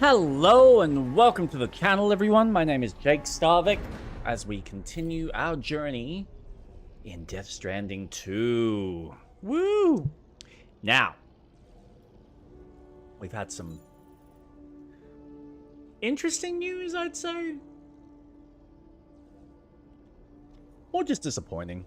Hello and welcome to the channel, everyone. My name is Jake Starvik as we continue our journey in Death Stranding 2. Woo! Now, we've had some interesting news, I'd say. Or just disappointing.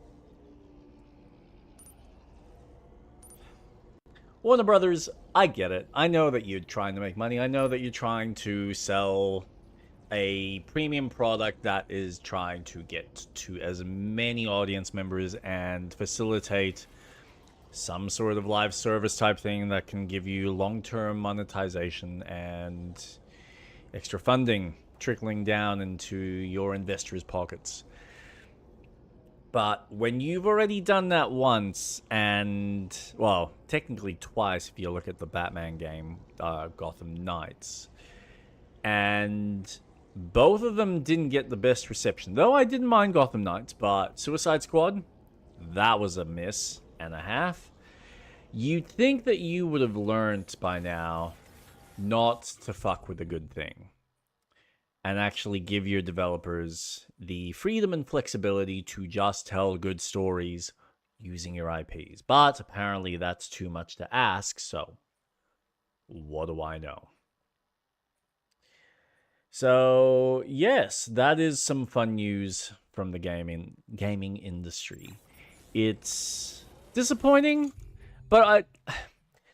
Warner Brothers, I get it. I know that you're trying to make money. I know that you're trying to sell a premium product that is trying to get to as many audience members and facilitate some sort of live service type thing that can give you long-term monetization and extra funding trickling down into your investors' pockets. But when you've already done that once, and, well, technically twice if you look at the Batman game, Gotham Knights, and both of them didn't get the best reception. Though I didn't mind Gotham Knights, but Suicide Squad, that was a miss and a half. You'd think that you would have learned by now not to fuck with a good thing and actually give your developers the freedom and flexibility to just tell good stories using your IPs. But apparently that's too much to ask, so what do I know? So, yes, that is some fun news from the gaming industry. It's disappointing, but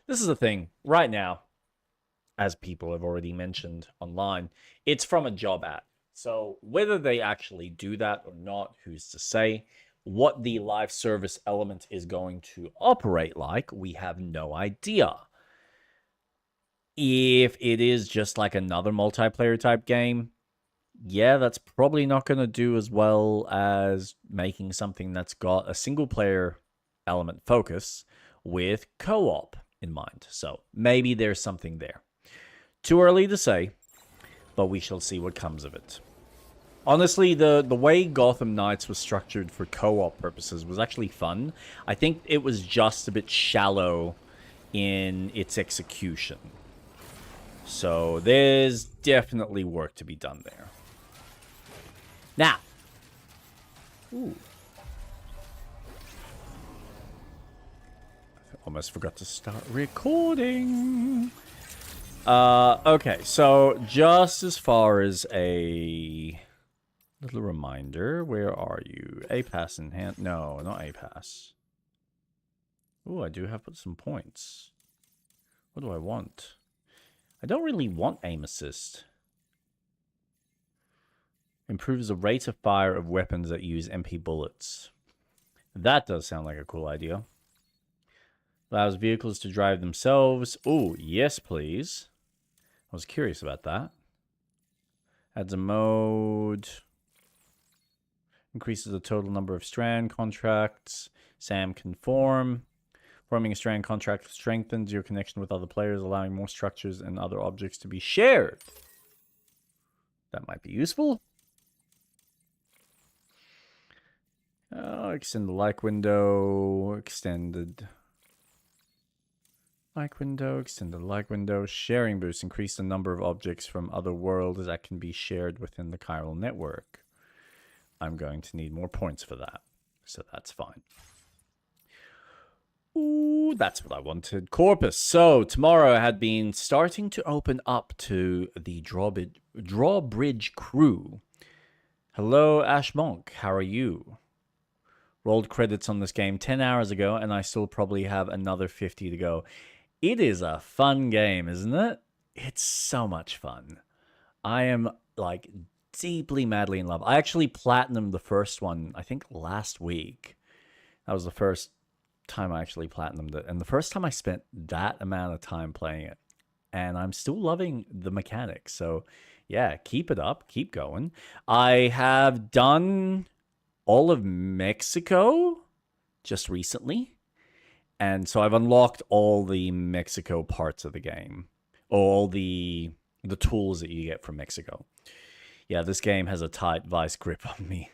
this is the thing. Right now, as people have already mentioned online, it's from a job ad. So whether they actually do that or not, who's to say? What the live service element is going to operate like, we have no idea. If it is just like another multiplayer type game, yeah, that's probably not going to do as well as making something that's got a single player element focus with co-op in mind. So maybe there's something there. Too early to say, but we shall see what comes of it. Honestly, the way Gotham Knights was structured for co-op purposes was actually fun. I think it was just a bit shallow in its execution. So there's definitely work to be done there. Now. Ooh. I almost forgot to start recording. Okay, so just as far as a little reminder, where are you? A-Pass in hand? No, not A-Pass. Ooh, I do have some points. What do I want? I don't really want aim assist. Improves the rate of fire of weapons that use MP bullets. That does sound like a cool idea. Allows vehicles to drive themselves. Ooh, yes, please. I was curious about that. Adds a mode. Increases the total number of strand contracts. Sam can form. Forming a strand contract strengthens your connection with other players, allowing more structures and other objects to be shared. That might be useful. Extend the like window. Extended like window, extended like window, sharing boost, increase the number of objects from other worlds that can be shared within the chiral network. I'm going to need more points for that, so that's fine. Ooh, that's what I wanted. Corpus. So tomorrow had been starting to open up to the Drawbridge crew. Hello, Ash Monk. How are you? Rolled credits on this game 10 hours ago, and I still probably have another 50 to go. It is a fun game, isn't it? It's so much fun. I am, like, deeply, madly in love. I actually platinumed the first one, I think, last week. That was the first time I actually platinumed it. And the first time I spent that amount of time playing it. And I'm still loving the mechanics. So, yeah, keep it up. Keep going. I have done all of Mexico just recently. And so I've unlocked all the Mexico parts of the game. All the tools that you get from Mexico. Yeah, this game has a tight vice grip on me.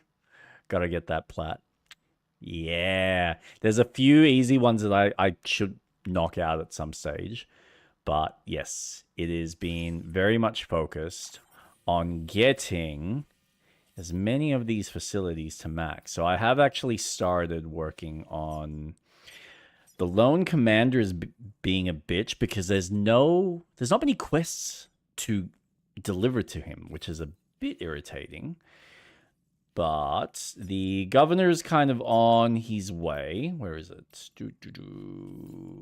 Gotta get that plat. Yeah. There's a few easy ones that I should knock out at some stage. But yes, it is being very much focused on getting as many of these facilities to max. So I have actually started working on the lone commander is being a bitch because there's not many quests to deliver to him, which is a bit irritating. But the governor's kind of on his way. Where is it?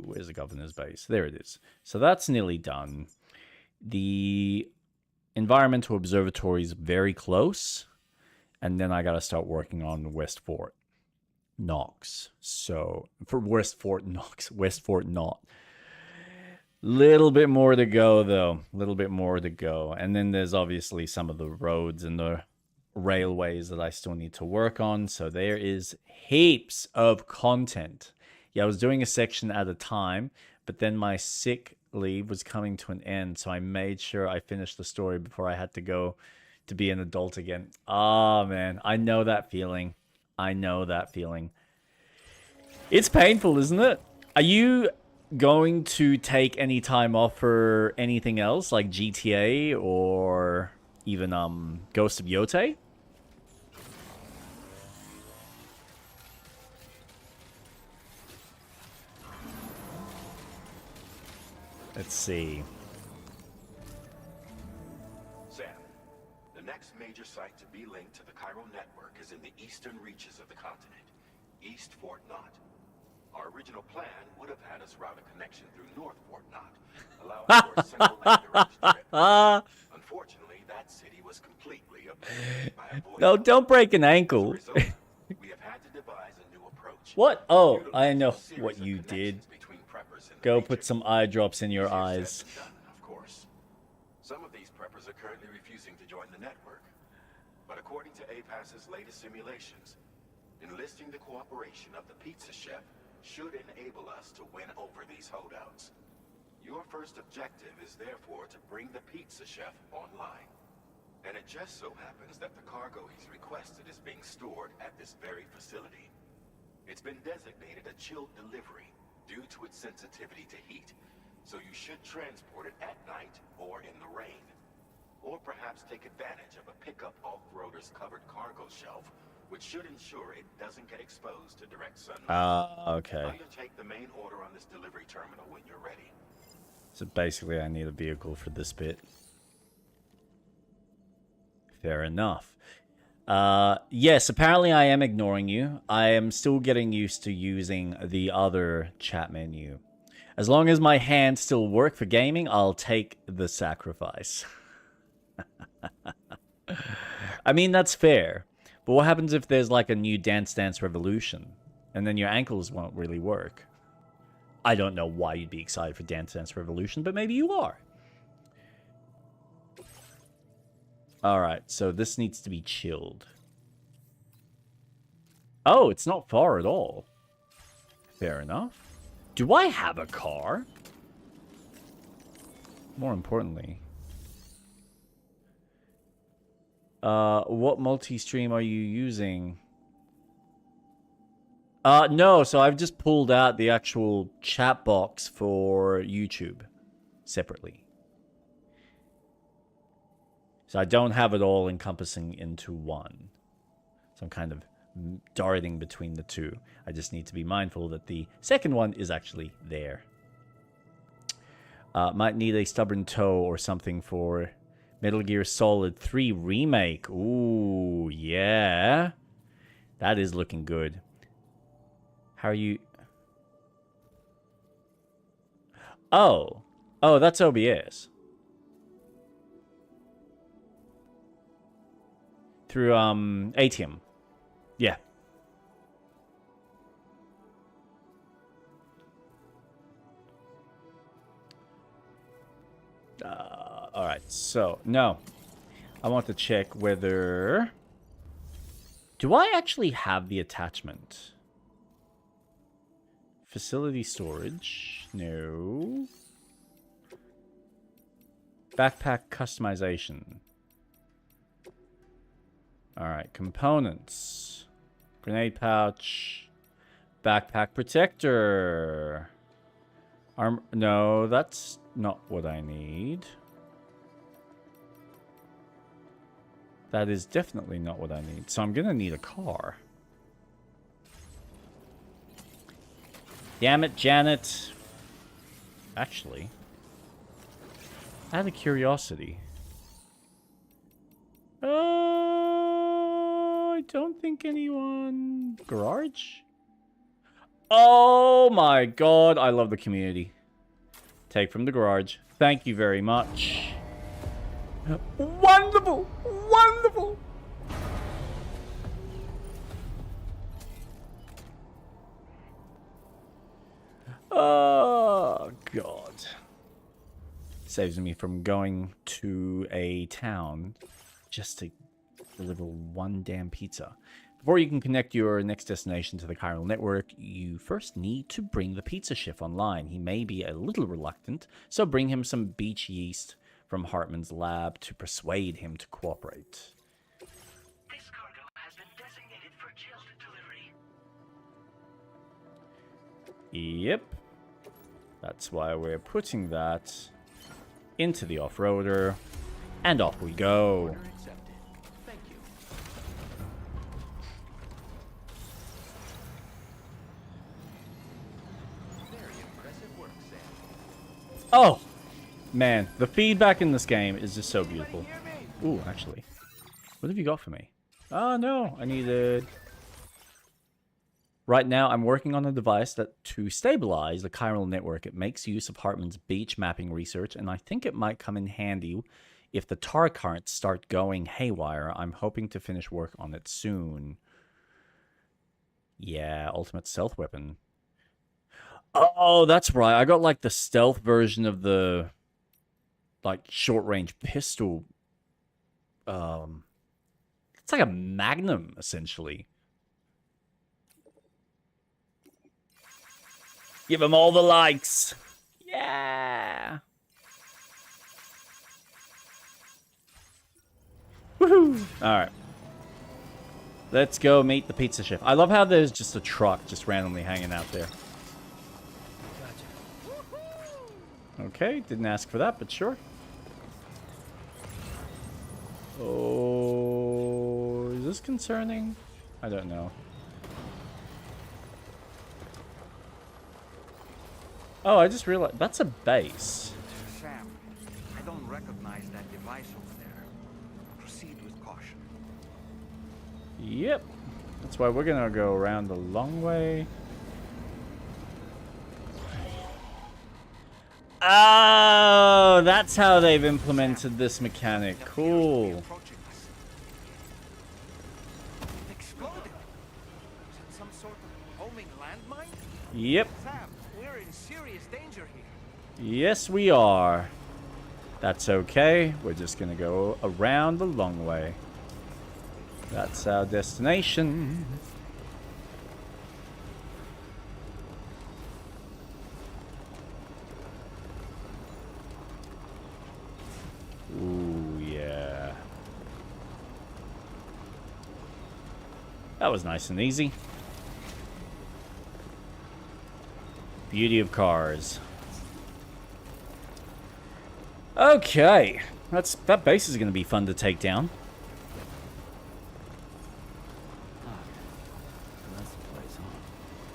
Where's the governor's base? There it is. So that's nearly done. The environmental observatory is very close. And then I got to start working on West Fort Knox. So, for West Fort Knox, West Fort Knot. Little bit more to go, though. Little bit more to go. And then there's obviously some of the roads and the railways that I still need to work on. So there is heaps of content. Yeah, I was doing a section at a time, but then my sick leave was coming to an end. So I made sure I finished the story before I had to go to be an adult again. Oh, man. I know that feeling. I know that feeling. It's painful, isn't it? Are you going to take any time off for anything else, like GTA or even Ghost of Yote? Let's see. Sam, the next major site to be linked to the chiral network is in the eastern reaches of the continent, East Fort Knot. Our original plan would have had us route a connection through North Fort Knot, allowing for a single and direct trip. Unfortunately, that city was completely abandoned by a void. No, don't break an ankle. As a result, we have had to devise a new approach. What? Oh, I know what you did. Go put some eye drops in your eyes. Of course. Some of these preppers are currently refusing to join the network. But according to APAS's latest simulations, enlisting the cooperation of the pizza chef should enable us to win over these holdouts. Your first objective is therefore to bring the pizza chef online. And it just so happens that the cargo he's requested is being stored at this very facility. It's been designated a chilled delivery due to its sensitivity to heat, so you should transport it at night or in the rain. Or perhaps take advantage of a pickup off-roader's covered cargo shelf, which should ensure it doesn't get exposed to direct sunlight. Okay. Undertake the main order on this delivery terminal when you're ready. So basically I need a vehicle for this bit. Fair enough. Yes, apparently I am ignoring you. I am still getting used to using the other chat menu. As long as my hands still work for gaming, I'll take the sacrifice. I mean, that's fair. But what happens if there's like a new Dance Dance Revolution? And then your ankles won't really work. I don't know why you'd be excited for Dance Dance Revolution, but maybe you are. Alright, so this needs to be chilled. Oh, it's not far at all. Fair enough. Do I have a car? More importantly. What multi-stream are you using? No, so I've just pulled out the actual chat box for YouTube separately. So I don't have it all encompassing into one. So I'm kind of darting between the two. I just need to be mindful that the second one is actually there. Might need a stubborn toe or something for Metal Gear Solid 3 Remake. Ooh, yeah. That is looking good. How are you... Oh. Oh, that's OBS. Through, ATM. Yeah. Alright, so, no. I want to check whether... Do I actually have the attachment? Facility storage? No. Backpack customization. Alright, components. Grenade pouch. Backpack protector. No, that's not what I need. That is definitely not what I need. So I'm gonna need a car. Damn it, Janet. Actually, out of curiosity. I don't think anyone... Garage? Oh my god, I love the community. Take from the garage. Thank you very much. Wonderful! Wonderful! Oh, God. Saves me from going to a town just to deliver one damn pizza. Before you can connect your next destination to the chiral network, you first need to bring the pizza chef online. He may be a little reluctant, so bring him some beach yeast from Hartman's lab to persuade him to cooperate. This cargo has been designated for chilled delivery. Yep. That's why we're putting that into the off-roader. And off we go. Order accepted. Thank you. Very impressive work, Sam. Oh! Man, the feedback in this game is just so beautiful. Ooh, actually. What have you got for me? Oh, no. I needed... Right now, I'm working on a device that, to stabilize the chiral network, it makes use of Hartman's beach mapping research, and I think it might come in handy if the tar currents start going haywire. I'm hoping to finish work on it soon. Yeah, ultimate stealth weapon. Oh, that's right. I got, like, the stealth version of the, like, short-range pistol. It's like a magnum, essentially. Give them all the likes. Yeah. Woohoo. All right. Let's go meet the pizza chef. I love how there's just a truck just randomly hanging out there. Okay, didn't ask for that, but sure. Oh, is this concerning? I don't know. Oh, I just realized that's a base. Sam, I don't recognize that device over there. Proceed with caution. Yep. That's why we're gonna go around the long way. Oh, that's how they've implemented this mechanic. Cool. Exploded. Is it some sort of homing landmine? Yep. Sam, we're in serious danger here. Yes, we are. That's okay. We're just gonna go around the long way. That's our destination. Ooh, yeah. That was nice and easy. Beauty of cars. Okay. That base is going to be fun to take down.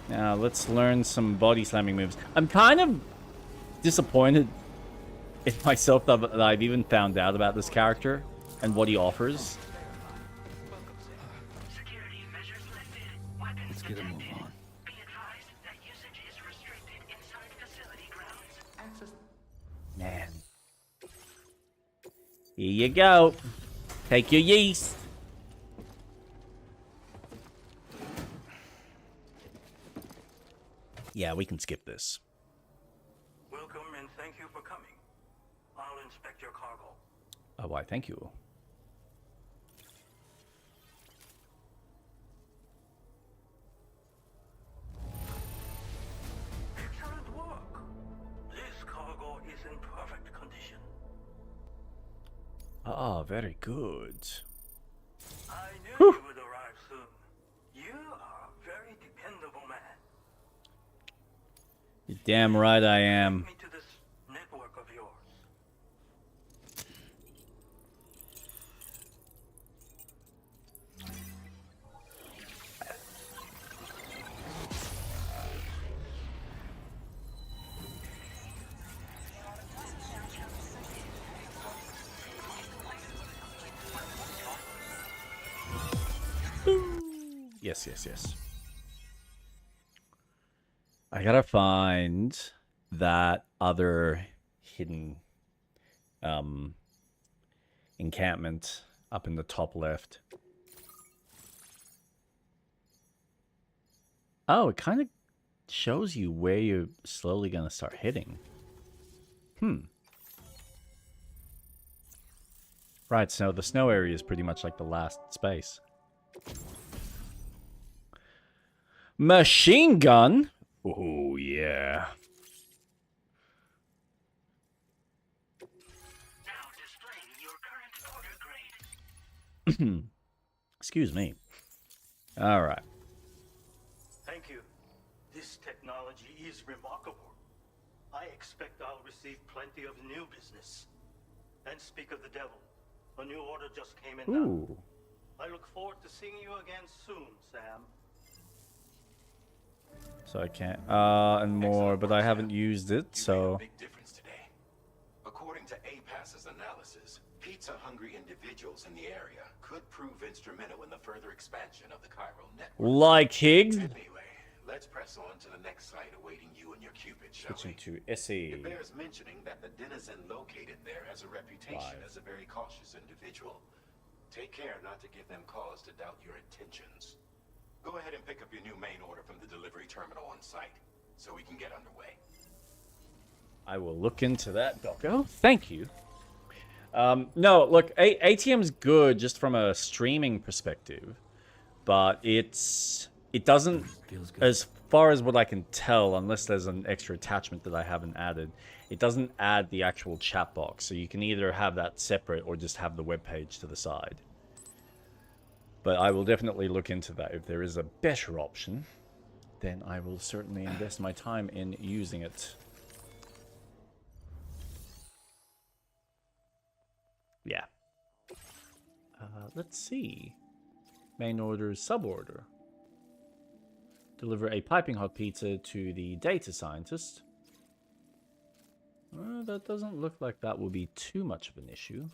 Now, let's learn some body slamming moves. I'm kind of disappointed in myself that I've even found out about this character and what he offers. Security measures lifted. Weapons Let's get a move detected. on. Be advised that usage is restricted inside facility grounds. Man. Here you go. Take your yeast. Yeah, we can skip this. Welcome and thank you for coming. I'll inspect your cargo. Oh, why, thank you. Excellent work. This cargo is in perfect condition. Ah, very good. I knew you would arrive soon. You are a very dependable man. Damn right I am. Me to this network of yours. Yes, yes, yes. I gotta find that other hidden encampment up in the top left. Oh, it kind of shows you where you're slowly gonna start hitting. Right, so the snow area is pretty much like the last space. Machine gun? Oh, yeah. Now displaying your current order grade. Excuse me. All right. Thank you. This technology is remarkable. I expect I'll receive plenty of new business. And speak of the devil, a new order just came in now. Ooh. I look forward to seeing you again soon, Sam. So I can't, and more, but I haven't used it, You so... made a big difference today. According to APAS's analysis, pizza-hungry individuals in the area could prove instrumental in the further expansion of the chiral network. Like Higgs? Anyway, let's press on to the next site awaiting you and your Cupid, shall we? Switching to SE. It bears mentioning that the denizen located there has a reputation as a very cautious individual. Take care not to give them cause to doubt your intentions. Go ahead and pick up your new main order from the delivery terminal on site, so we can get underway. I will look into that, Doco. Thank you. No, look, ATM's good just from a streaming perspective, but it doesn't, as far as what I can tell, unless there's an extra attachment that I haven't added, it doesn't add the actual chat box. So you can either have that separate or just have the web page to the side. But I will definitely look into that. If there is a better option, then I will certainly invest my time in using it. Yeah. Let's see. Main order, sub-order. Deliver a piping hot pizza to the data scientist. That doesn't look like that will be too much of an issue.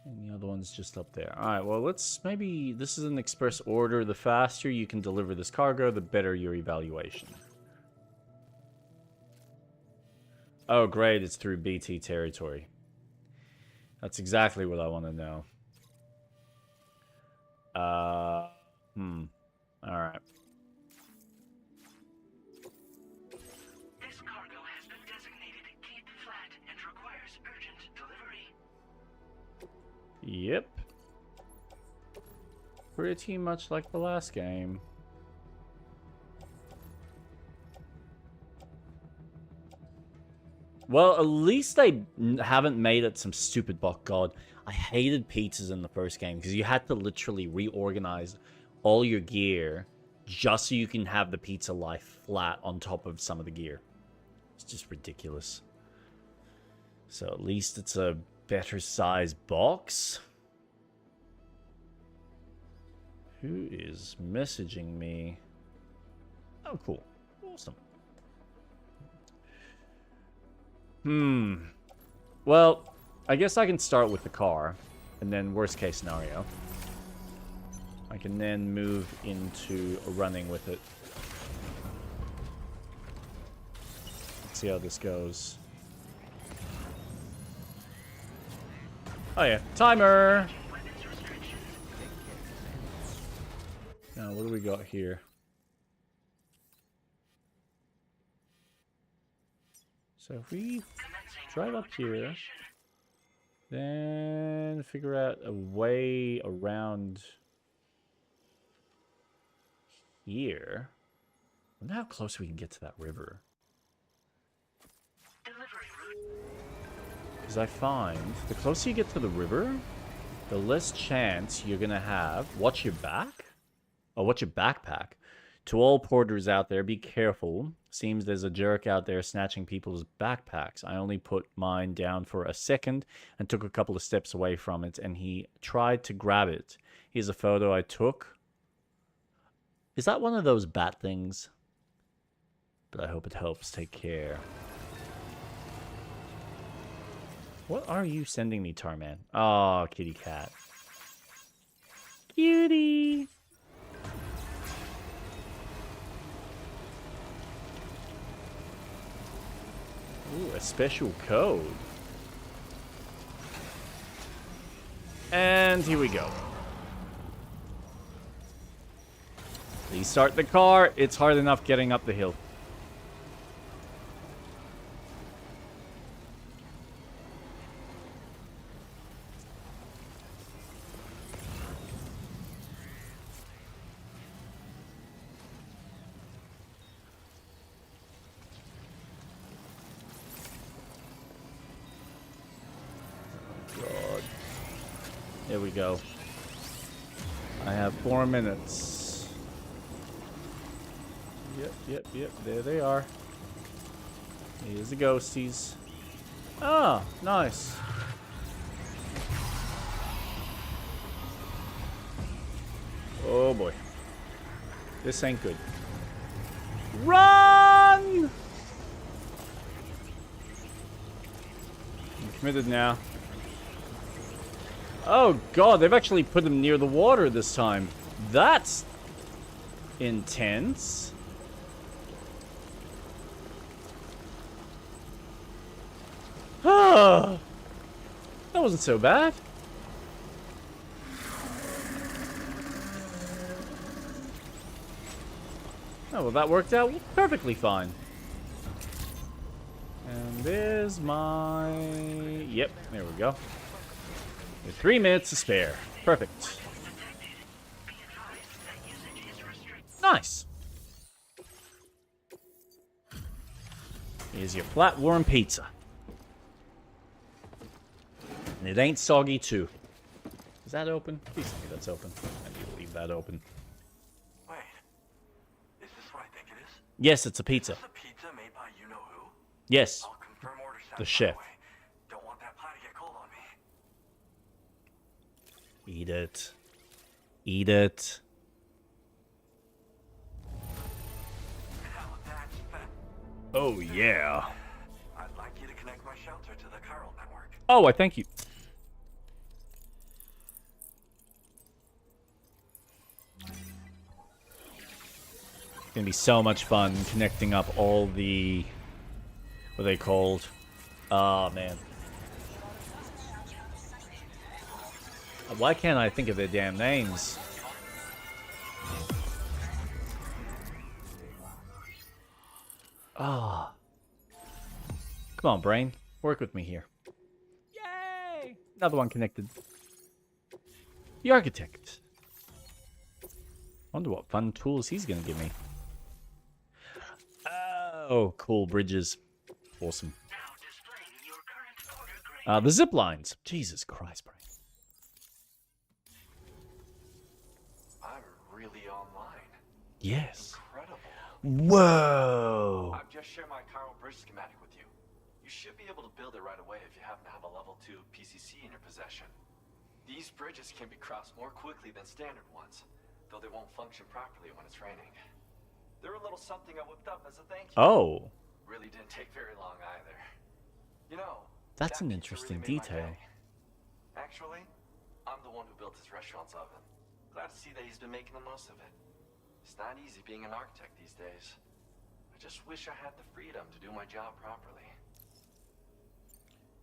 And the other one's just up there. Alright, well, let's maybe... This is an express order. The faster you can deliver this cargo, the better your evaluation. Oh, great. It's through BT territory. That's exactly what I want to know. Alright. This cargo has been designated Cape Flat and requires urgent delivery. Yep. Pretty much like the last game. Well, at least they haven't made it some stupid bug. God, I hated pizzas in the first game because you had to literally reorganize all your gear just so you can have the pizza lie flat on top of some of the gear. It's just ridiculous. So at least it's a better sized box. Who is messaging me? Oh, cool. Awesome. Well, I guess I can start with the car, and then worst case scenario, I can then move into running with it. Let's see how this goes. Oh yeah, timer! Now, what do we got here? So if we drive up here, then figure out a way around here. I wonder how close we can get to that river. Because I find the closer you get to the river, the less chance you're going to have... Watch your back? Oh, watch your backpack. To all porters out there, be careful. Seems there's a jerk out there snatching people's backpacks. I only put mine down for a second and took a couple of steps away from it, and he tried to grab it. Here's a photo I took. Is that one of those bat things? But I hope it helps. Take care. What are you sending me, Tarman? Oh, kitty cat. Cutie. Ooh, a special code. And here we go. Please start the car. It's hard enough getting up the hill. God. There we go. I have 4 minutes. Yep. There they are. Here's the ghosties. Ah, nice. Oh boy. This ain't good. Run! I'm committed now. Oh god, they've actually put him near the water this time. That's intense. Ah, that wasn't so bad. Oh, well, that worked out perfectly fine. And there's my... Yep, there we go. With 3 minutes to spare. Perfect. Nice. Here's your flatworm pizza. And it ain't soggy, too. Is that open? Please tell me that's open. I need to leave that open. Wait. Is this what I think it is? Yes, it's a pizza. Is this a pizza made by you-know-who? Yes. I'll confirm order status The chef. right away. Don't want that pie to get cold on me. Eat it. Eat it. Now that's fat. Oh, yeah. I'd like you to connect my shelter to the chiral network. Oh, I thank you. It's gonna be so much fun connecting up all the... What are they called? Oh, man. Why can't I think of their damn names? Ah. Come on, brain. Work with me here. Yay! Another one connected. The architect. Wonder what fun tools he's gonna give me. Oh, cool bridges. Awesome. The zip lines. Jesus Christ, brain. I'm really online. Yes. Incredible. Whoa. I've just shared my chiral bridge schematic with you. You should be able to build it right away if you happen to have a level 2 PCC in your possession. These bridges can be crossed more quickly than standard ones, though they won't function properly when it's raining. They're a little something I whipped up as a thank you. Oh. Really didn't take very long either. You know, That's that an pizza interesting really made my detail. day. Actually, I'm the one who built his restaurant's oven. Glad to see that he's been making the most of it. It's not easy being an architect these days. I just wish I had the freedom to do my job properly.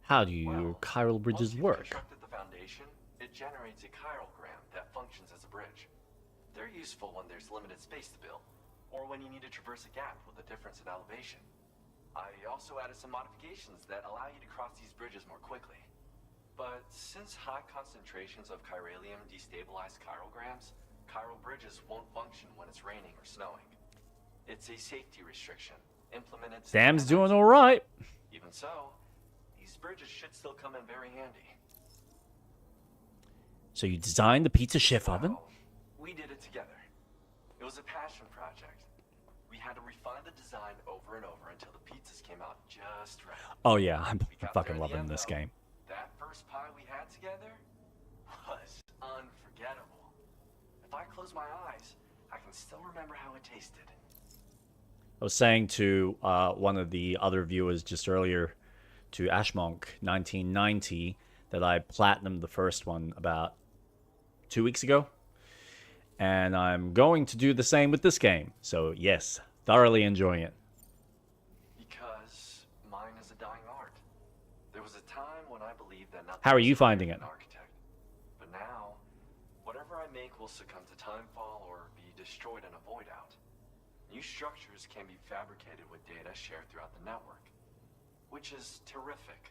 How do your chiral bridges once you've work? constructed the foundation, it generates a chirogram that functions as a bridge. They're useful when there's limited space to build, or when you need to traverse a gap with a difference in elevation. I also added some modifications that allow you to cross these bridges more quickly. But since high concentrations of chiralium destabilize chirograms, chiral bridges won't function when it's raining or snowing. It's a safety restriction implemented. Sam's doing all right. Even so, these bridges should still come in very handy. So you designed the pizza chef oven? Well, we did it together. It was a passion project. We had to refine the design over and over until the pizzas came out just right. Oh yeah, I'm We got fucking there in the loving end, this though. game. That first pie we had together was unforgettable. If I close my eyes, I can still remember how it tasted. I was saying to one of the other viewers just earlier, to Ashmonk1990, that I platinumed the first one about 2 weeks ago. And I'm going to do the same with this game. So yes, thoroughly enjoying it. Because mine is a dying art. There was a time when I believed that nothing How are was you finding greater it? than an architect. But now, whatever I make will succumb to timefall or be destroyed in a void out. New structures can be fabricated with data shared throughout the network, which is terrific.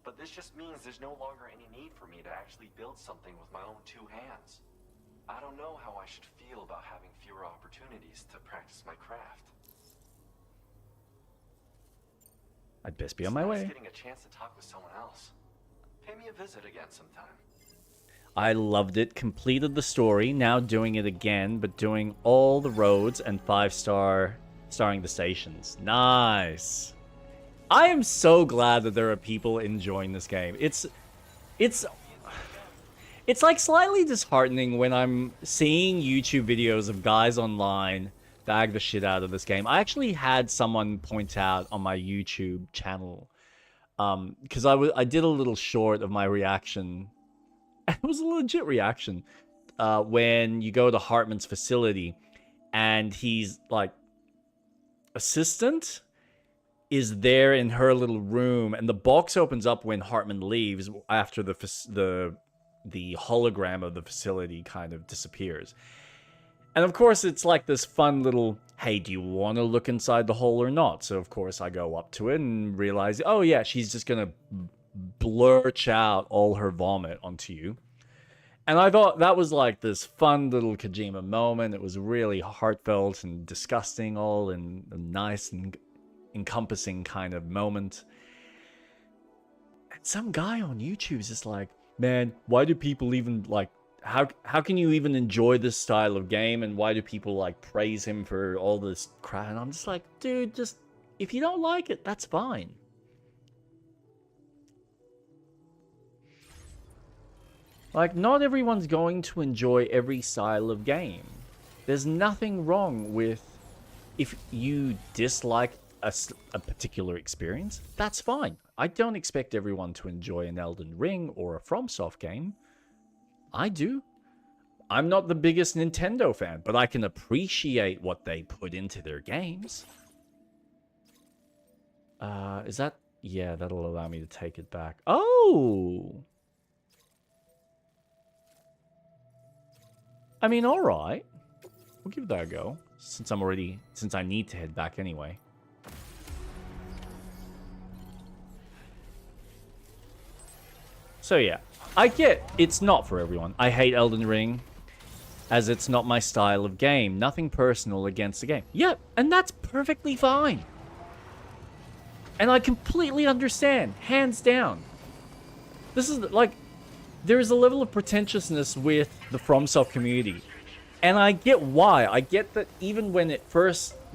But this just means there's no longer any need for me to actually build something with my own two hands. I don't know how I should feel about having fewer opportunities to practice my craft. I'd best be on my way. It's nice getting a chance to talk with someone else. Pay me a visit again sometime. I loved it, completed the story, now doing it again, but doing all the roads and 5-starring the stations. Nice. I am so glad that there are people enjoying this game. It's like slightly disheartening when I'm seeing YouTube videos of guys online bag the shit out of this game. I actually had someone point out on my YouTube channel, because I did a little short of my reaction. It was a legit reaction when you go to Hartman's facility and he's like, assistant is there in her little room and the box opens up when Hartman leaves after the hologram of the facility kind of disappears. And of course it's like this fun little, hey, do you want to look inside the hole or not? So of course I go up to it and realize, oh yeah, she's just gonna blurch out all her vomit onto you. And I thought that was like this fun little Kojima moment. It was really heartfelt and disgusting all in a nice and encompassing kind of moment. And some guy on YouTube is just like, man, why do people even like, how can you even enjoy this style of game? And why do people like praise him for all this crap? And I'm just like, dude, just, if you don't like it, that's fine. Like, not everyone's going to enjoy every style of game. There's nothing wrong with, if you dislike a particular experience, that's fine. I don't expect everyone to enjoy an Elden Ring or a FromSoft game. I do. I'm not the biggest Nintendo fan, but I can appreciate what they put into their games. Is that... Yeah, that'll allow me to take it back. Oh! I mean, alright. We'll give that a go. Since I need to head back anyway. So yeah, I get it's not for everyone. I hate Elden Ring, as it's not my style of game. Nothing personal against the game. Yeah, and that's perfectly fine. And I completely understand, hands down. This is like, there is a level of pretentiousness with the FromSoft community. And I get why. I get that even when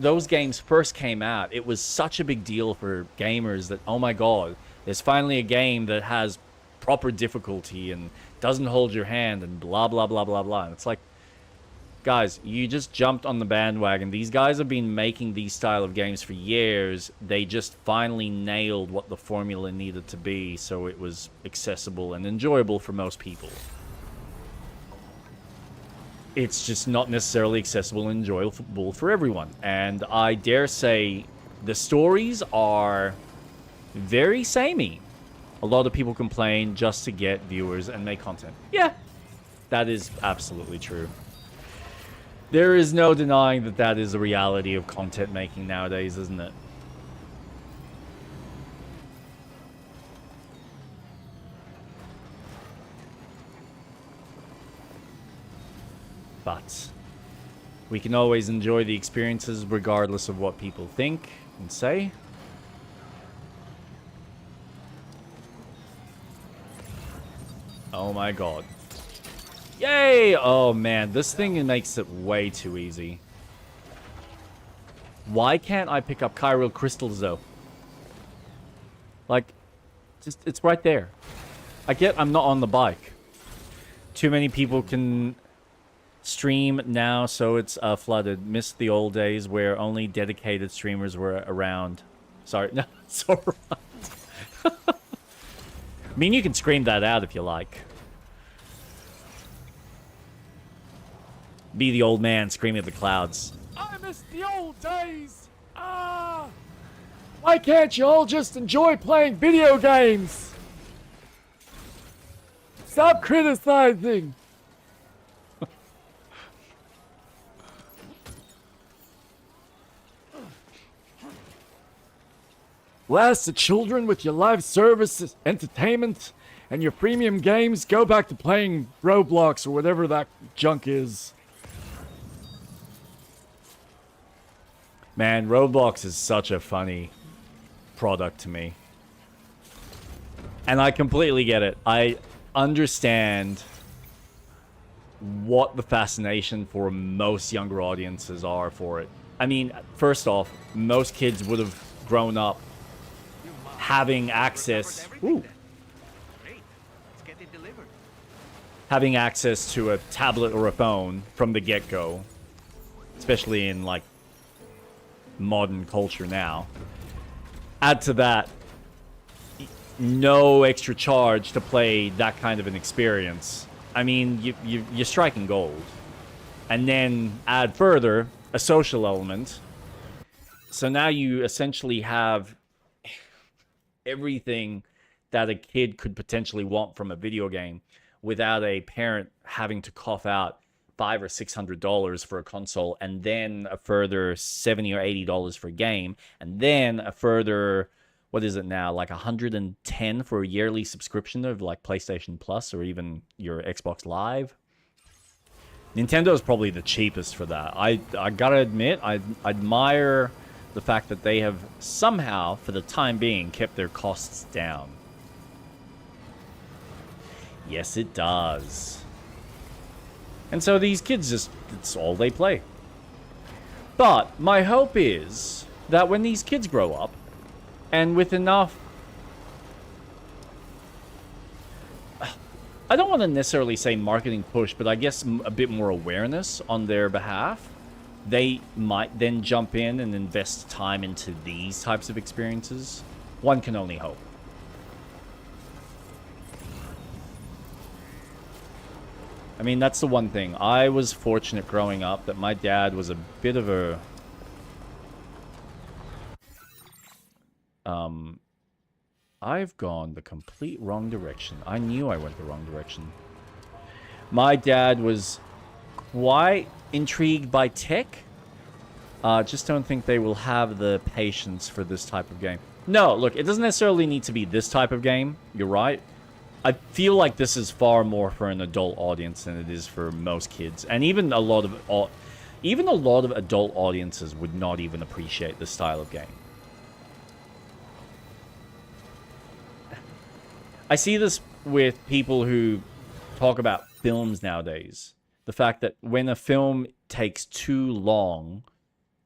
those games first came out, it was such a big deal for gamers that, oh my god, there's finally a game that has proper difficulty and doesn't hold your hand and blah, blah, blah, blah, blah. And it's like, guys, you just jumped on the bandwagon. These guys have been making these style of games for years. They just finally nailed what the formula needed to be, so it was accessible and enjoyable for most people. It's just not necessarily accessible and enjoyable for everyone. And I dare say the stories are very samey. A lot of people complain just to get viewers and make content. Yeah, that is absolutely true. There is no denying that that is a reality of content making nowadays, isn't it? But we can always enjoy the experiences regardless of what people think and say. Oh my god. Yay! Oh man, this thing makes it way too easy. Why can't I pick up chiral crystals, though? Like, just, it's right there. I get I'm not on the bike. Too many people can stream now, so it's flooded. Missed the old days where only dedicated streamers were around. Sorry, no, it's alright. I mean, you can scream that out if you like. Be the old man screaming at the clouds. I miss the old days. Ah! Why can't you all just enjoy playing video games? Stop criticizing. Blast the children with your live services, entertainment, and your premium games. Go back to playing Roblox or whatever that junk is. Man, Roblox is such a funny product to me. And I completely get it. I understand what the fascination for most younger audiences are for it. I mean, first off, most kids would have grown up having access... Ooh. Having access to a tablet or a phone from the get-go. Especially in, like, modern culture now. Add to that, no extra charge to play that kind of an experience. I mean, you're striking gold. And then add further a social element. So now you essentially have everything that a kid could potentially want from a video game without a parent having to cough out $500 or $600 for a console, and then a further $70 or $80 for a game, and then a further, what is it now, like $110 for a yearly subscription of like PlayStation Plus or even your Xbox Live. Nintendo is probably the cheapest for that. I gotta admit, I admire the fact that they have somehow, for the time being, kept their costs down. Yes, it does. And so these kids just, it's all they play. But my hope is that when these kids grow up, and with enough... I don't want to necessarily say marketing push, but I guess a bit more awareness on their behalf, they might then jump in and invest time into these types of experiences. One can only hope. I mean, that's the one thing. I was fortunate growing up that my dad was a bit of a... I've gone the complete wrong direction. I knew I went the wrong direction. My dad was quite intrigued by tech. Just don't think they will have the patience for this type of game. No, look, it doesn't necessarily need to be this type of game. You're right. I feel like this is far more for an adult audience than it is for most kids. And even a lot of adult audiences would not even appreciate this style of game. I see this with people who talk about films nowadays. The fact that when a film takes too long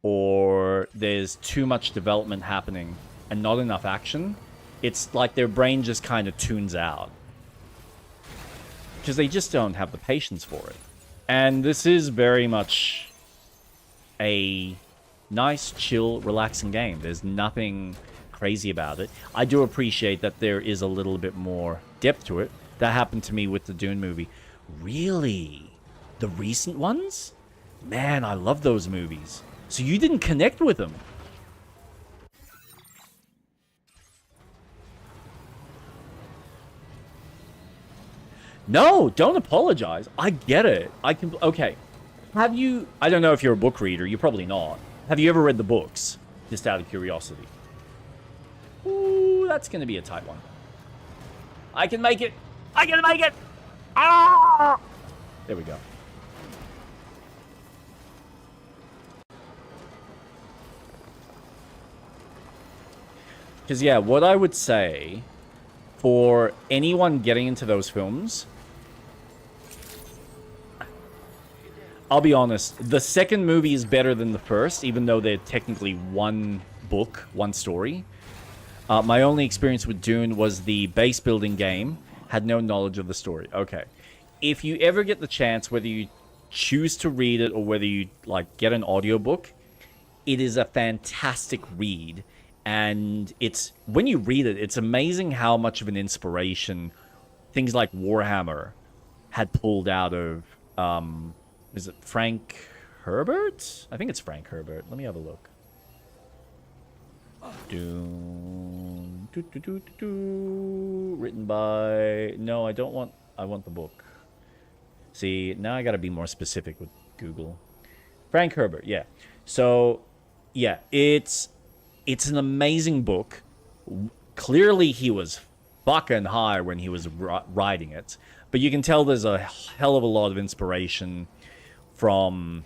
or there's too much development happening and not enough action, it's like their brain just kind of tunes out. Because they just don't have the patience for it. And this is very much a nice, chill, relaxing game. There's nothing crazy about it. I do appreciate that there is a little bit more depth to it. That happened to me with the Dune movie. Really? The recent ones? Man, I love those movies. So you didn't connect with them? No, don't apologize. I get it. I can... Okay. Have you... I don't know if you're a book reader. You're probably not. Have you ever read the books? Just out of curiosity. Ooh, that's going to be a tight one. I can make it. I can make it. Ah! There we go. Because, yeah, what I would say for anyone getting into those films, I'll be honest. The second movie is better than the first, even though they're technically one book, one story. My only experience with Dune was the base building game. Had no knowledge of the story. Okay. If you ever get the chance, whether you choose to read it or whether you like get an audiobook, it is a fantastic read. And it's when you read it, it's amazing how much of an inspiration things like Warhammer had pulled out of is it Frank Herbert? I think it's Frank Herbert. Let me have a look. Dune. Written by... No, I don't want... I want the book. See, now I gotta be more specific with Google. Frank Herbert, yeah. So, yeah, it's an amazing book. Clearly, he was fucking high when he was writing it. But you can tell there's a hell of a lot of inspiration from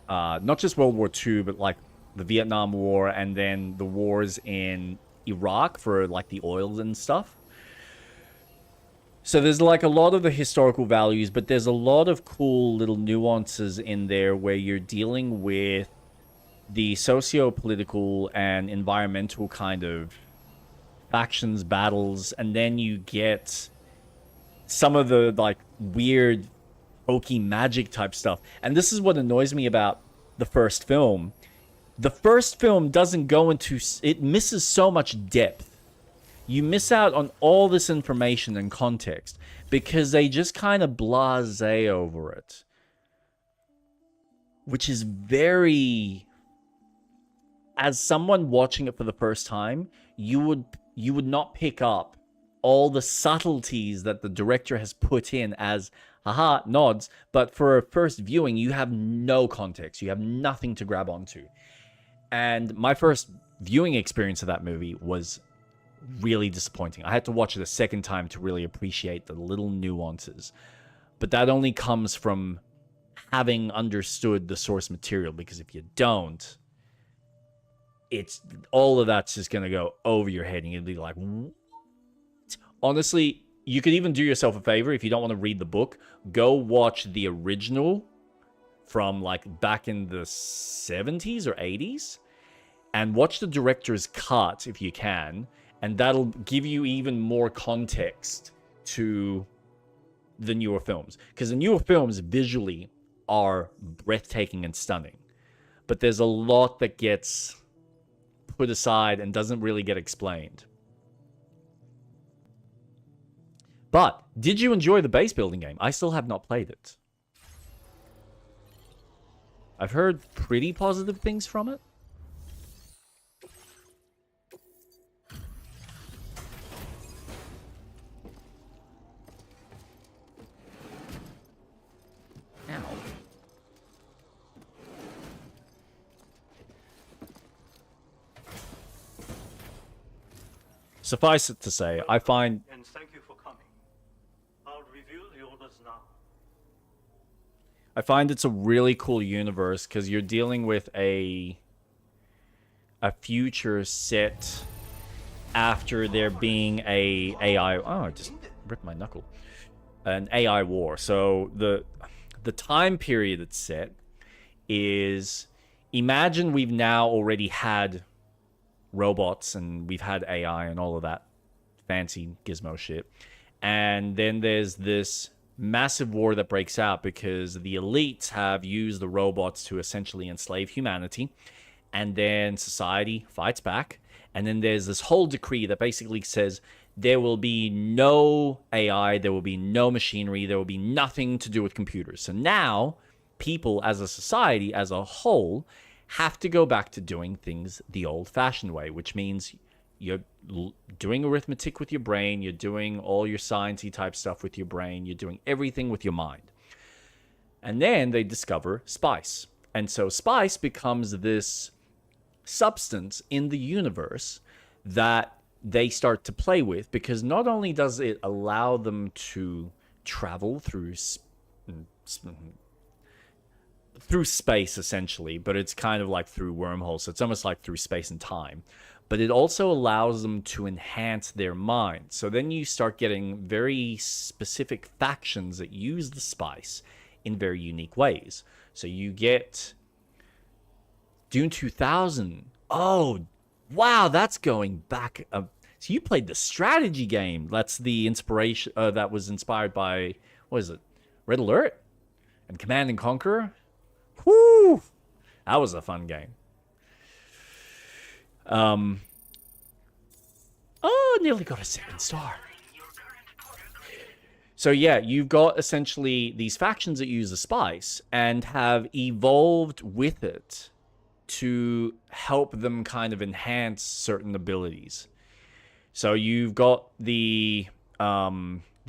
not just World War II, but like the Vietnam War and then the wars in Iraq for like the oils and stuff. So there's like a lot of the historical values, but there's a lot of cool little nuances in there where you're dealing with the socio-political and environmental kind of factions, battles, and then you get some of the like weird hokey magic type stuff. And this is what annoys me about the first film. The first film doesn't go into... It misses so much depth. You miss out on all this information and context because they just kind of blasé over it. Which is very... As someone watching it for the first time, you would not pick up all the subtleties that the director has put in as, haha, nods. But for a first viewing, you have no context. You have nothing to grab onto. And my first viewing experience of that movie was really disappointing. I had to watch it a second time to really appreciate the little nuances. But that only comes from having understood the source material, because if you don't, it's all of that's just going to go over your head and you'll be like, what? Honestly, you could even do yourself a favor if you don't want to read the book. Go watch the original from like back in the 70s or 80s and watch the director's cut if you can, and that'll give you even more context to the newer films, because the newer films visually are breathtaking and stunning, but there's a lot that gets put aside and doesn't really get explained. But did you enjoy the base building game? I still have not played it. I've heard pretty positive things from it. Ow. Suffice it to say, I find... And thank you for coming. I'll reveal the orders now. I find it's a really cool universe because you're dealing with a future set after there being a AI... Oh, I just ripped my knuckle. An AI war. So the time period it's set is... Imagine we've now already had robots and we've had AI and all of that fancy gizmo shit. And then there's this massive war that breaks out because the elites have used the robots to essentially enslave humanity, and then society fights back, and then there's this whole decree that basically says there will be no AI, there will be no machinery, there will be nothing to do with computers. So now people as a society as a whole have to go back to doing things the old-fashioned way, which means you're doing arithmetic with your brain, you're doing all your sciencey type stuff with your brain, you're doing everything with your mind. And then they discover spice. And so spice becomes this substance in the universe that they start to play with, because not only does it allow them to travel through space, essentially, but it's kind of like through wormholes, so it's almost like through space and time. But it also allows them to enhance their mind. So then you start getting very specific factions that use the spice in very unique ways. So you get Dune 2000. Oh, wow, that's going back. So you played the strategy game. That's the inspiration that was inspired by, what is it? Red Alert and Command and Conquer. Whoo! That was a fun game. Oh, nearly got a 7-star. So yeah, you've got essentially these factions that use the spice and have evolved with it to help them kind of enhance certain abilities. So you've got the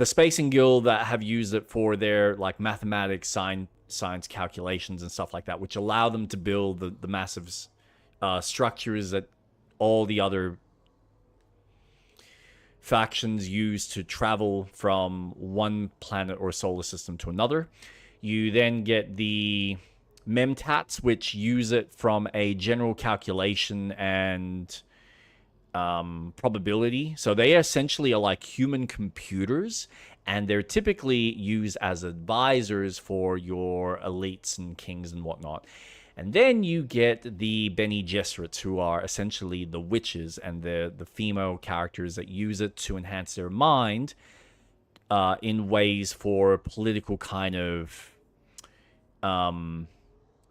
Spacing Guild that have used it for their like mathematics, science calculations and stuff like that, which allow them to build the massive structures that all the other factions use to travel from one planet or solar system to another. You then get the Memtats, which use it from a general calculation and probability. So they essentially are like human computers, and they're typically used as advisors for your elites and kings and whatnot. And then you get the Bene Gesserits, who are essentially the witches and the female characters that use it to enhance their mind in ways for political kind of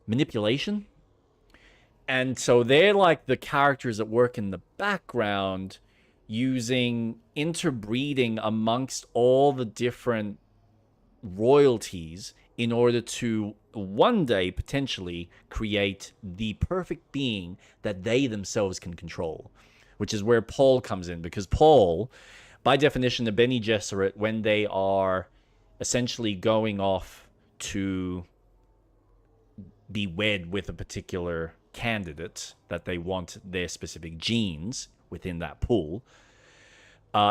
manipulation. And so they're like the characters that work in the background using interbreeding amongst all the different royalties in order to one day potentially create the perfect being that they themselves can control, which is where Paul comes in, because Paul, by definition, the Bene Gesserit, when they are essentially going off to be wed with a particular candidate that they want their specific genes within that pool,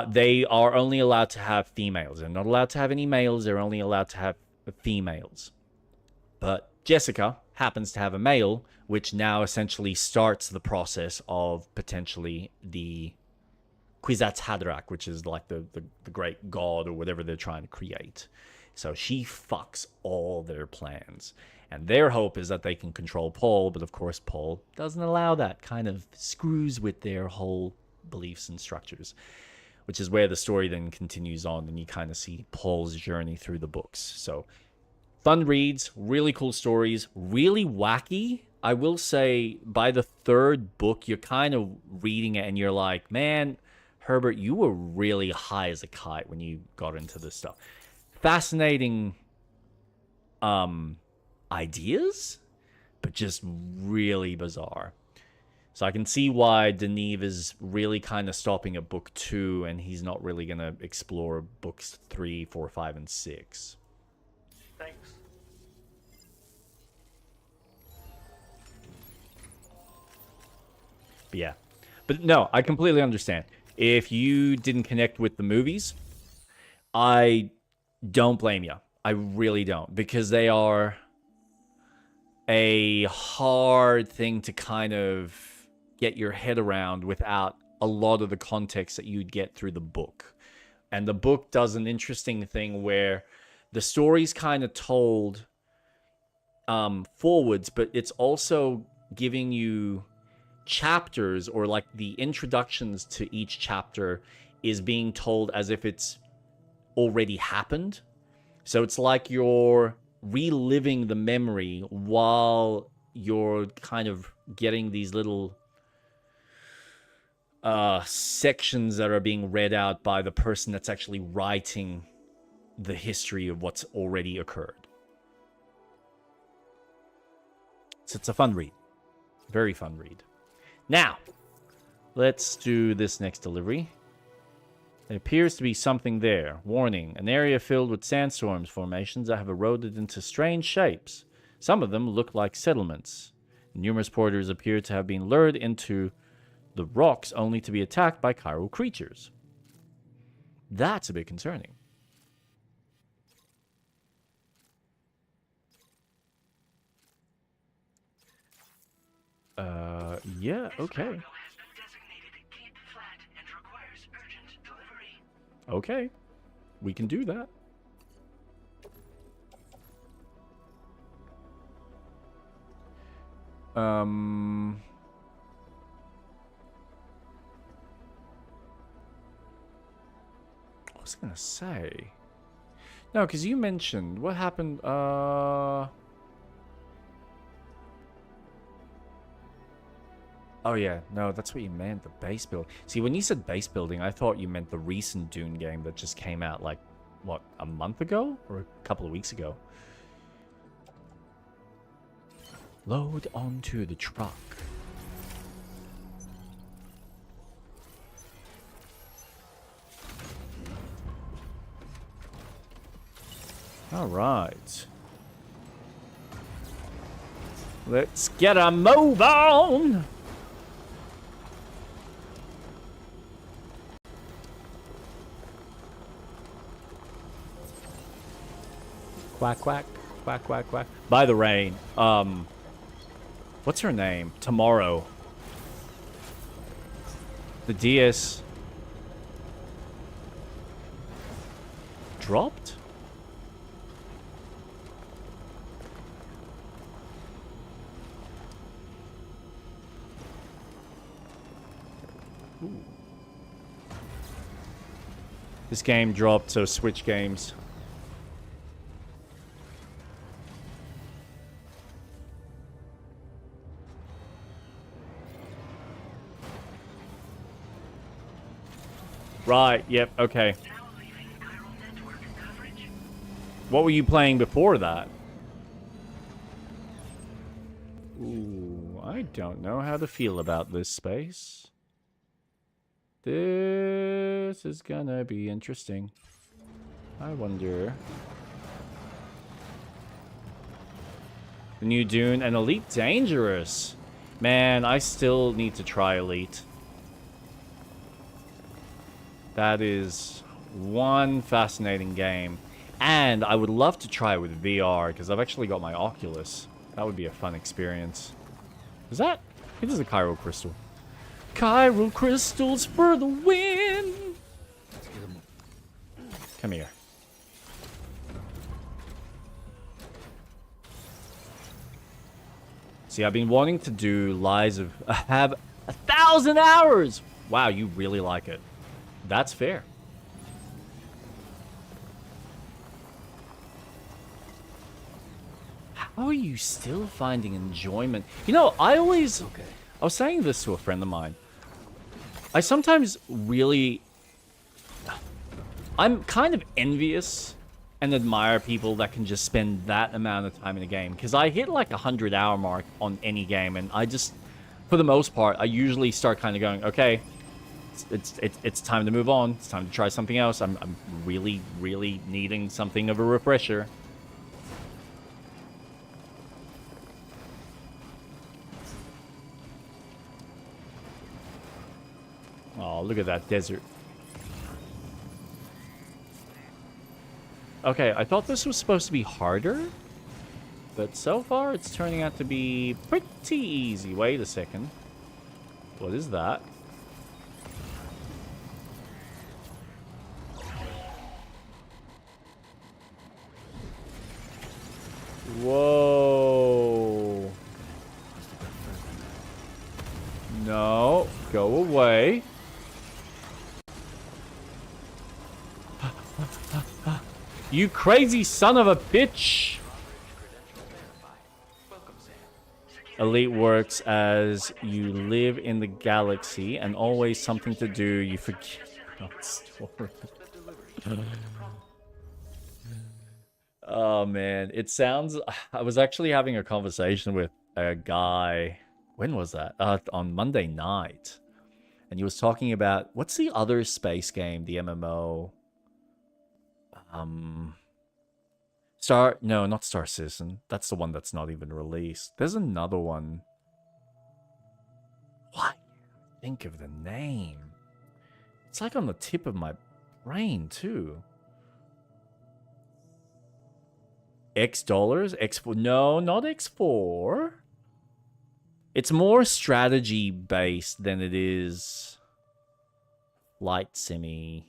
they are only allowed to have females. They're not allowed to have any males. They're only allowed to have females. But Jessica happens to have a male, which now essentially starts the process of potentially the Kwisatz Haderach, which is like the great god or whatever they're trying to create. So she fucks all their plans. And their hope is that they can control Paul, but of course Paul doesn't allow that, kind of screws with their whole beliefs and structures, which is where the story then continues on, and you kind of see Paul's journey through the books. So fun reads, really cool stories, really wacky. I will say by the third book, you're kind of reading it and you're like, man, Herbert, you were really high as a kite when you got into this stuff. Fascinating ideas, but just really bizarre. So I can see why Denis is really kind of stopping at book 2, and he's not really going to explore books 3, 4, 5, and 6. Thanks. But yeah. But no, I completely understand. If you didn't connect with the movies, I don't blame you. I really don't. Because they are a hard thing to kind of get your head around without a lot of the context that you'd get through the book. And the book does an interesting thing where the story's kind of told forwards, but it's also giving you chapters, or like the introductions to each chapter is being told as if it's already happened. So it's like you're reliving the memory while you're kind of getting these little sections that are being read out by the person that's actually writing the history of what's already occurred. So it's a fun read. Very fun read. Now, let's do this next delivery. There appears to be something there. Warning, an area filled with sandstorms formations that have eroded into strange shapes. Some of them look like settlements. Numerous porters appear to have been lured into the rocks only to be attacked by chiral creatures. That's a bit concerning. Yeah, okay. Okay, we can do that. Um... What was I gonna say? No, because you mentioned... What happened? Oh yeah, no, that's what you meant, the base build. See, when you said base building, I thought you meant the recent Dune game that just came out, like, what, a month ago? Or a couple of weeks ago? Load onto the truck. Alright. Let's get a move on! Quack, quack, quack, quack, quack. By the rain, what's her name? Tomorrow. The DS dropped? Ooh. This game dropped, so Switch games. Right, yep, okay. What were you playing before that? Ooh, I don't know how to feel about this space. This is gonna be interesting. I wonder. The new Dune and Elite Dangerous. Man, I still need to try Elite. That is one fascinating game. And I would love to try it with VR, because I've actually got my Oculus. That would be a fun experience. Is that? It is a chiral crystal. Chiral crystals for the win! Come here. See, I've been wanting to do Lies of... have 1,000 hours! Wow, you really like it. That's fair. How are you still finding enjoyment? You know, I always... Okay. I was saying this to a friend of mine. I sometimes really... I'm kind of envious and admire people that can just spend that amount of time in a game. Because I hit like 100-hour mark on any game, and I just... For the most part, I usually start kind of going, okay... It's time to move on. It's time to try something else. I'm really, really needing something of a refresher. Oh, look at that desert. Okay, I thought this was supposed to be harder. But so far, it's turning out to be pretty easy. Wait a second. What is that? Whoa. No, go away. You crazy son of a bitch. Elite works as you live in the galaxy and always something to do. You forget. Oh man, it sounds... I was actually having a conversation with a guy... When was that? On Monday night. And he was talking about... What's the other space game? The MMO? No, not Star Citizen. That's the one that's not even released. There's another one. Why? Think of the name. It's like on the tip of my brain, too. $X? X4? No, not X4. It's more strategy based than it is light simmy,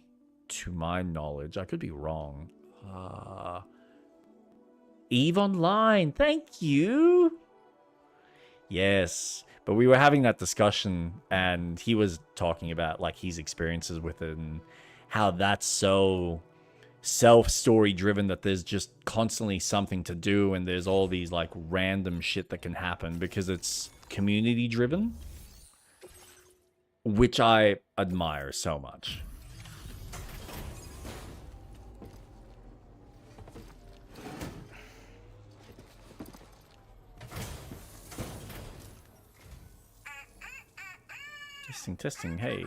to my knowledge. I could be wrong. EVE Online, thank you. Yes. But we were having that discussion, and he was talking about like his experiences with it and how that's so self-story driven that there's just constantly something to do, and there's all these like random shit that can happen because it's community driven, which I admire so much. Testing, testing, hey.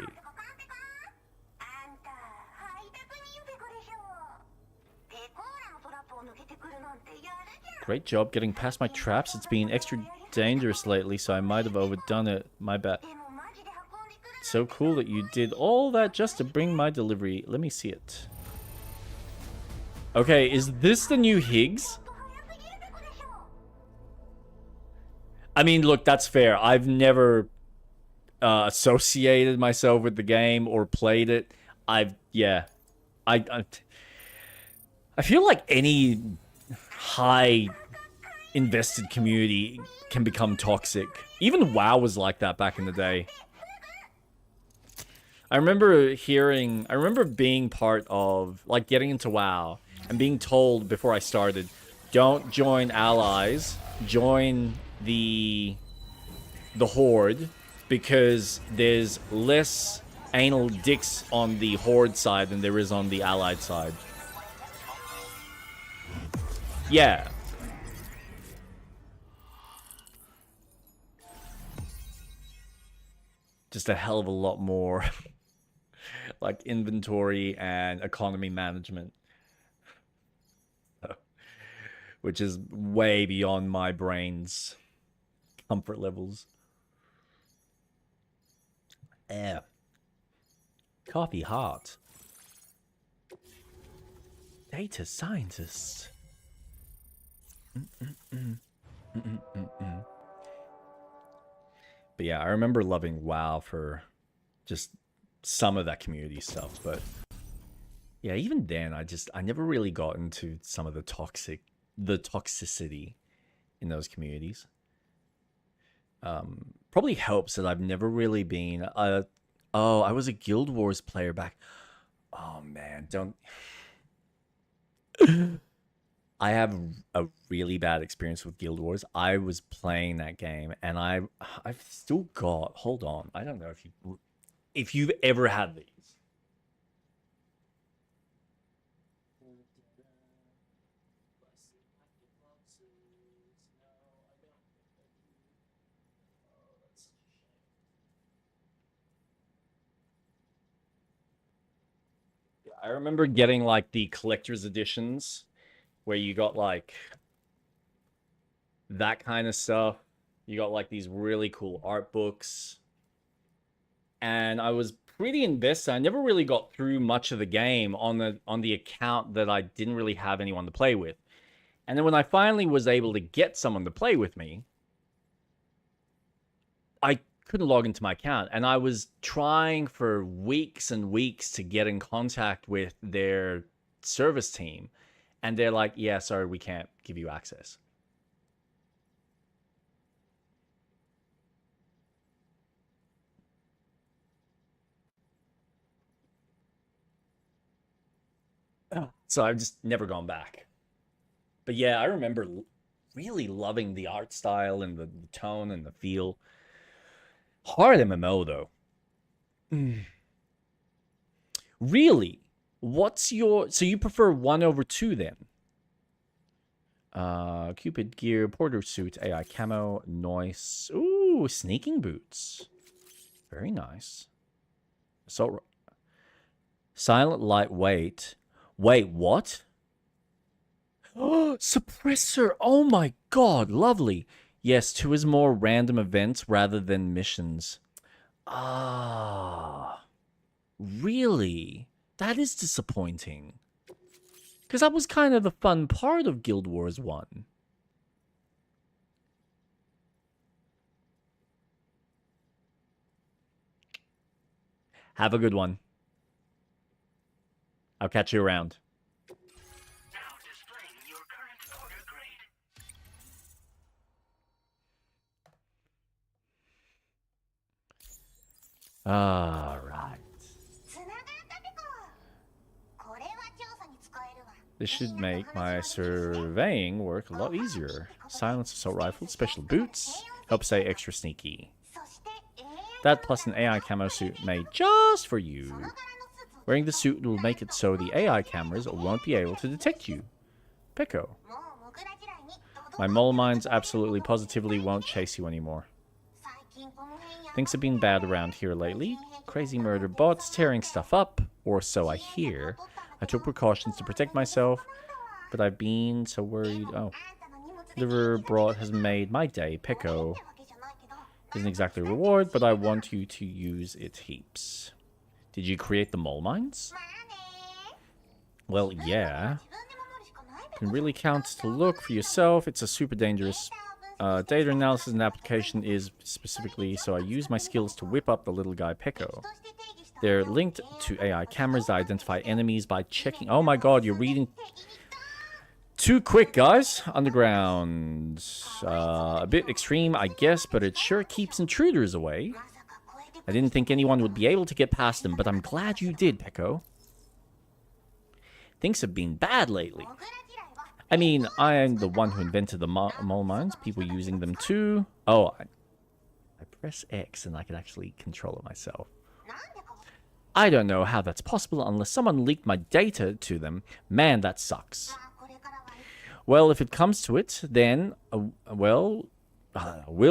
Great job getting past my traps. It's been extra dangerous lately, so I might have overdone it. My bad. So cool that you did all that just to bring my delivery. Let me see it. Okay, is this the new Higgs? I mean, look, that's fair. I've never associated myself with the game or played it. Yeah. I feel like any high invested community can become toxic. Even WoW was like that back in the day. I remember being part of, like, getting into WoW and being told before I started, don't join allies, join the Horde, because there's less anal dicks on the Horde side than there is on the allied side. Yeah. Just a hell of a lot more like inventory and economy management, which is way beyond my brain's comfort levels. Yeah. Coffee hot. Data scientist. But yeah, I remember loving WoW for just some of that community stuff. But yeah, even then, I never really got into some of the toxicity in those communities. Probably helps that I've never really been I was a Guild Wars player back. Oh man, don't. I have a really bad experience with Guild Wars. I was playing that game, and I've still got. Hold on, I don't know if you've ever had these. I remember getting like the collector's editions where you got like that kind of stuff. You got like these really cool art books. And I was pretty invested. I never really got through much of the game on the account that I didn't really have anyone to play with. And then when I finally was able to get someone to play with me, I couldn't log into my account, and I was trying for weeks and weeks to get in contact with their service team, and they're like, yeah, sorry, we can't give you access. So I've just never gone back. But yeah, I remember really loving the art style and the tone and the feel. Hard MMO though. Really? So you prefer 1/2 then? Cupid gear, porter suit, AI camo, noise. Ooh, sneaking boots. Very nice. So silent lightweight. Wait, what? Oh, suppressor. Oh my god, lovely. Yes, 2 is more random events rather than missions. Ah, really? That is disappointing. Because that was kind of the fun part of Guild Wars 1. Have a good one. I'll catch you around. Now displaying your current order grade. Alright. This should make my surveying work a lot easier. Silence assault rifle, special boots, help stay extra sneaky. That plus an AI camo suit made just for you. Wearing the suit will make it so the AI cameras won't be able to detect you. Peko. My mole mines absolutely positively won't chase you anymore. Things have been bad around here lately. Crazy murder bots tearing stuff up, or so I hear. I took precautions to protect myself, but I've been so worried. Oh. Liver brought has made my day. Peko. Isn't exactly a reward, but I want you to use it heaps. Did you create the mole mines? Well, yeah. Can really count to look for yourself. It's a super dangerous data analysis and application is specifically, so I use my skills to whip up the little guy Peko. They're linked to AI cameras that identify enemies by checking... Oh my god, you're reading... Too quick, guys. Underground. A bit extreme, I guess, but it sure keeps intruders away. I didn't think anyone would be able to get past them, but I'm glad you did, Peko. Things have been bad lately. I mean, I'm the one who invented the mole mines. People using them too. Oh, I press X and I can actually control it myself. I don't know how that's possible unless someone leaked my data to them. Man, that sucks. Well, if it comes to it, then, we'll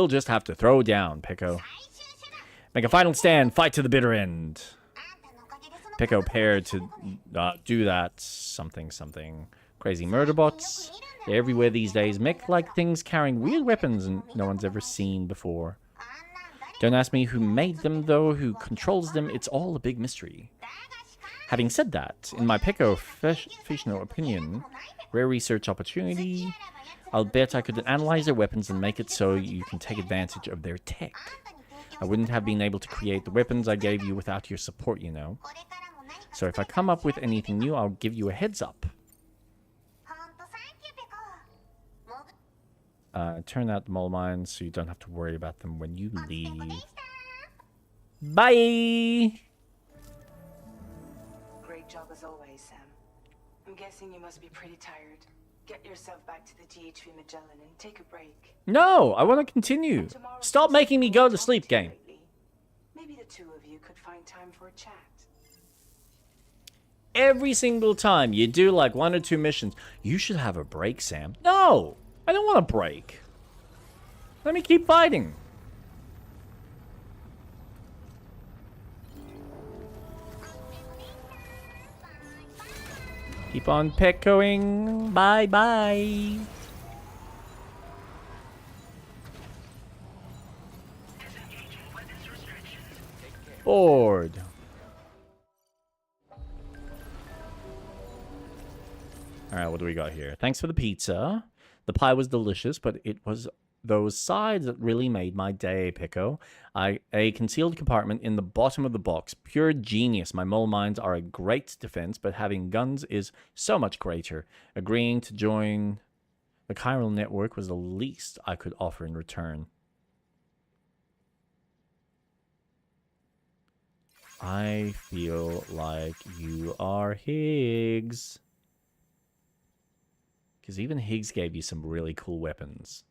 just have to throw down, Peko. Make a final stand, fight to the bitter end. Peko paired to do that something. Crazy murder bots. They're everywhere these days. Mech-like things carrying weird weapons and no one's ever seen before. Don't ask me who made them, though, who controls them. It's all a big mystery. Having said that, in my Peko professional opinion, rare research opportunity, I'll bet I could analyze their weapons and make it so you can take advantage of their tech. I wouldn't have been able to create the weapons I gave you without your support, you know. So if I come up with anything new, I'll give you a heads up. Turn out the mole mines so you don't have to worry about them when you leave. Bye! Great job as always, Sam. I'm guessing you must be pretty tired. Get yourself back to the GHV Magellan and take a break. No, I want to continue. Stop making me go to sleep, game. Maybe the two of you could find time for a chat. Every single time you do like 1 or 2 missions, you should have a break, Sam. No, I don't want a break. Let me keep fighting. Keep on Pekoing. Bye-bye. Bored. Alright, what do we got here? Thanks for the pizza. The pie was delicious, but it was those sides that really made my day, Peko. A concealed compartment in the bottom of the box. Pure genius. My mole mines are a great defense, but having guns is so much greater. Agreeing to join the chiral network was the least I could offer in return. I feel like you are Higgs. Because even Higgs gave you some really cool weapons.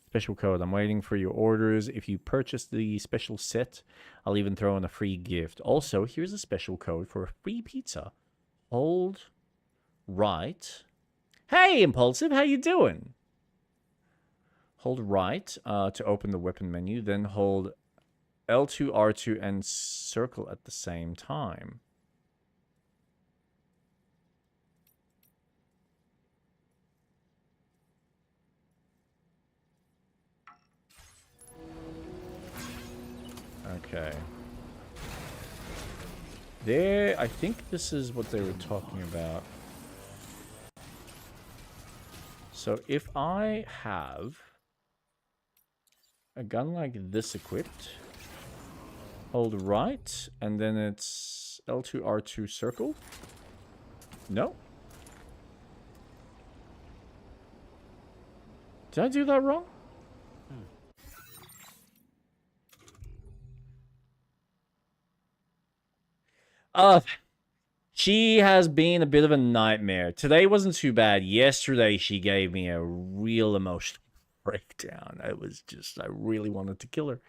Special code. I'm waiting for your orders. If you purchase the special set, I'll even throw in a free gift. Also, here's a special code for a free pizza. Hold right. Hey, Impulsive, how you doing? Hold right to open the weapon menu, then hold L2, R2, and circle at the same time. Okay. I think this is what they were talking about. So if I have a gun like this equipped, hold right, and then it's L2, R2 circle. No. Did I do that wrong? Uh, she has been a bit of a nightmare. Today wasn't too bad. Yesterday, she gave me a real emotional breakdown. I really wanted to kill her.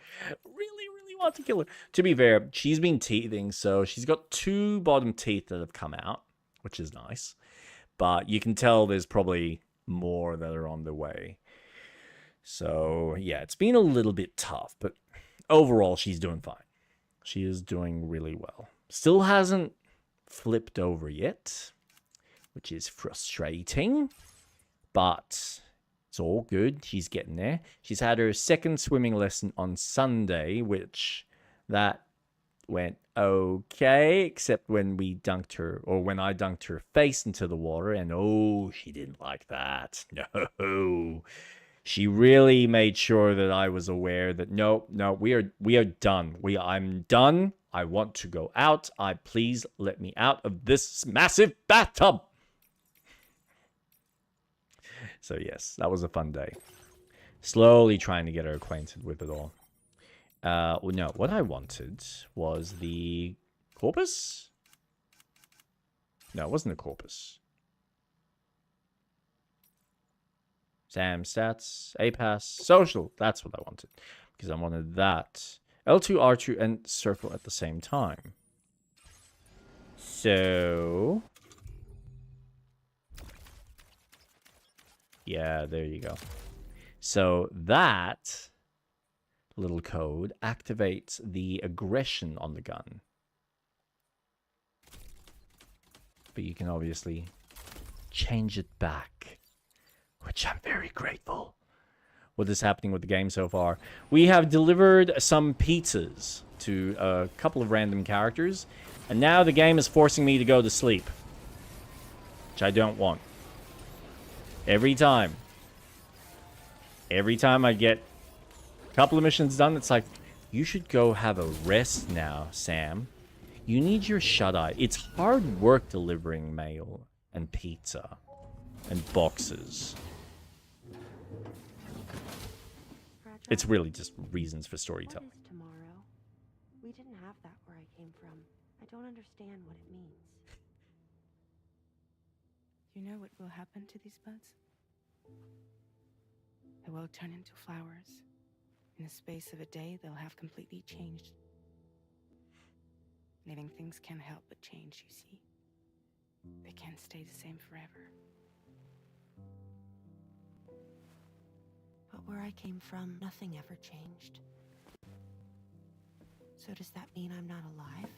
Really want to kill her. To be fair, she's been teething, so she's got 2 bottom teeth that have come out, which is nice. But you can tell there's probably more that are on the way. So, yeah, it's been a little bit tough, but overall, she's doing fine. She is doing really well. Still hasn't flipped over yet, which is frustrating, but it's all good. She's getting there. She's had her second swimming lesson on Sunday, which that went okay, except when we dunked her, or when I dunked her face into the water, and oh, she didn't like that. No. She really made sure that I was aware that no, we are done. I'm done. I want to go out. Please let me out of this massive bathtub. So yes, that was a fun day. Slowly trying to get her acquainted with it all. Well, no, what I wanted was the corpus. No, it wasn't the corpus. Sam stats, APAS, social. That's what I wanted. Because I wanted that. L2, R2, and circle at the same time. So... yeah, there you go. So that little code activates the aggression on the gun. But you can obviously change it back, which I'm very grateful. What is happening with the game so far? We have delivered some pizzas to a couple of random characters, and now the game is forcing me to go to sleep, which I don't want. Every time I get a couple of missions done, it's like, you should go have a rest now, Sam. You need your shut-eye. It's hard work delivering mail and pizza and boxes. It's really just reasons for storytelling. What is tomorrow? We didn't have that where I came from. I don't understand what it means. You know what will happen to these buds? They will turn into flowers. In the space of a day, they'll have completely changed. Living things can't help but change, you see. They can't stay the same forever. But where I came from, nothing ever changed. So does that mean I'm not alive?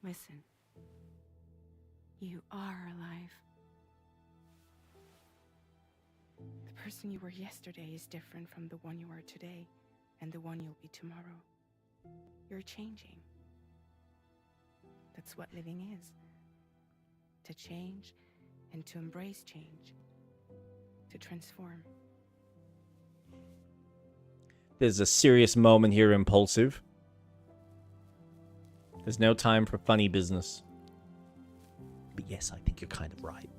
Listen. You are alive. The person you were yesterday is different from the one you are today, and the one you'll be tomorrow. You're changing. That's what living is. To change and to embrace change. To transform. There's a serious moment here, Impulsive. There's no time for funny business. But yes, I think you're kind of right.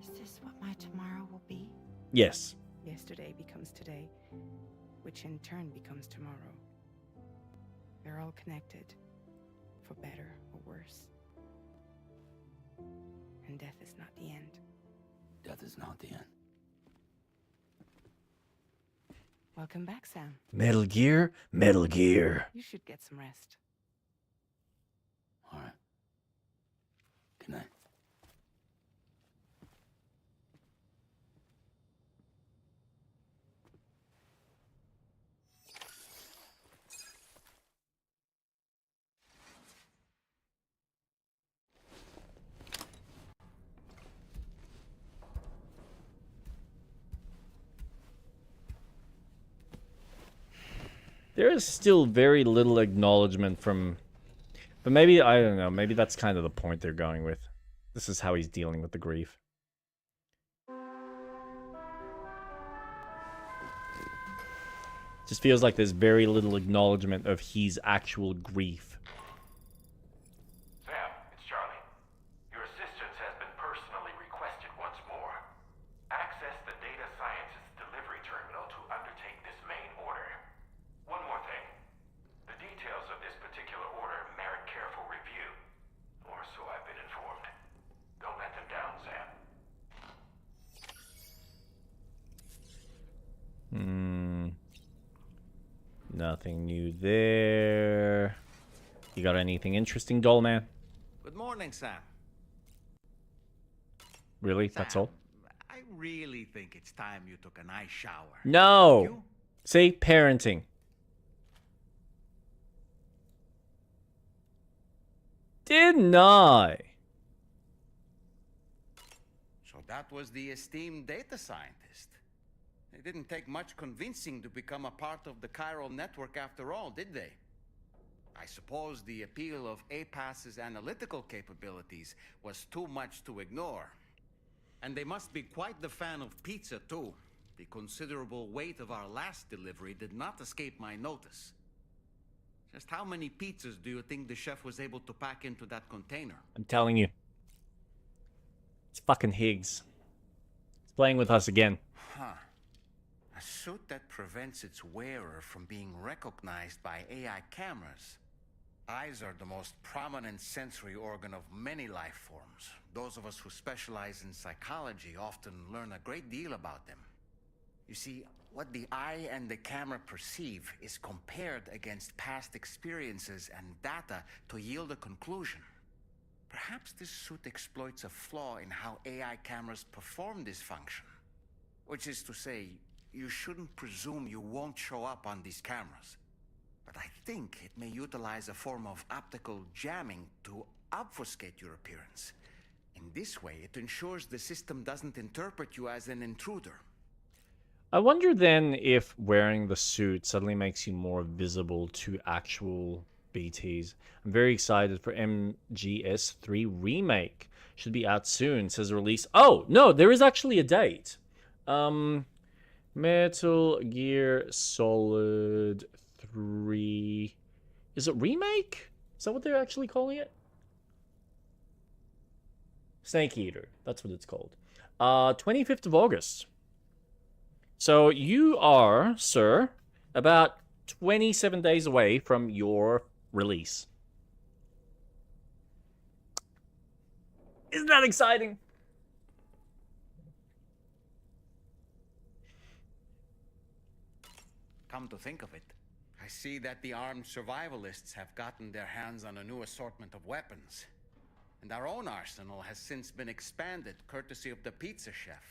Is this what my tomorrow will be? Yes. Yesterday becomes today, which in turn becomes tomorrow. They're all connected, for better or worse. And death is not the end. Death is not the end. Welcome back, Sam. Metal Gear, Metal Gear. You should get some rest. All right. Good night. There is still very little acknowledgement from... but maybe, I don't know, maybe that's kind of the point they're going with. This is how he's dealing with the grief. Just feels like there's very little acknowledgement of his actual grief. Sam, it's Charlie. Your assistance has been personally requested once more. Access the Data Sciences delivery terminal to undertake this main order. Nothing new there. You got anything interesting, doll man? Good morning, Sam. Really? That's all? I really think it's time you took a nice shower. No! You? See? Parenting. Didn't I? So that was the esteemed data scientist. It didn't take much convincing to become a part of the chiral network after all, did they? I suppose the appeal of APAS's analytical capabilities was too much to ignore. And they must be quite the fan of pizza, too. The considerable weight of our last delivery did not escape my notice. Just how many pizzas do you think the chef was able to pack into that container? I'm telling you. It's fucking Higgs. It's playing with us again. Huh. A suit that prevents its wearer from being recognized by AI cameras. Eyes are the most prominent sensory organ of many life forms. Those of us who specialize in psychology often learn a great deal about them. You see, what the eye and the camera perceive is compared against past experiences and data to yield a conclusion. Perhaps this suit exploits a flaw in how AI cameras perform this function. Which is to say, you shouldn't presume you won't show up on these cameras. But I think it may utilize a form of optical jamming to obfuscate your appearance. In this way, it ensures the system doesn't interpret you as an intruder. I wonder then if wearing the suit suddenly makes you more visible to actual BTs. I'm very excited for MGS3 Remake. Should be out soon, says release. Oh, no, there is actually a date. Metal Gear Solid 3. Is it Remake? Is that what they're actually calling it? Snake Eater. That's what it's called. 25th of August. So you are, sir, about 27 days away from your release. Isn't that exciting? Come to think of it, I see that the armed survivalists have gotten their hands on a new assortment of weapons. And our own arsenal has since been expanded courtesy of the pizza chef.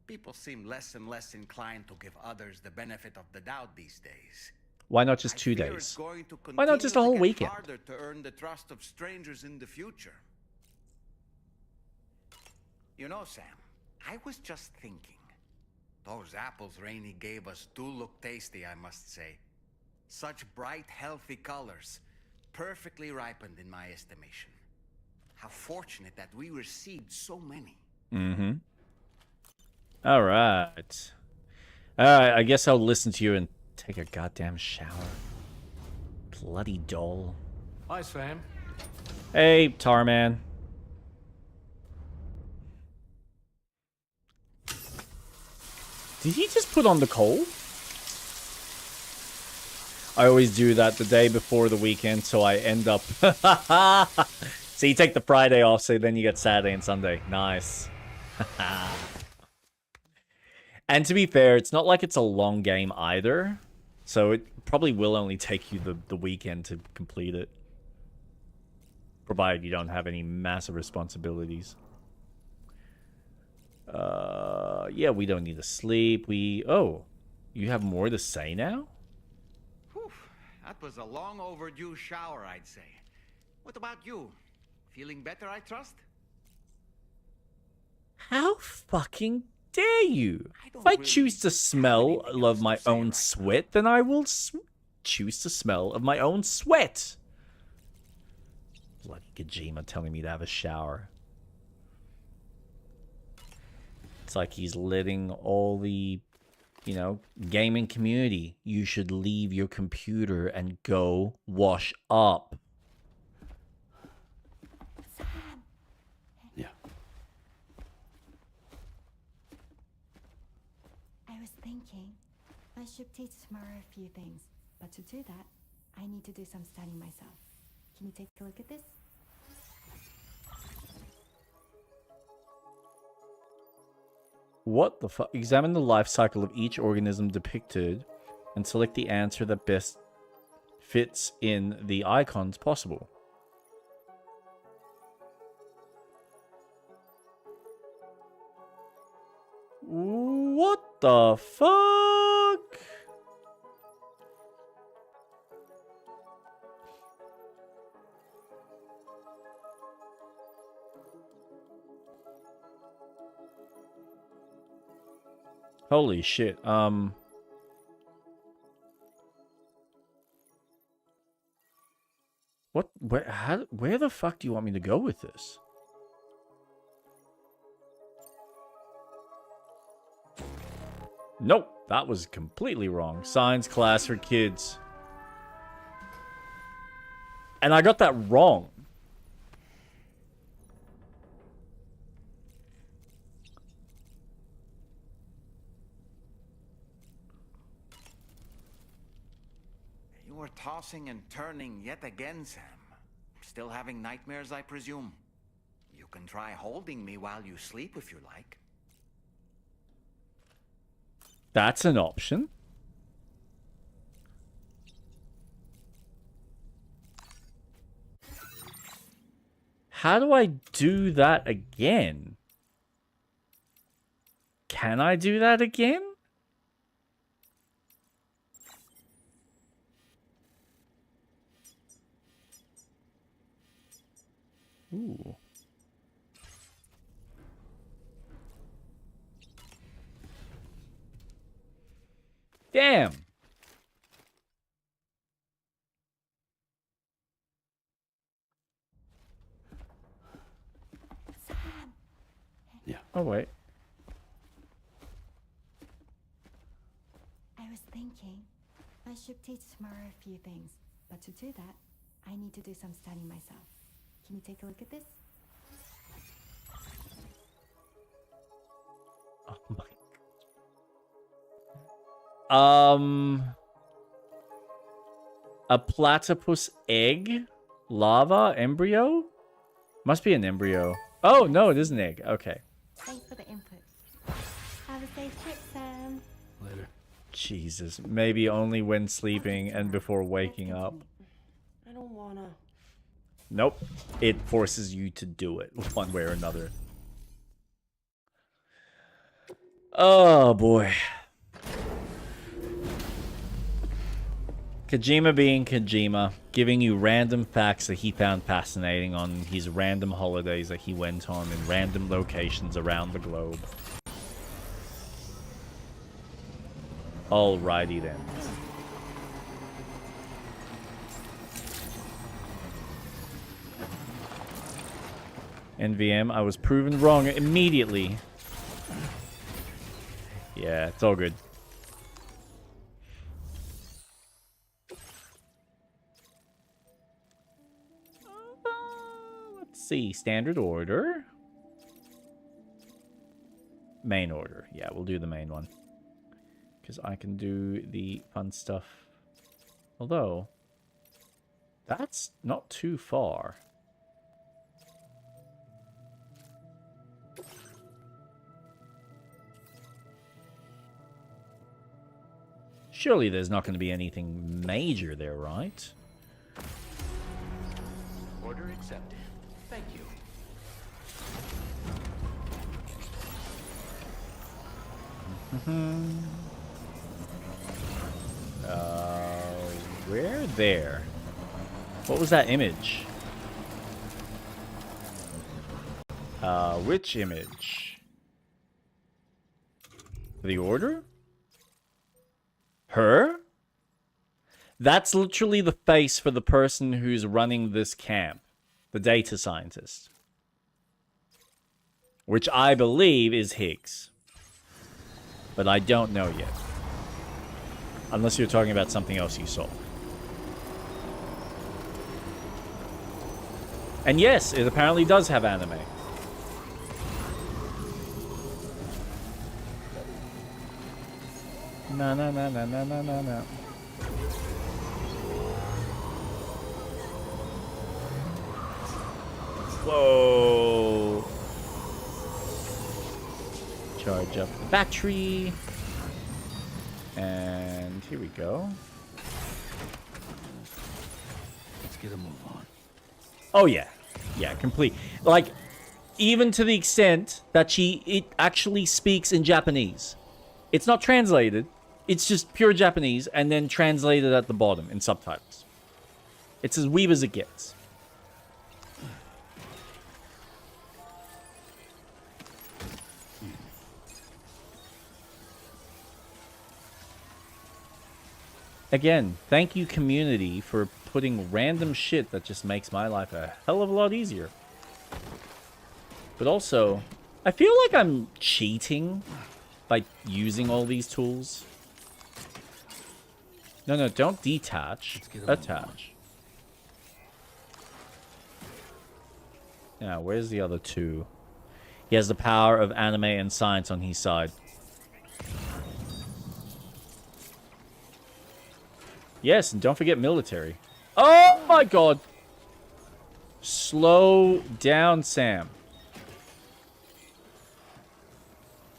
People seem less and less inclined to give others the benefit of the doubt these days. Why not just 2 days? Why not just a whole weekend? Harder to earn the trust of strangers in the future. You know, Sam, I was just thinking. Those apples Rainey gave us do look tasty, I must say. Such bright, healthy colors. Perfectly ripened in my estimation. How fortunate that we received so many. Mm-hmm. All right. I guess I'll listen to you and take a goddamn shower. Bloody doll. Hi, Sam. Hey, Tarman. Did he just put on the coal? I always do that the day before the weekend, so I end up... So you take the Friday off, so then you get Saturday and Sunday. Nice. And to be fair, it's not like it's a long game either. So it probably will only take you the weekend to complete it. Provided you don't have any massive responsibilities. Yeah, we don't need to sleep. Oh, you have more to say now? Whew, that was a long overdue shower, I'd say. What about you? Feeling better, I trust? How fucking dare you? If I choose to smell of my own sweat, then I will choose to smell of my own sweat. Bloody Kojima telling me to have a shower. It's like he's letting all the, you know, gaming community, you should leave your computer and go wash up. Yeah. I was thinking I should teach Smara a few things, but to do that, I need to do some studying myself. Can you take a look at this? What the fuck? Examine the life cycle of each organism depicted and select the answer that best fits in the icons possible. What the fuck? Holy shit. What? Where the fuck do you want me to go with this? Nope, that was completely wrong. Science class for kids. And I got that wrong. You were tossing and turning yet again, Sam. Still having nightmares, I presume? You can try holding me while you sleep if you like. That's an option. How do I do that again? Can I do that again? Ooh. Damn. Yeah. Oh, wait. I was thinking I should teach Smara a few things, but to do that, I need to do some studying myself. Can you take a look at this? Oh my. A platypus egg? Lava embryo? Must be an embryo. Oh, no, it is an egg. Okay. Thanks for the input. Have a safe trip, Sam. Later. Jesus. Maybe only when sleeping and before waking up. I don't wanna. Nope. It forces you to do it one way or another. Oh, boy. Kojima being Kojima, giving you random facts that he found fascinating on his random holidays that he went on in random locations around the globe. Alrighty then. NVM, I was proven wrong immediately. Yeah, it's all good. Let's see, standard order. Main order. Yeah, we'll do the main one. Because I can do the fun stuff. Although, that's not too far. Surely there's not going to be anything major there, right? Order accepted. Thank you. Where there? What was that image? Which image? The order? Her? That's literally the face for the person who's running this camp. The data scientist. Which I believe is Higgs. But I don't know yet. Unless you're talking about something else you saw. And yes, it apparently does have anime. No, no, no, no, no, no, no, no. Whoa. Charge up the battery. And here we go. Let's get a move on. Oh, yeah. Yeah, complete. Like, even to the extent that it actually speaks in Japanese. It's not translated. It's just pure Japanese and then translated at the bottom in subtitles. It's as weeb as it gets. Again, thank you, community, for putting random shit that just makes my life a hell of a lot easier. But also, I feel like I'm cheating by using all these tools. No, don't detach. Attach. Now, where's the other two? He has the power of anime and science on his side. Yes, and don't forget military. Oh my god! Slow down, Sam.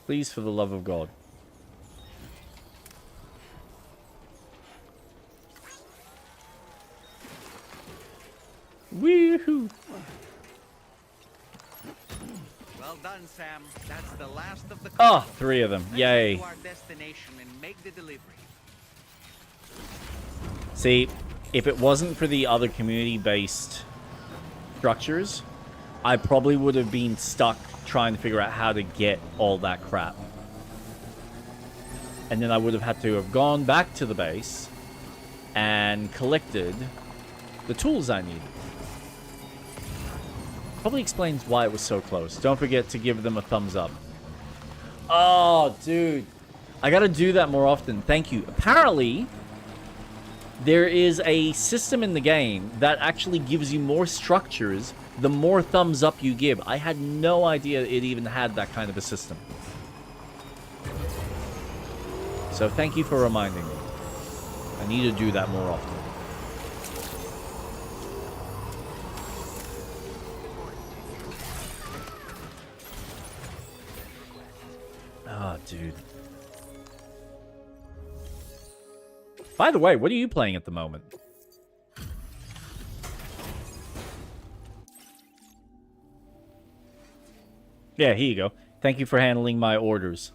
Please, for the love of God. Woohoo! Well done, Sam. That's the last of the Oh, 3 of them. Yay. to our destination and make the delivery. See, if it wasn't for the other community-based structures, I probably would have been stuck trying to figure out how to get all that crap. And then I would have had to have gone back to the base and collected the tools I needed. Probably explains why it was so close. Don't forget to give them a thumbs up. Oh, dude. I gotta do that more often. Thank you. Apparently, there is a system in the game that actually gives you more structures the more thumbs up you give. I had no idea it even had that kind of a system. So thank you for reminding me. I need to do that more often. Oh, dude. By the way, what are you playing at the moment? Yeah, here you go. Thank you for handling my orders.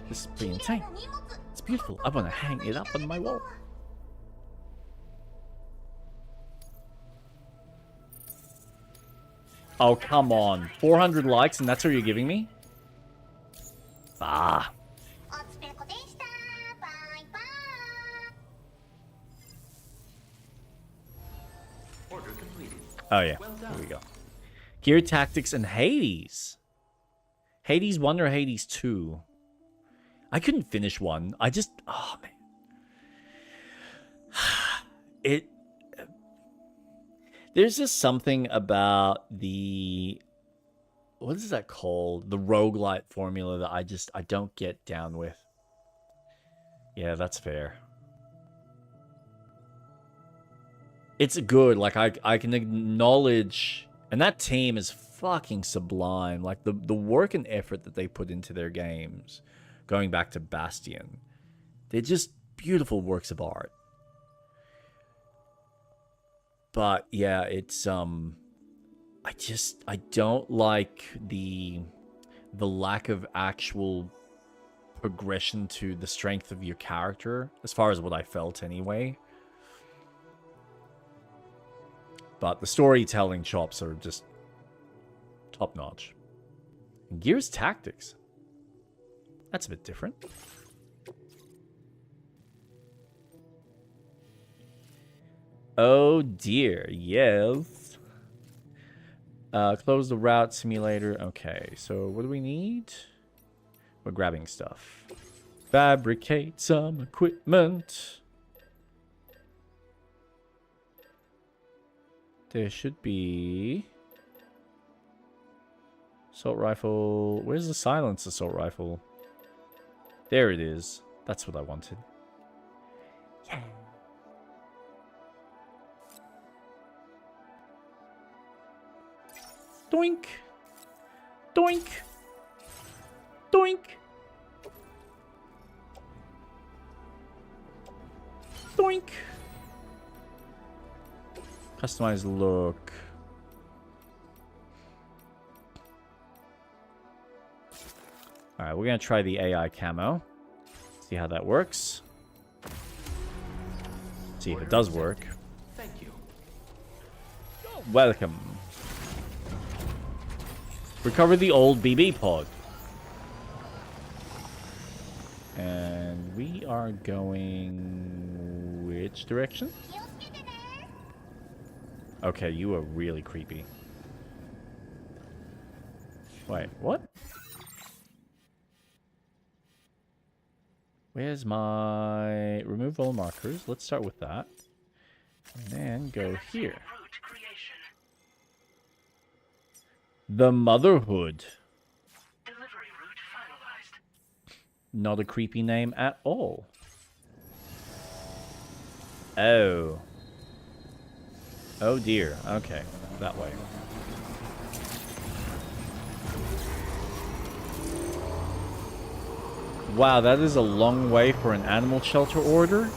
This is pretty insane. It's beautiful. I want to hang it up on my wall. Oh, come on. 400 likes and that's what you're giving me? Ah. Order completed. Oh, yeah. Well Here done. we go. Gear Tactics and Hades. Hades 1 or Hades 2? I couldn't finish 1. I just... Oh, man. There's just something about the... What is that called? The roguelite formula that I don't get down with. Yeah, that's fair. It's good. Like, I can acknowledge... And that team is fucking sublime. Like, the work and effort that they put into their games, going back to Bastion, they're just beautiful works of art. But, yeah, it's, I don't like the lack of actual progression to the strength of your character, as far as what I felt anyway. But the storytelling chops are just top-notch. Gears Tactics. That's a bit different. Oh dear, yes. Close the route simulator. Okay, so what do we need? We're grabbing stuff. Fabricate some equipment. There should be... Assault rifle. Where's the silenced assault rifle? There it is. That's what I wanted. Yeah. Doink. Doink. Doink. Doink. Customize look. Alright, we're gonna try the AI camo. See how that works. See if it does work. Thank you. Welcome. Recover the old BB pod. And we are going... which direction? Okay, you are really creepy. Wait, what? Where's my... remove all markers. Let's start with that. And then go here. The Motherhood. Delivery route finalized. Not a creepy name at all. Oh. Oh dear. Okay. That way. Wow, that is a long way for an animal shelter order.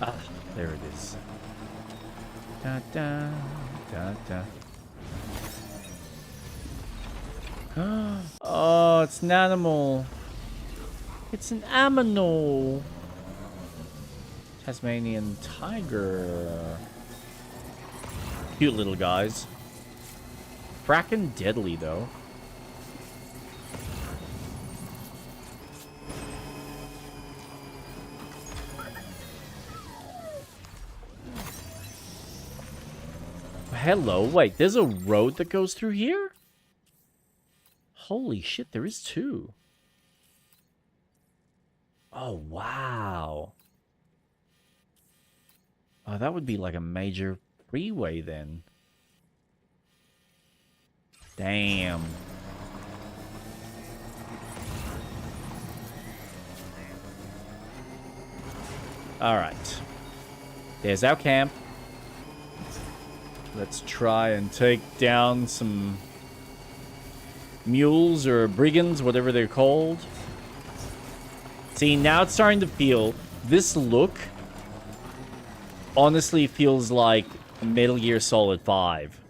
Ah, there it is. Da da da da. Oh, it's an animal. It's an aminal. Tasmanian tiger. Cute little guys. Frackin' deadly though. Hello, wait, there's a road that goes through here? Holy shit, there is two. Oh, wow. Oh, that would be like a major freeway then. Damn. Alright. There's our camp. Let's try and take down some mules or brigands, whatever they're called. See, now it's starting to feel... this look honestly feels like Metal Gear Solid 5.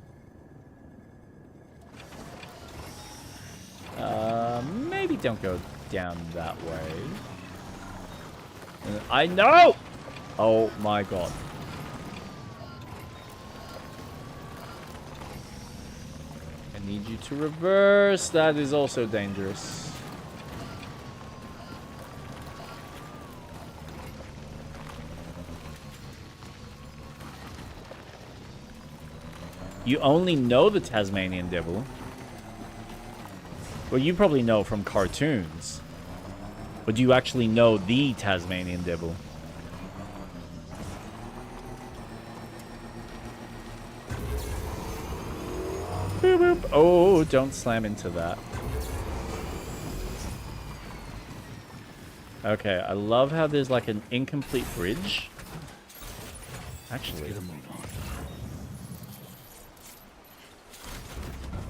Maybe don't go down that way. I know! Oh my god. I need you to reverse. That is also dangerous. You only know the Tasmanian Devil. Well, you probably know from cartoons. But do you actually know the Tasmanian Devil? Boop, boop. Oh, don't slam into that. Okay, I love how there's like an incomplete bridge. Actually,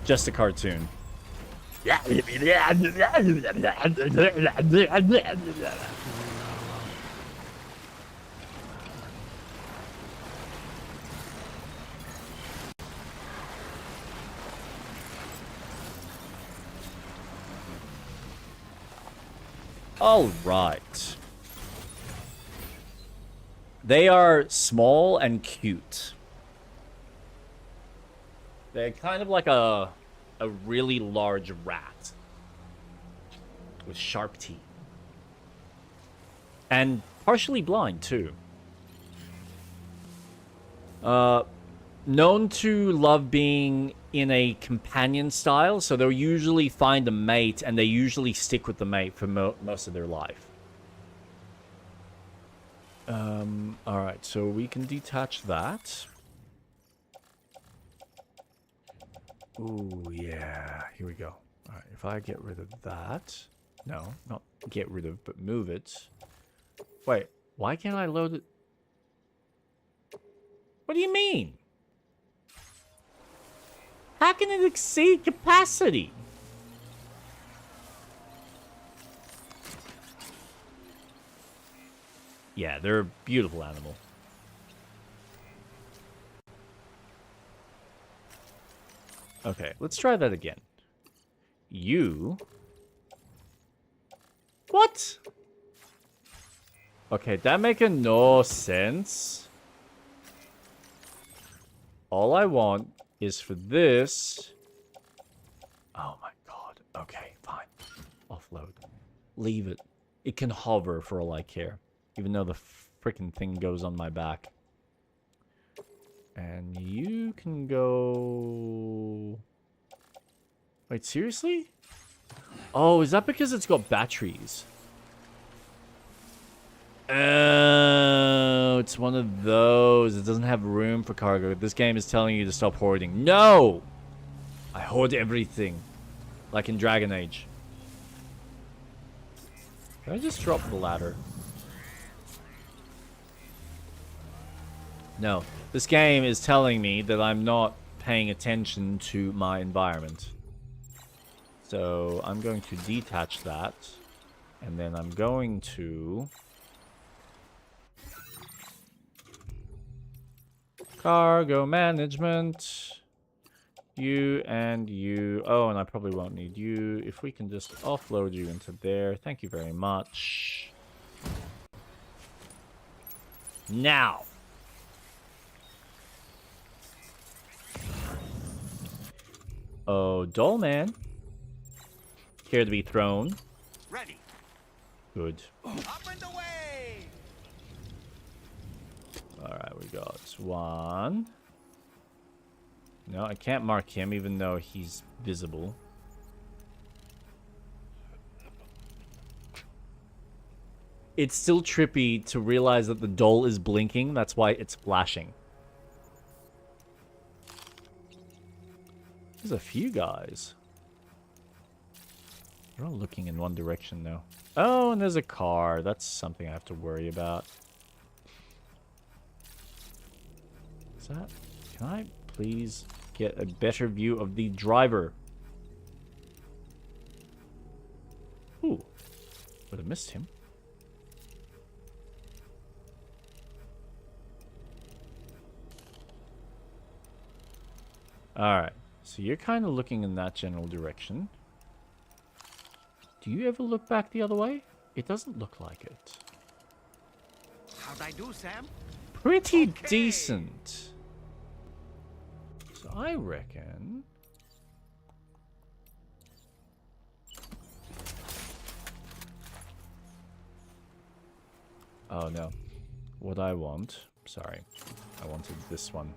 just a cartoon. All right. They are small and cute. They're kind of like a really large rat with sharp teeth. And partially blind, too. Known to love being in a companion style, so they'll usually find a mate, and they usually stick with the mate for most of their life. Alright, so we can detach that. Ooh, yeah. Here we go. Alright, if I get rid of that... No, not get rid of, but move it. Wait, why can't I load it? What do you mean? How can it exceed capacity? Yeah, they're a beautiful animal. Okay, let's try that again. You... What? Okay, that making no sense. All I want is for this... Oh my god. Okay, fine. Offload. Leave it. It can hover for all I care. Even though the freaking thing goes on my back. And you can go... Wait, seriously? Oh, is that because it's got batteries? Oh, it's one of those. It doesn't have room for cargo. This game is telling you to stop hoarding. No! I hoard everything. Like in Dragon Age. Can I just drop the ladder? No. This game is telling me that I'm not paying attention to my environment. So I'm going to detach that. And then I'm going to... Cargo management. You and you. Oh, and I probably won't need you. If we can just offload you into there. Thank you very much. Now. Oh, doll man. Care to be thrown? Ready. Good. Up and away. Alright, we got one. No, I can't mark him even though he's visible. It's still trippy to realize that the doll is blinking. That's why it's flashing. There's a few guys. They're all looking in one direction though. Oh, and there's a car. That's something I have to worry about. Is that... Can I please get a better view of the driver? Ooh. Would have missed him. Alright. So you're kind of looking in that general direction. Do you ever look back the other way? It doesn't look like it. How'd I do, Sam? Pretty decent. So I reckon... Oh no. What I want... Sorry. I wanted this one.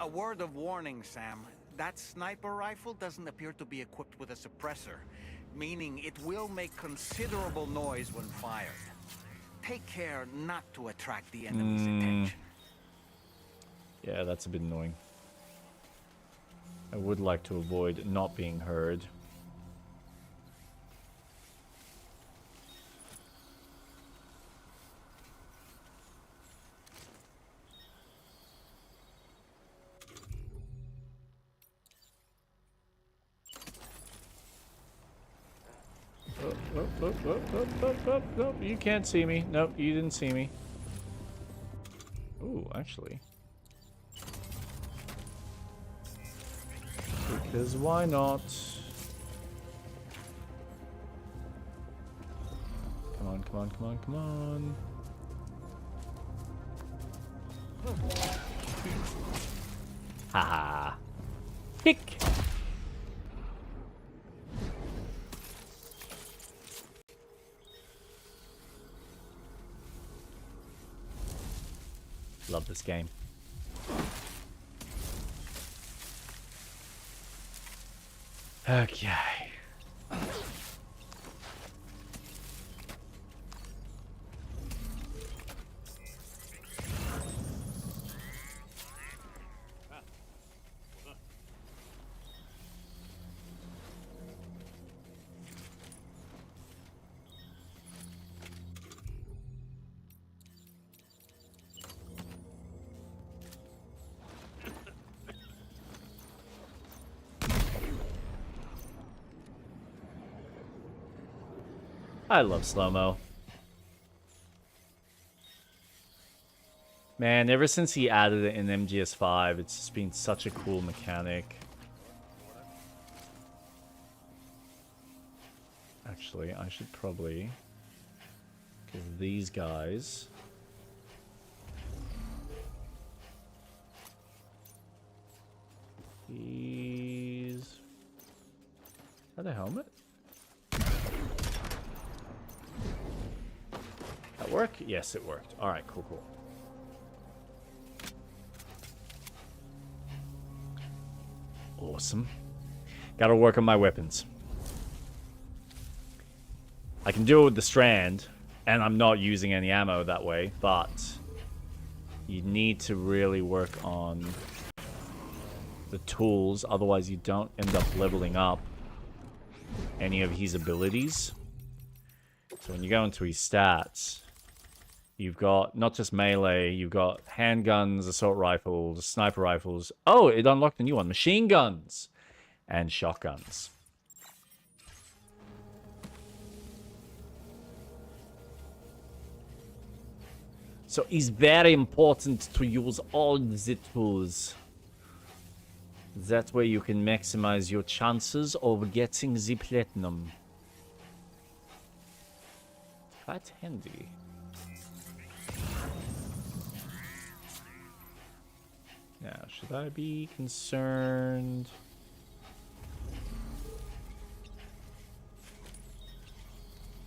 A word of warning, Sam. That sniper rifle doesn't appear to be equipped with a suppressor, meaning it will make considerable noise when fired. Take care not to attract the enemy's attention. Yeah, that's a bit annoying. I would like to avoid not being heard. Nope, you can't see me. Nope, you didn't see me. Ooh, actually. Because why not? Come on, come on, come on, come on. Haha. Kick! Love this game. Okay. I love slow-mo. Man, ever since he added it in MGS5, it's just been such a cool mechanic. Actually, I should probably give these guys... These... Is that a helmet? That work? Yes, it worked. Alright, cool, cool. Awesome. Gotta work on my weapons. I can do it with the strand, and I'm not using any ammo that way, but you need to really work on the tools, otherwise you don't end up leveling up any of his abilities. So when you go into his stats, you've got not just melee, you've got handguns, assault rifles, sniper rifles. Oh, it unlocked a new one. Machine guns and shotguns. So it's very important to use all the tools. That way you can maximize your chances of getting the platinum. Quite handy. Now, should I be concerned?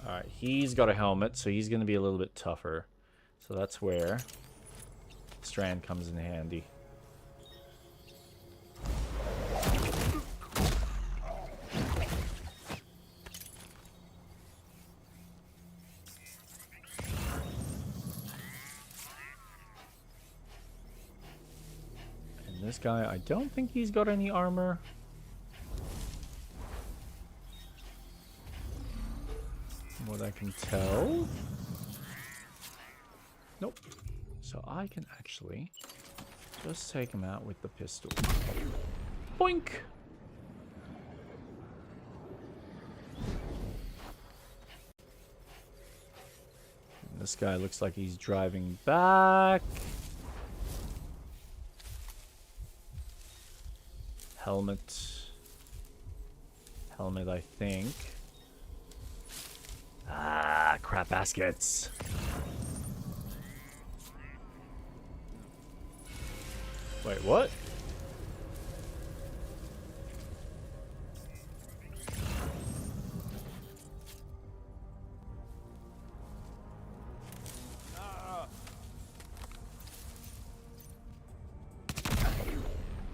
Alright, he's got a helmet, so he's going to be a little bit tougher. So that's where Strand comes in handy. And this guy, I don't think he's got any armor. From what I can tell. Nope. So I can actually just take him out with the pistol. Boink! And this guy looks like he's driving back. Helmet. Helmet, I think. Ah, crap baskets. Wait, what?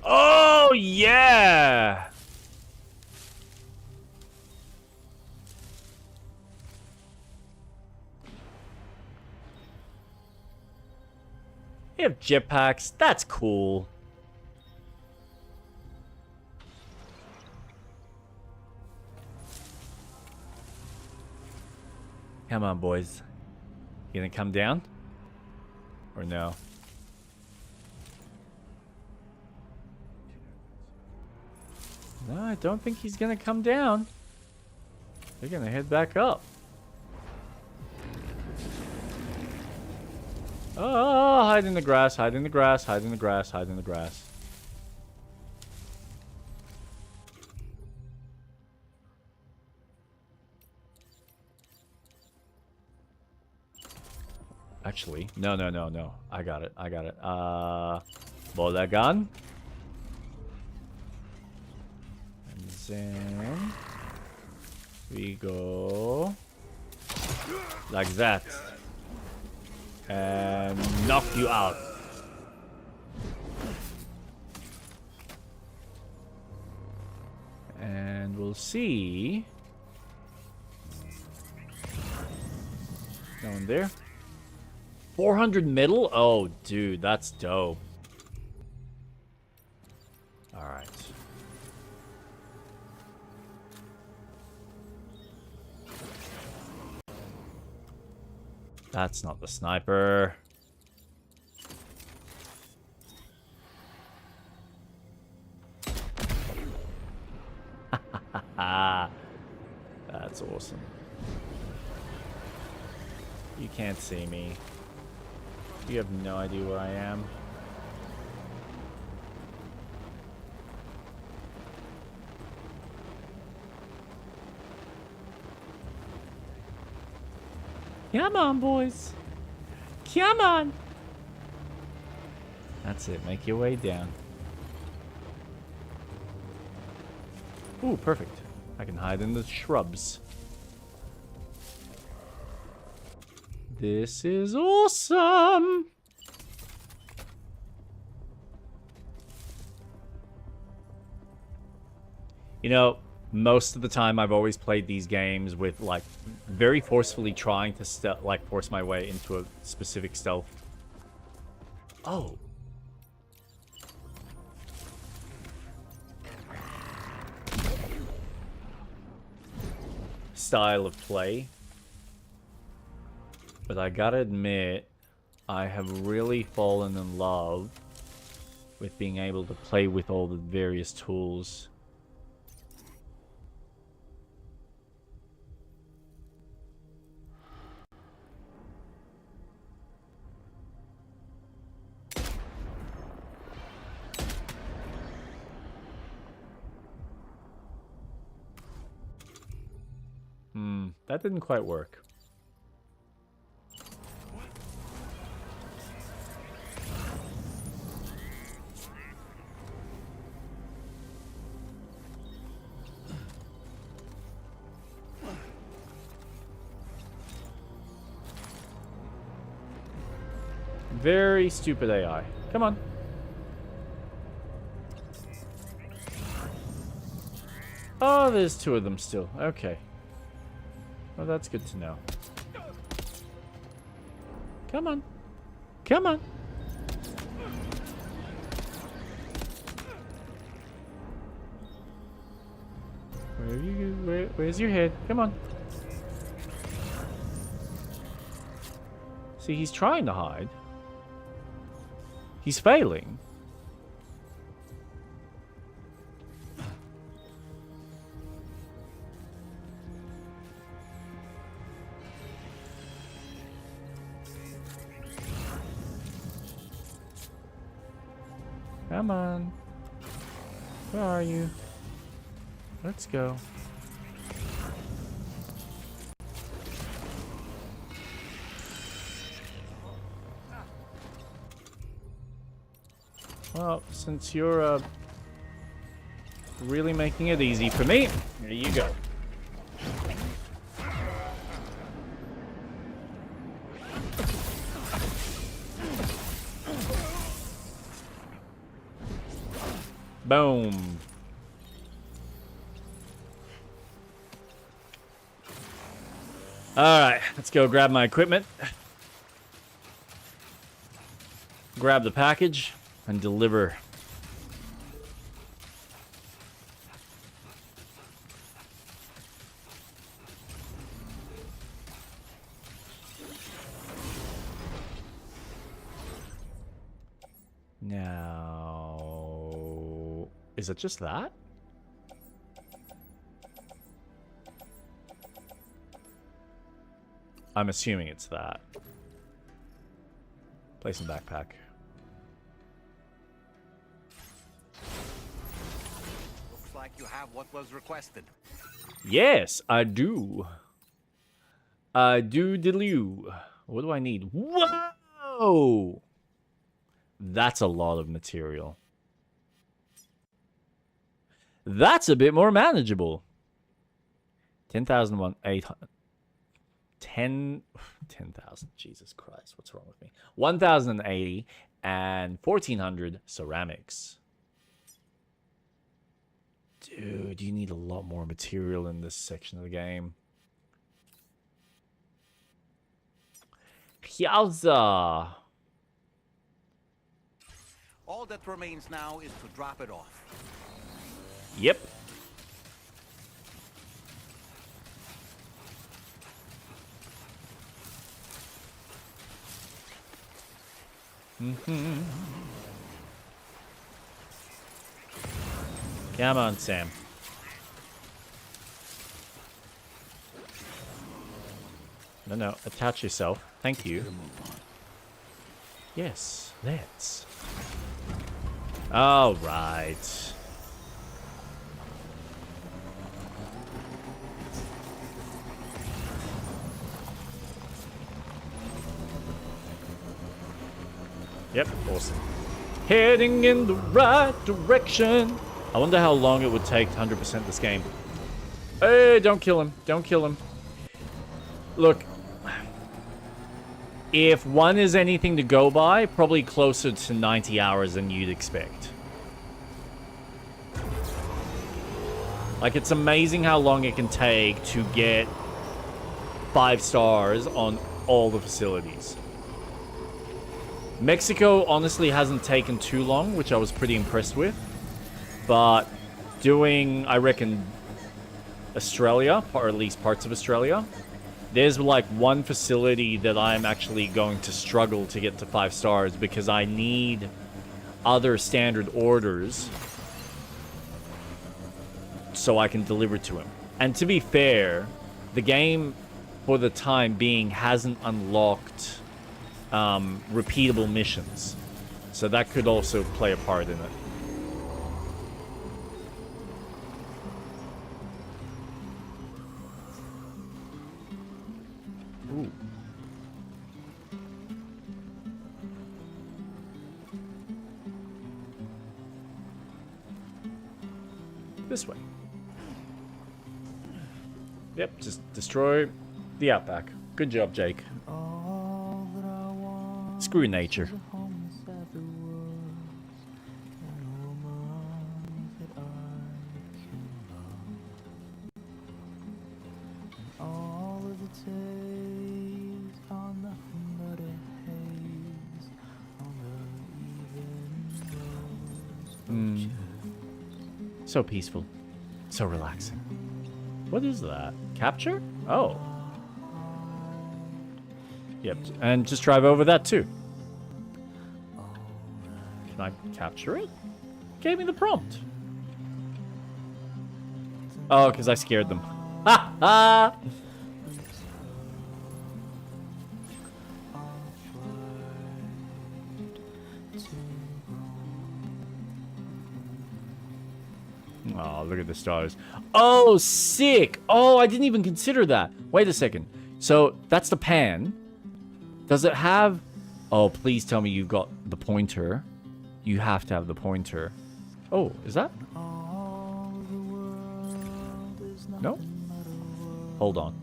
Oh, yeah! You have jetpacks. That's cool. Come on, boys. You gonna come down? Or no? No, I don't think he's gonna come down. They're gonna head back up. Oh, hide in the grass, hide in the grass, hide in the grass, hide in the grass. Actually, no. I got it. Blow that gun. And then we go like that. And knock you out. And we'll see. No one there. 400 middle? Oh, dude, that's dope. Alright. That's not the sniper. That's awesome. You can't see me. You have no idea where I am. Come on, boys. Come on. That's it. Make your way down. Ooh, perfect. I can hide in the shrubs. This is awesome. You know, most of the time I've always played these games with like very forcefully trying to force my way into a specific stealth. Oh. Style of play. But I gotta admit, I have really fallen in love with being able to play with all the various tools. That didn't quite work. Very stupid AI. Come on. Oh, there's two of them still. Okay. Well, that's good to know. Come on. Come on. Where's your head? Come on. See, he's trying to hide. He's failing. Come on. Where are you? Let's go. Well, since you're really making it easy for me, here you go. Boom. Alright, let's go grab my equipment. Grab the package and deliver. Now, is it just that? I'm assuming it's that. Place in backpack. Looks like you have what was requested. Yes, I do. I do diddly-oo. What do I need? Whoa! That's a lot of material. That's a bit more manageable. 10,800. 10,000. Jesus Christ, what's wrong with me? 1,080 and 1,400 ceramics. Dude, you need a lot more material in this section of the game. Yowza! All that remains now is to drop it off. Yep. Come on, Sam. No. Attach yourself. Thank you. Gotta move on. Yes, let's. All right. Yep, awesome. Heading in the right direction. I wonder how long it would take to 100% this game. Hey, don't kill him. Don't kill him. Look. If one is anything to go by, probably closer to 90 hours than you'd expect. Like, it's amazing how long it can take to get 5 stars on all the facilities. Mexico honestly hasn't taken too long, which I was pretty impressed with. But doing, I reckon, Australia, or at least parts of Australia, there's like one facility that I'm actually going to struggle to get to 5 stars because I need other standard orders so I can deliver to him. And to be fair, the game, for the time being, hasn't unlocked repeatable missions. So that could also play a part in it. Ooh. This way. Yep, just destroy the outback. Good job, Jake. Screw nature. So peaceful. So relaxing. What is that? Capture? Oh. Yep, and just drive over that too. Can I capture it? Gave me the prompt. Oh, because I scared them. Ha ha! Oh, look at the stars. Oh, sick! Oh, I didn't even consider that. Wait a second. So, that's the pan. Does it have... Oh, please tell me you've got the pointer. You have to have the pointer. Oh, is that? No? Hold on.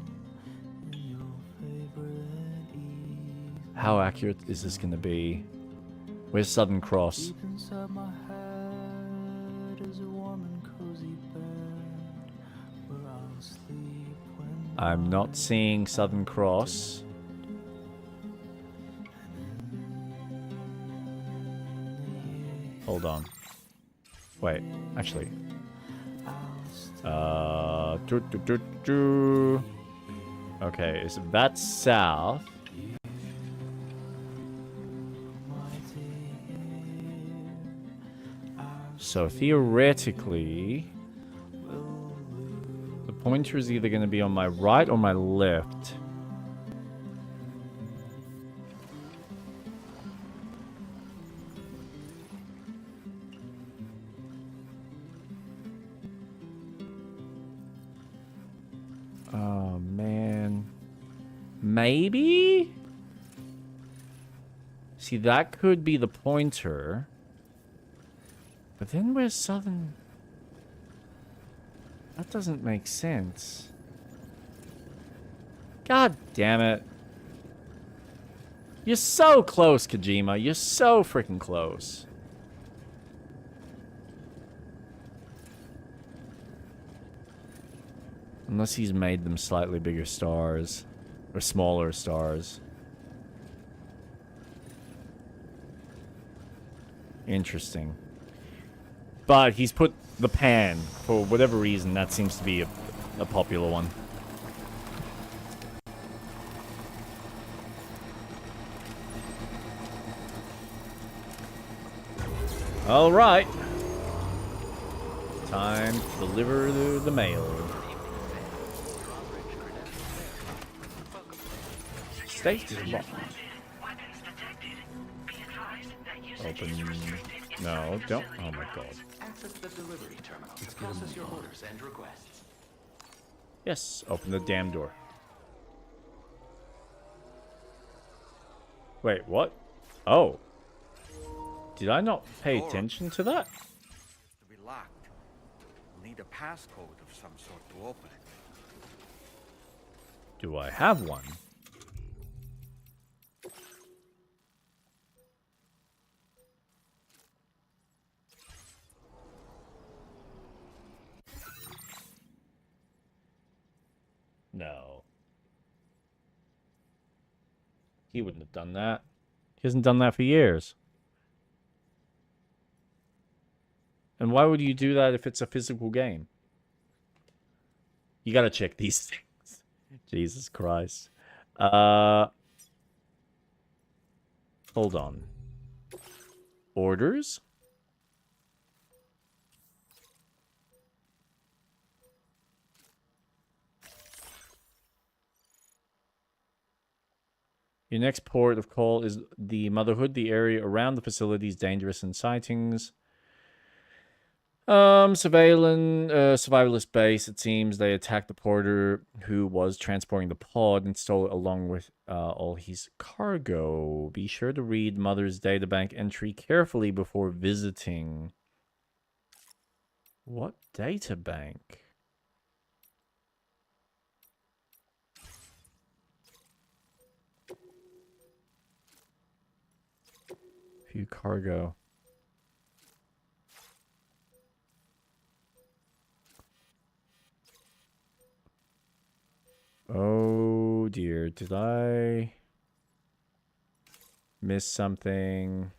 How accurate is this going to be? Where's Southern Cross? I'm not seeing Southern Cross. Hold on. Wait, actually. Okay, is that south? So theoretically, the pointer is either going to be on my right or my left. Oh, man. Maybe? See, that could be the pointer. But then where's Southern? That doesn't make sense. God damn it. You're so close, Kojima. You're so freaking close. Unless he's made them slightly bigger stars. Or smaller stars. Interesting. But he's put the pan. For whatever reason, that seems to be a popular one. Alright. Time to deliver the mail. Status lock. Open. No, don't. Oh my god. Access the delivery terminal to process your orders and requests. Yes, open the damn door. Wait, what? Oh. Did I not pay attention to that? To be locked. We'll need a passcode of some sort to open it. Do I have one? No. He wouldn't have done that. He hasn't done that for years. And why would you do that if it's a physical game? You gotta check these things. Jesus Christ. Hold on. Orders? Your next port of call is the Motherhood. The area around the facility is dangerous and sightings. Survivalist base. It seems they attacked the porter who was transporting the pod and stole it along with all his cargo. Be sure to read Mother's databank entry carefully before visiting. What databank? View cargo. Oh dear, did I miss something?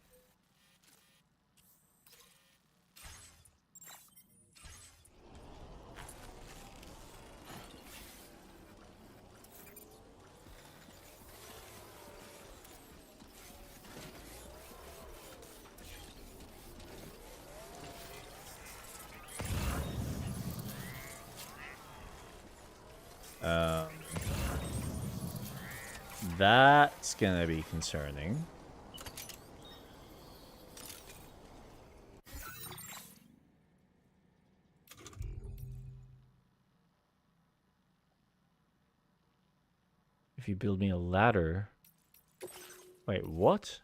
That's gonna be concerning. If you build me a ladder... Wait, what?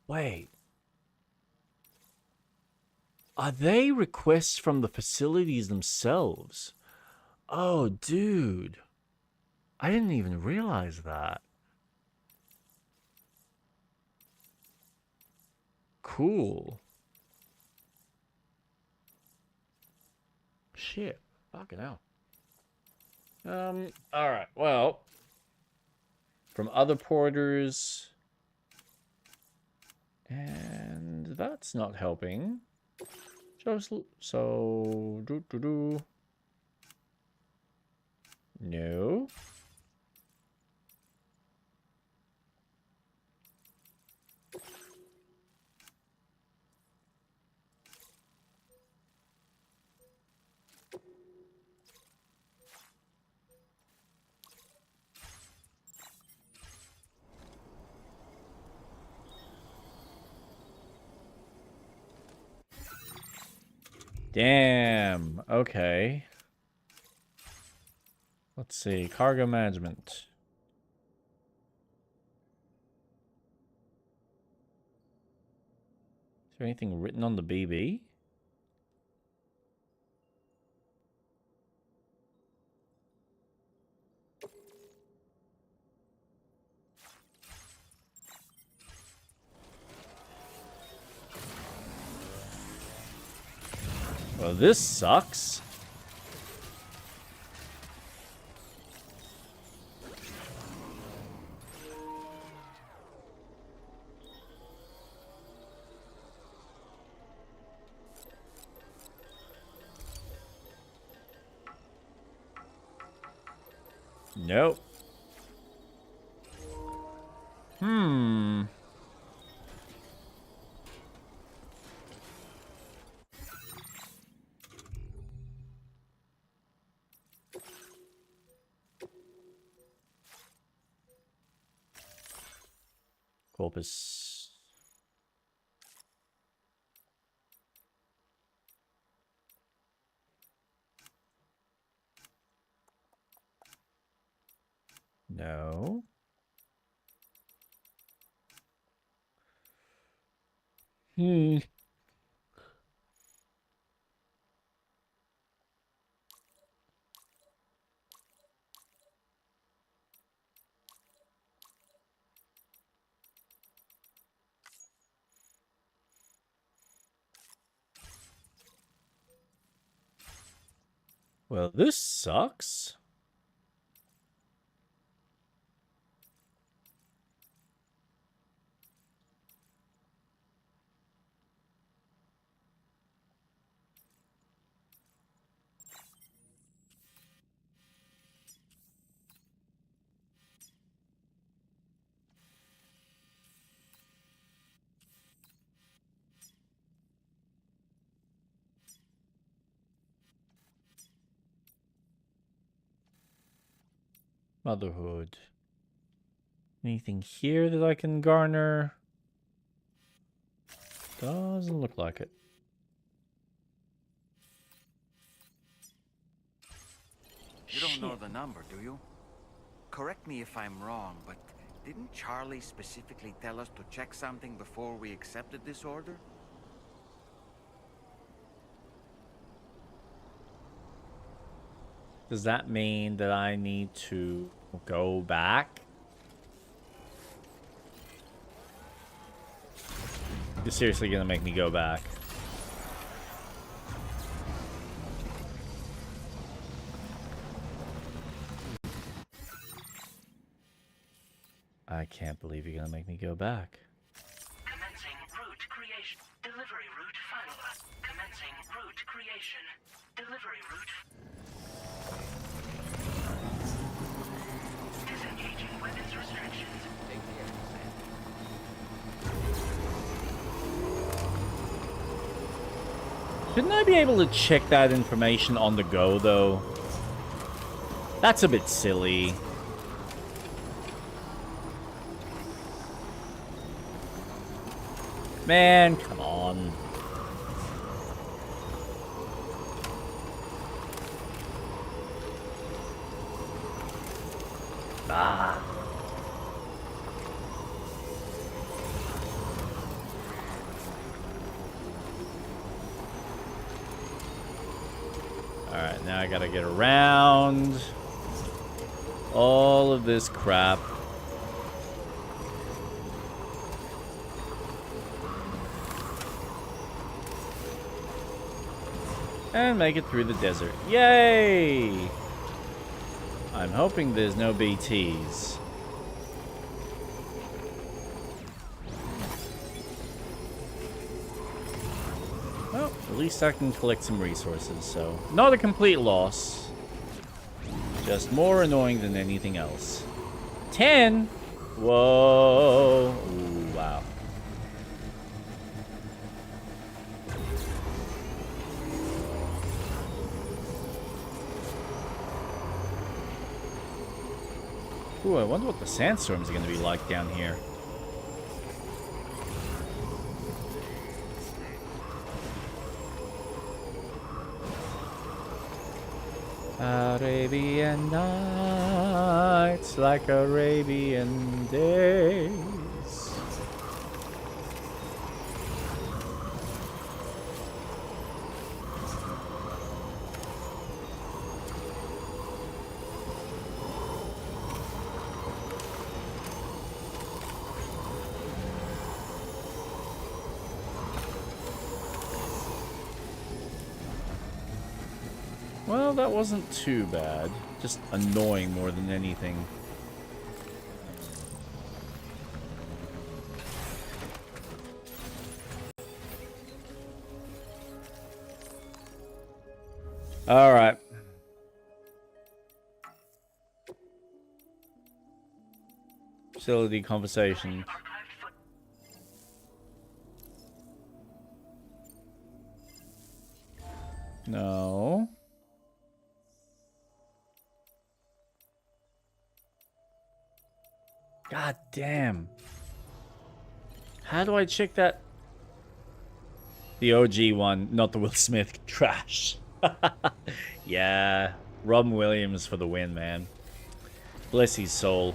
Wait. Are they requests from the facilities themselves? Oh, dude. I didn't even realize that. Cool. Shit. Fucking hell. Alright, well. From other porters. And that's not helping. So, no. Damn. Okay. Let's see. Cargo management. Is there anything written on the BB? Well, this sucks. Nope. Corpus. No. Hmm. Well, this sucks. Motherhood. Anything here that I can garner? Doesn't look like it. You don't know the number, do you? Correct me if I'm wrong, but didn't Charlie specifically tell us to check something before we accepted this order? Does that mean that I need to go back? You're seriously gonna make me go back? I can't believe you're gonna make me go back. Commencing route creation. Delivery route finalized. Commencing route creation. Delivery route. Disengaging weapons restrictions. Shouldn't I be able to check that information on the go, though? That's a bit silly. Man, come on. Ah. Alright, now I gotta get around all of this crap. And make it through the desert. Yay! I'm hoping there's no BTs. Well, at least I can collect some resources, so... Not a complete loss. Just more annoying than anything else. 10? Whoa! Ooh, wow. Ooh, I wonder what the sandstorms are going to be like down here. Arabian nights like Arabian days. Well, that wasn't too bad. Just annoying more than anything. Alright. Facility conversation. No. God damn. How do I check that? The OG one, not the Will Smith trash. Yeah, Robin Williams for the win, man. Bless his soul.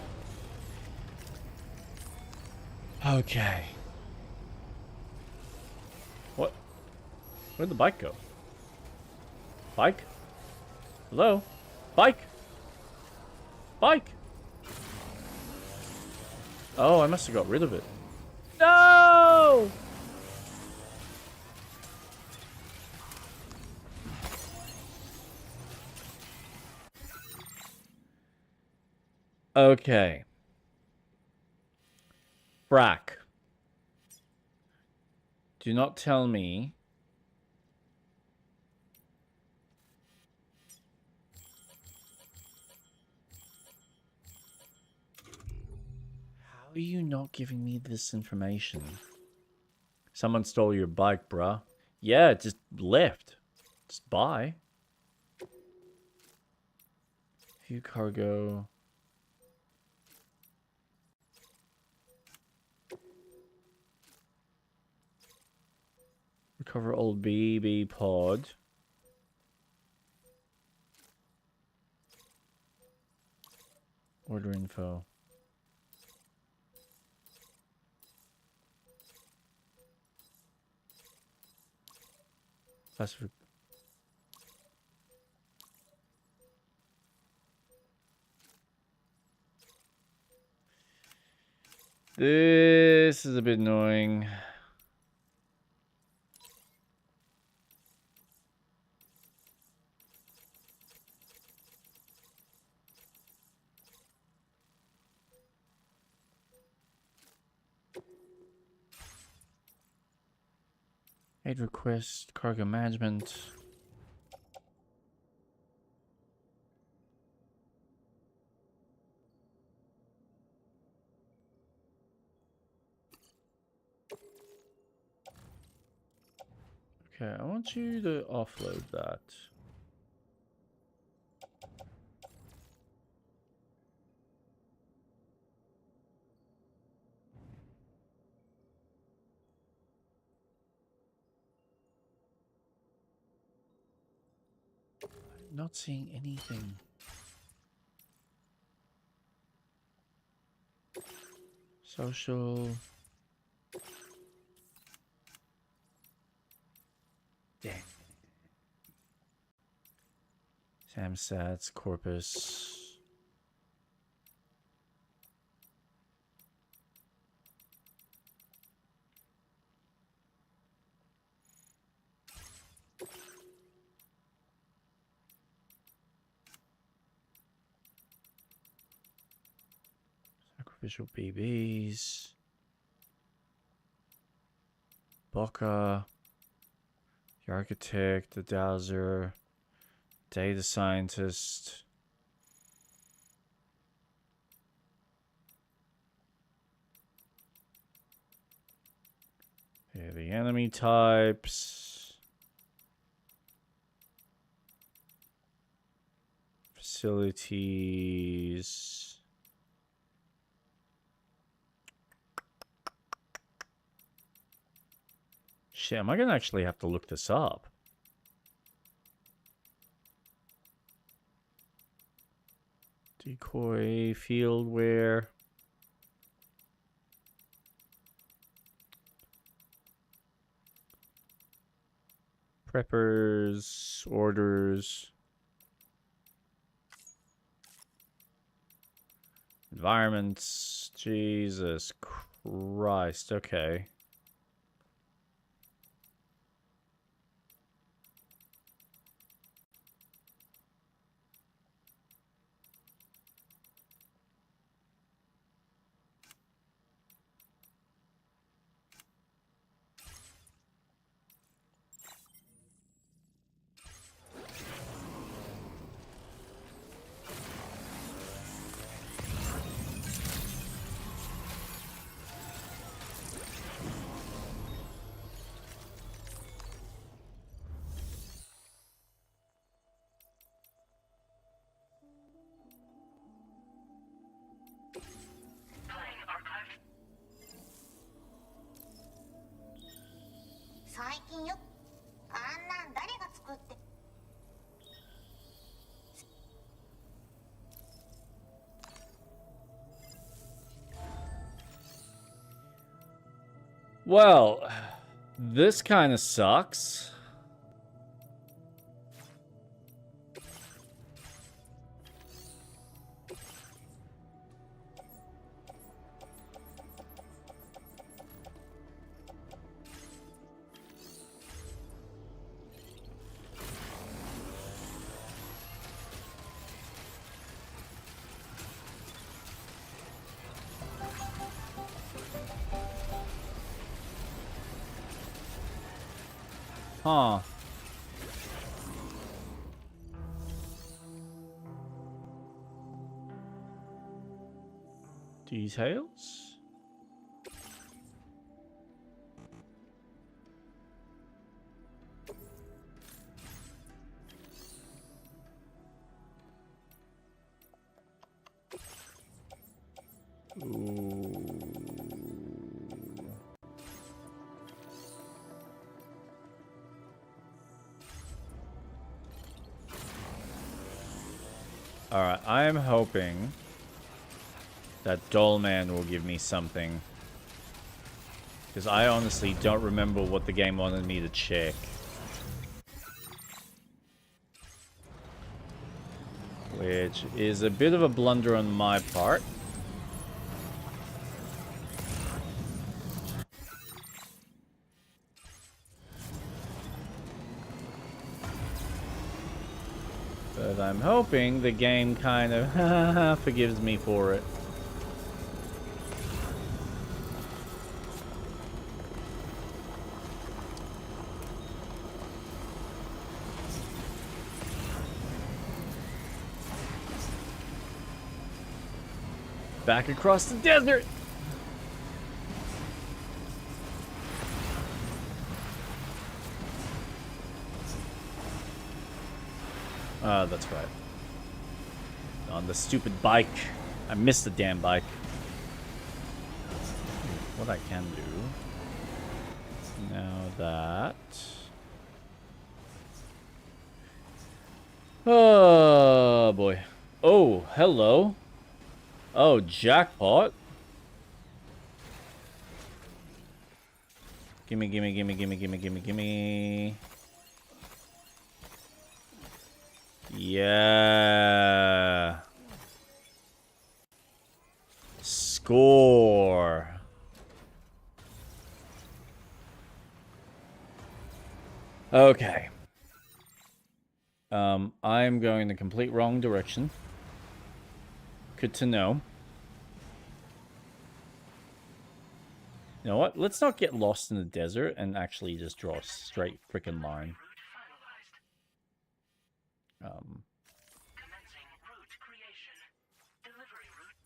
Okay. What? Where'd the bike go? Bike? Hello? Bike? Bike? Oh, I must have got rid of it. No! Okay. Brack. Do not tell me. How are you not giving me this information? Someone stole your bike, bruh. Yeah, it just left. Just buy. View cargo. Recover old BB pod. Order info. Classific. This is a bit annoying. Aid request, cargo management. Okay, I want you to offload that. I'm not seeing anything. Social. Dang. Samsats, Corpus. Sacrificial BBs. Boca. The architect, the dowser. Data scientist. Okay, the enemy types. Facilities. Shit, am I gonna actually have to look this up? Decoy, fieldware. Preppers, orders. Environments. Jesus Christ, okay. Well, this kind of sucks. Huh. Details? Ooh. Alright, I am hoping that Dollman will give me something. Because I honestly don't remember what the game wanted me to check. Which is a bit of a blunder on my part. But I'm hoping the game kind of forgives me for it. Back across the desert! That's right. On the stupid bike. I missed the damn bike. What I can do. Now that... Oh, boy. Oh, hello. Oh, jackpot. Gimme, gimme, gimme, gimme, gimme, gimme, gimme. Yeah. Score. Okay. I'm going the complete wrong direction. Good to know. You know what? Let's not get lost in the desert and actually just draw a straight freaking line. Commencing route creation. Delivery route.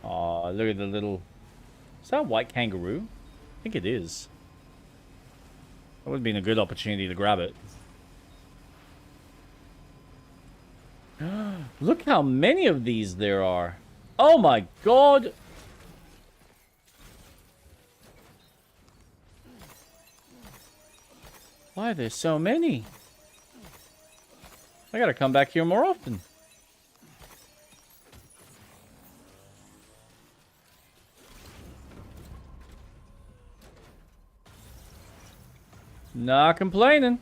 Aw, look at the little... Is that a white kangaroo? I think it is. That would have been a good opportunity to grab it. Look how many of these there are. Oh my god! Why are there so many? I gotta come back here more often. Not complaining.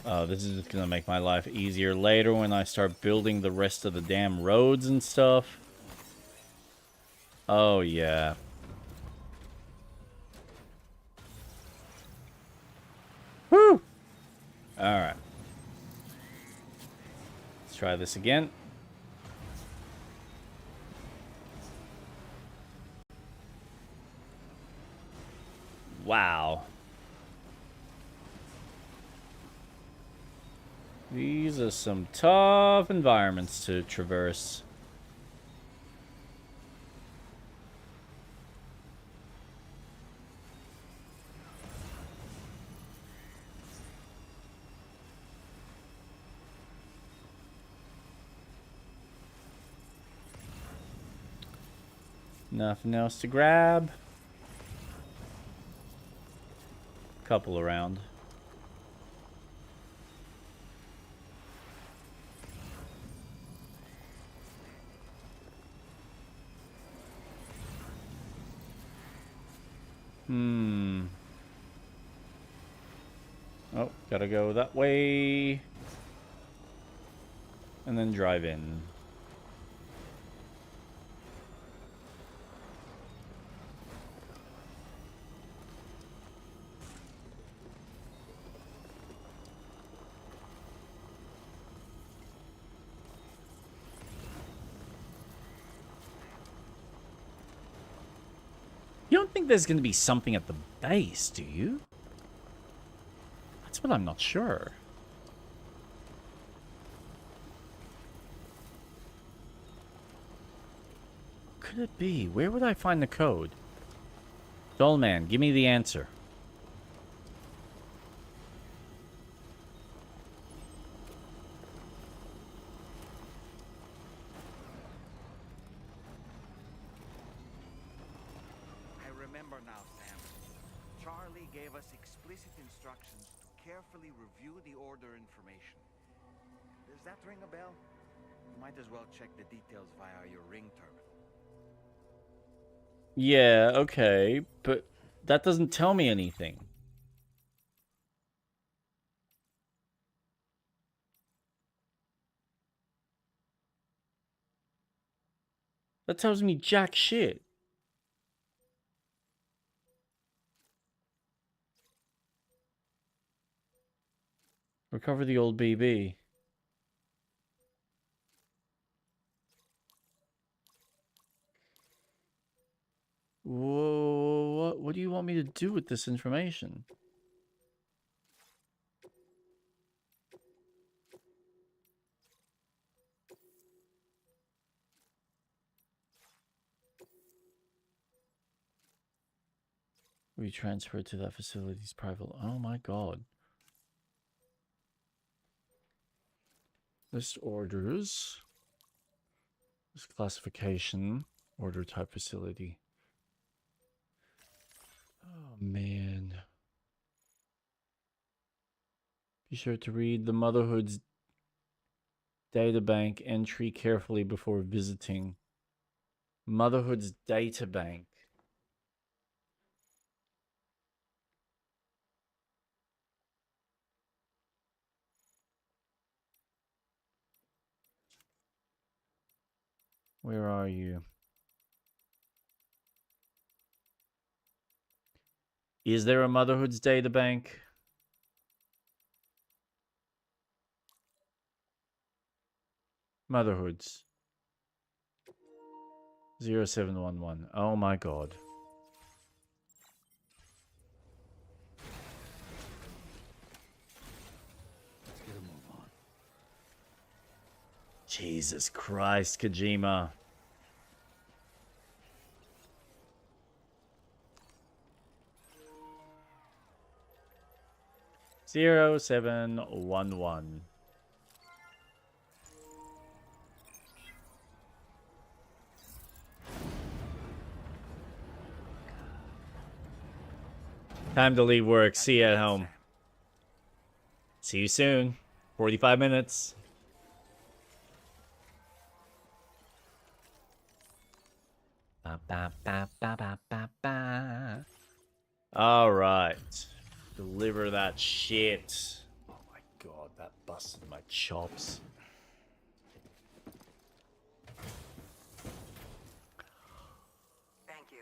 Oh, this is just gonna make my life easier later when I start building the rest of the damn roads and stuff. Oh, yeah. Woo! Alright. Let's try this again. Wow. These are some tough environments to traverse. Nothing else to grab. Couple around. Oh, gotta go that way. And then drive in. You don't think there's going to be something at the base, do you? That's what I'm not sure. What could it be? Where would I find the code? Dollman, give me the answer. Now, Sam. Charlie gave us explicit instructions to carefully review the order information. Does that ring a bell? You might as well check the details via your ring terminal. Yeah, okay, but that doesn't tell me anything. That tells me jack shit. Recover the old BB. Whoa, what do you want me to do with this information? We transferred to that facility's private. Oh my god. List orders. This classification. Order type facility. Oh man. Be sure to read the Motherhood's databank entry carefully before visiting. Motherhood's databank. Where are you? Is there a Motherhood's databank? Motherhoods. 0711. Oh my god. Let's get a move on. Jesus Christ, Kojima. Zero 711. Time to leave work. See you at home. See you soon. 45 minutes. Ba, ba, ba, ba, ba, ba, ba. All right. Deliver that shit. Oh my god, that busted my chops. Thank you.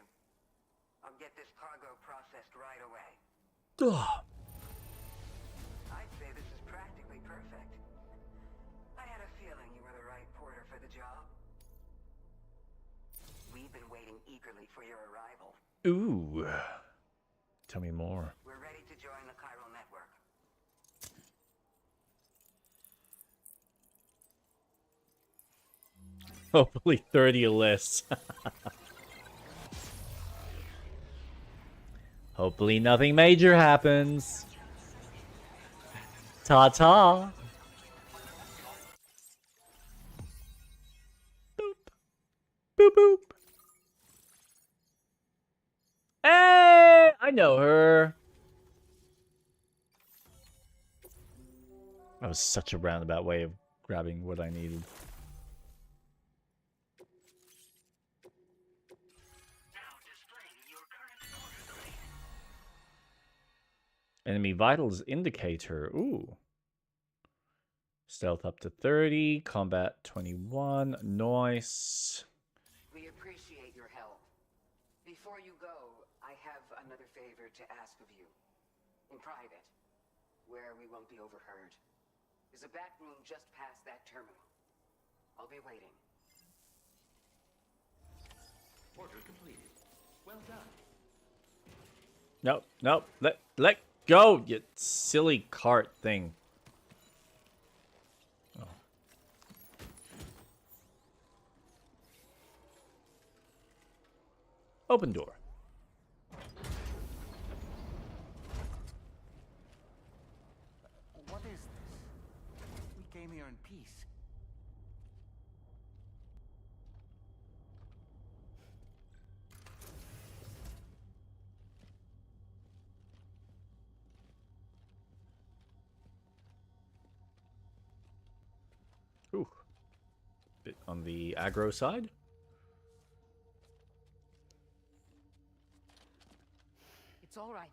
I'll get this cargo processed right away. Ugh. I'd say this is practically perfect. I had a feeling you were the right porter for the job. We've been waiting eagerly for your arrival. Ooh. Tell me more. We're ready to join the chiral network. Hopefully 30 or less. Hopefully nothing major happens. Ta-ta. Boop. Boop boop. I know her. That was such a roundabout way of grabbing what I needed. Enemy vitals indicator. Ooh. Stealth up to 30. Combat 21. Nice. We appreciate your help. Before you go, I have another favor to ask of you. In private, where we won't be overheard. There's a back room just past that terminal. I'll be waiting. Order completed. Well done. Nope, nope. Let go, you silly cart thing. Oh. Open door. What is this? We came here in peace. Ooh. Bit on the aggro side. It's all right.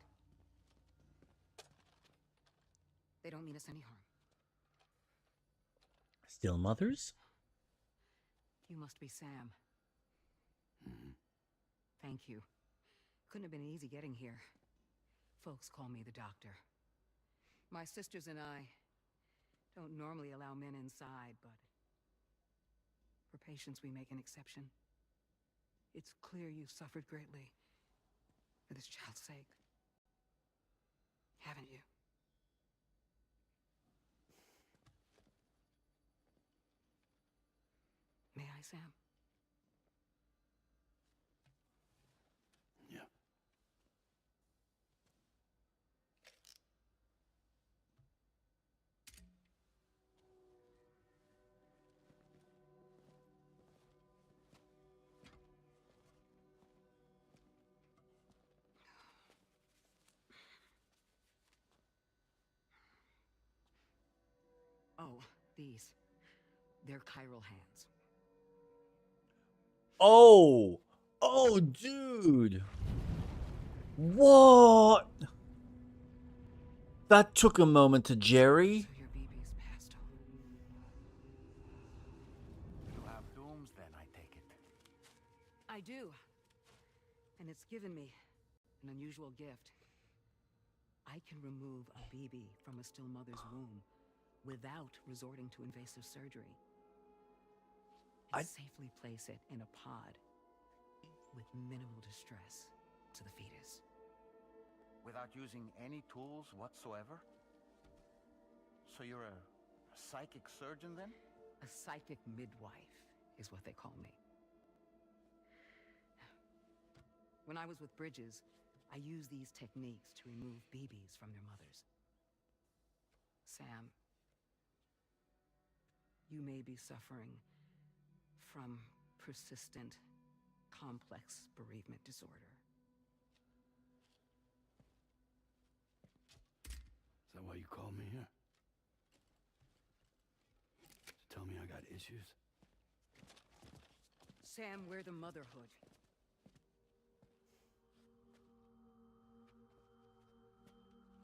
They don't mean us any harm. Still mothers? You must be Sam. Thank you. Couldn't have been easy getting here. Folks call me the doctor. My sisters and I don't normally allow men inside, but for patients we make an exception. It's clear you've suffered greatly for this child's sake. Haven't you? May I, Sam? Yeah. Oh, these. They're chiral hands. Oh! Oh, dude! What? That took a moment to Jerry. So your BB's passed on. You have dooms then, I take it. I do. And it's given me an unusual gift. I can remove a BB from a still mother's womb without resorting to invasive surgery. And safely place it in a pod with minimal distress to the fetus. Without using any tools whatsoever? So you're a psychic surgeon then? A psychic midwife is what they call me. When I was with Bridges, I used these techniques to remove BBs from their mothers. Sam, you may be suffering from persistent, complex bereavement disorder. Is that why you called me here? To tell me I got issues? Sam, we're the motherhood.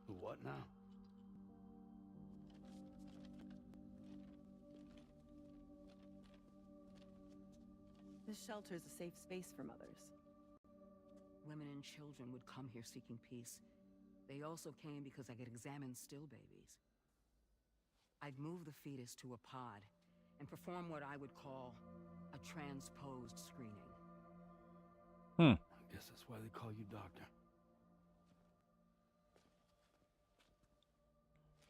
The what now? This shelter is a safe space for mothers. Women and children would come here seeking peace. They also came because I could examine still babies. I'd move the fetus to a pod and perform what I would call a transposed screening. I guess that's why they call you doctor.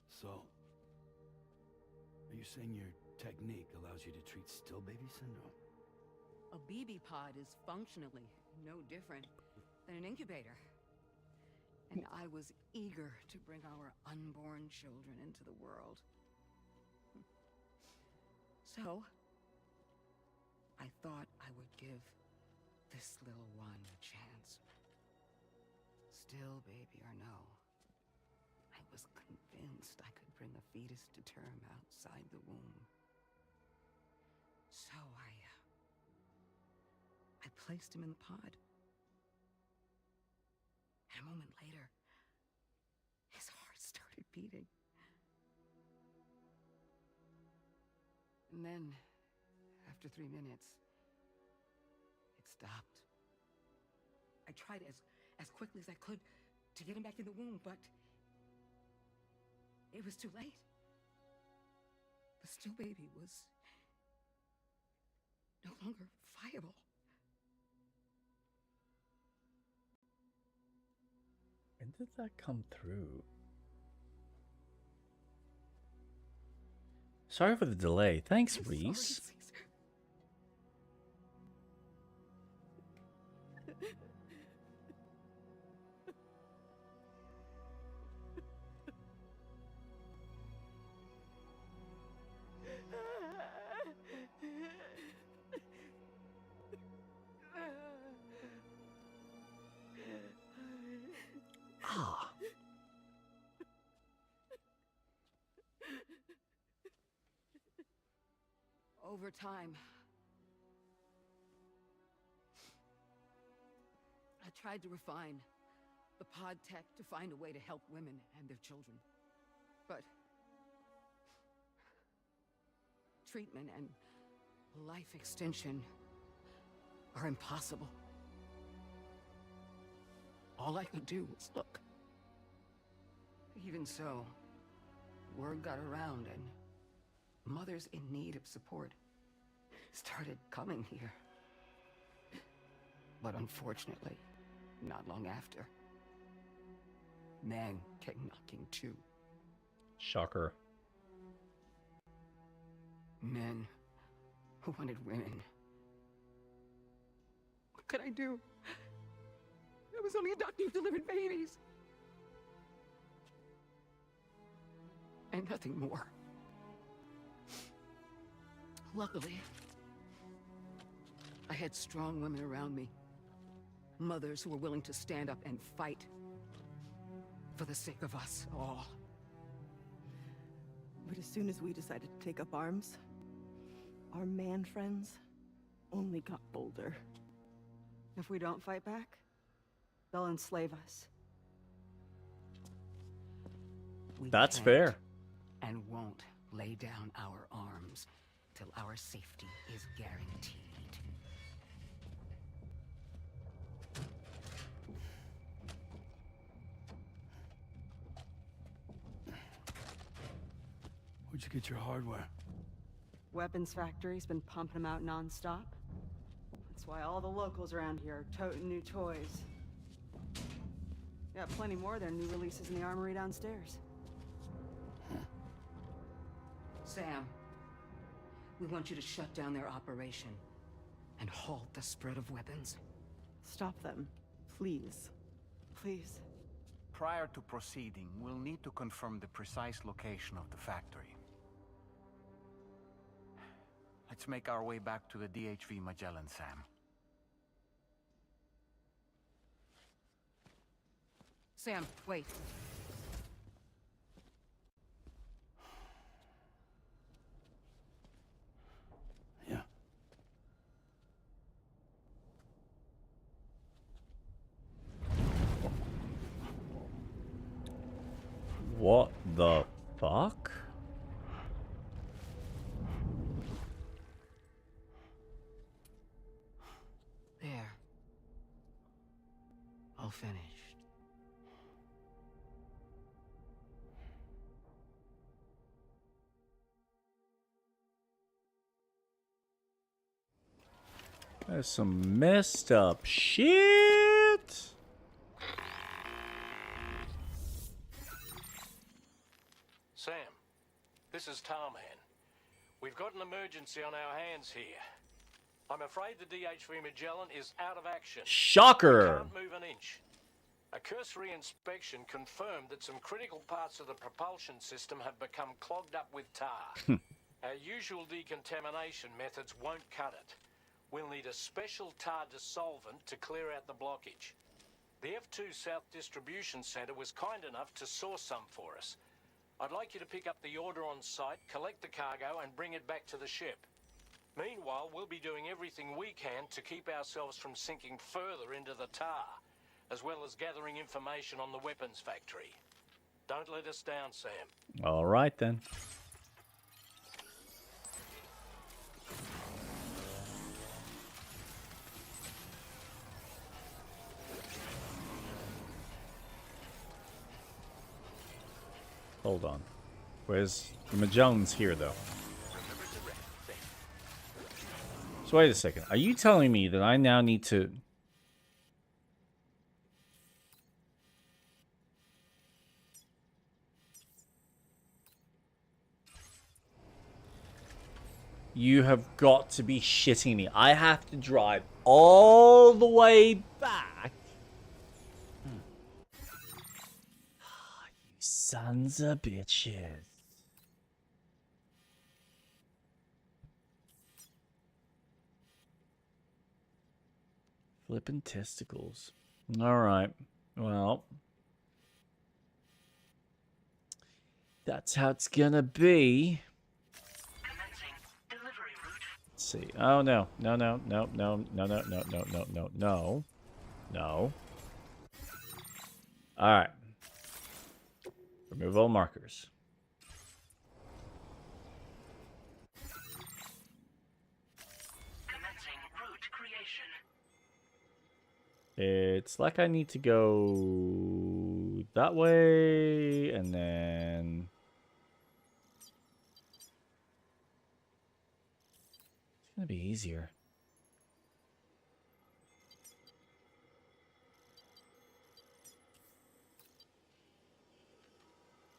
So, are you saying your technique allows you to treat still baby syndrome? A BB pod is functionally no different than an incubator. And I was eager to bring our unborn children into the world. So, I thought I would give this little one a chance. Still baby or no, I was convinced I could bring a fetus to term outside the womb. So I placed him in the pod. And a moment later, his heart started beating. And then, after 3 minutes, it stopped. I tried as quickly as I could to get him back in the womb, but it was too late. The still baby was no longer viable. When did that come through? Sorry for the delay. Thanks, Reese. Ah. Over time, I tried to refine the pod tech to find a way to help women and their children. But treatment and life extension are impossible. All I could do was look. Even so, word got around and mothers in need of support started coming here. But unfortunately, not long after, men came knocking too. Shocker. Men who wanted women. What could I do? I was only a doctor who delivered babies. And nothing more. Luckily, I had strong women around me. Mothers who were willing to stand up and fight for the sake of us all. But as soon as we decided to take up arms, our man friends only got bolder. If we don't fight back, they'll enslave us. We That's can't fair. And won't lay down our arms till our safety is guaranteed. Where'd you get your hardware? Weapons factory's been pumping them out non-stop. That's why all the locals around here are toting new toys. Got plenty more of their new releases in the armory downstairs. Sam, we want you to shut down their operation and halt the spread of weapons. Stop them, please. Please. Prior to proceeding, we'll need to confirm the precise location of the factory. Let's make our way back to the DHV Magellan, Sam. Sam, wait. Yeah. What the fuck? There. All finished. There's some messed up shit. Sam, this is Tarman. We've got an emergency on our hands here. I'm afraid the DHV Magellan is out of action. Shocker! We can't move an inch. A cursory inspection confirmed that some critical parts of the propulsion system have become clogged up with tar. Our usual decontamination methods won't cut it. We'll need a special tar dissolvent to clear out the blockage. The F2 South Distribution Center was kind enough to source some for us. I'd like you to pick up the order on site, collect the cargo, and bring it back to the ship. Meanwhile, we'll be doing everything we can to keep ourselves from sinking further into the tar, as well as gathering information on the weapons factory. Don't let us down, Sam. All right, then. Hold on. Where's the Magellan's here, though? So wait a second. Are you telling me that I now need to... You have got to be shitting me. I have to drive all the way back. You sons of bitches. Flippin' testicles. Alright. Well. That's how it's gonna be. Let's see. Oh no. No, no, no, no, no, no, no, no, no, no, no. No. Alright. Remove all markers. It's like I need to go that way, and then... It's gonna be easier.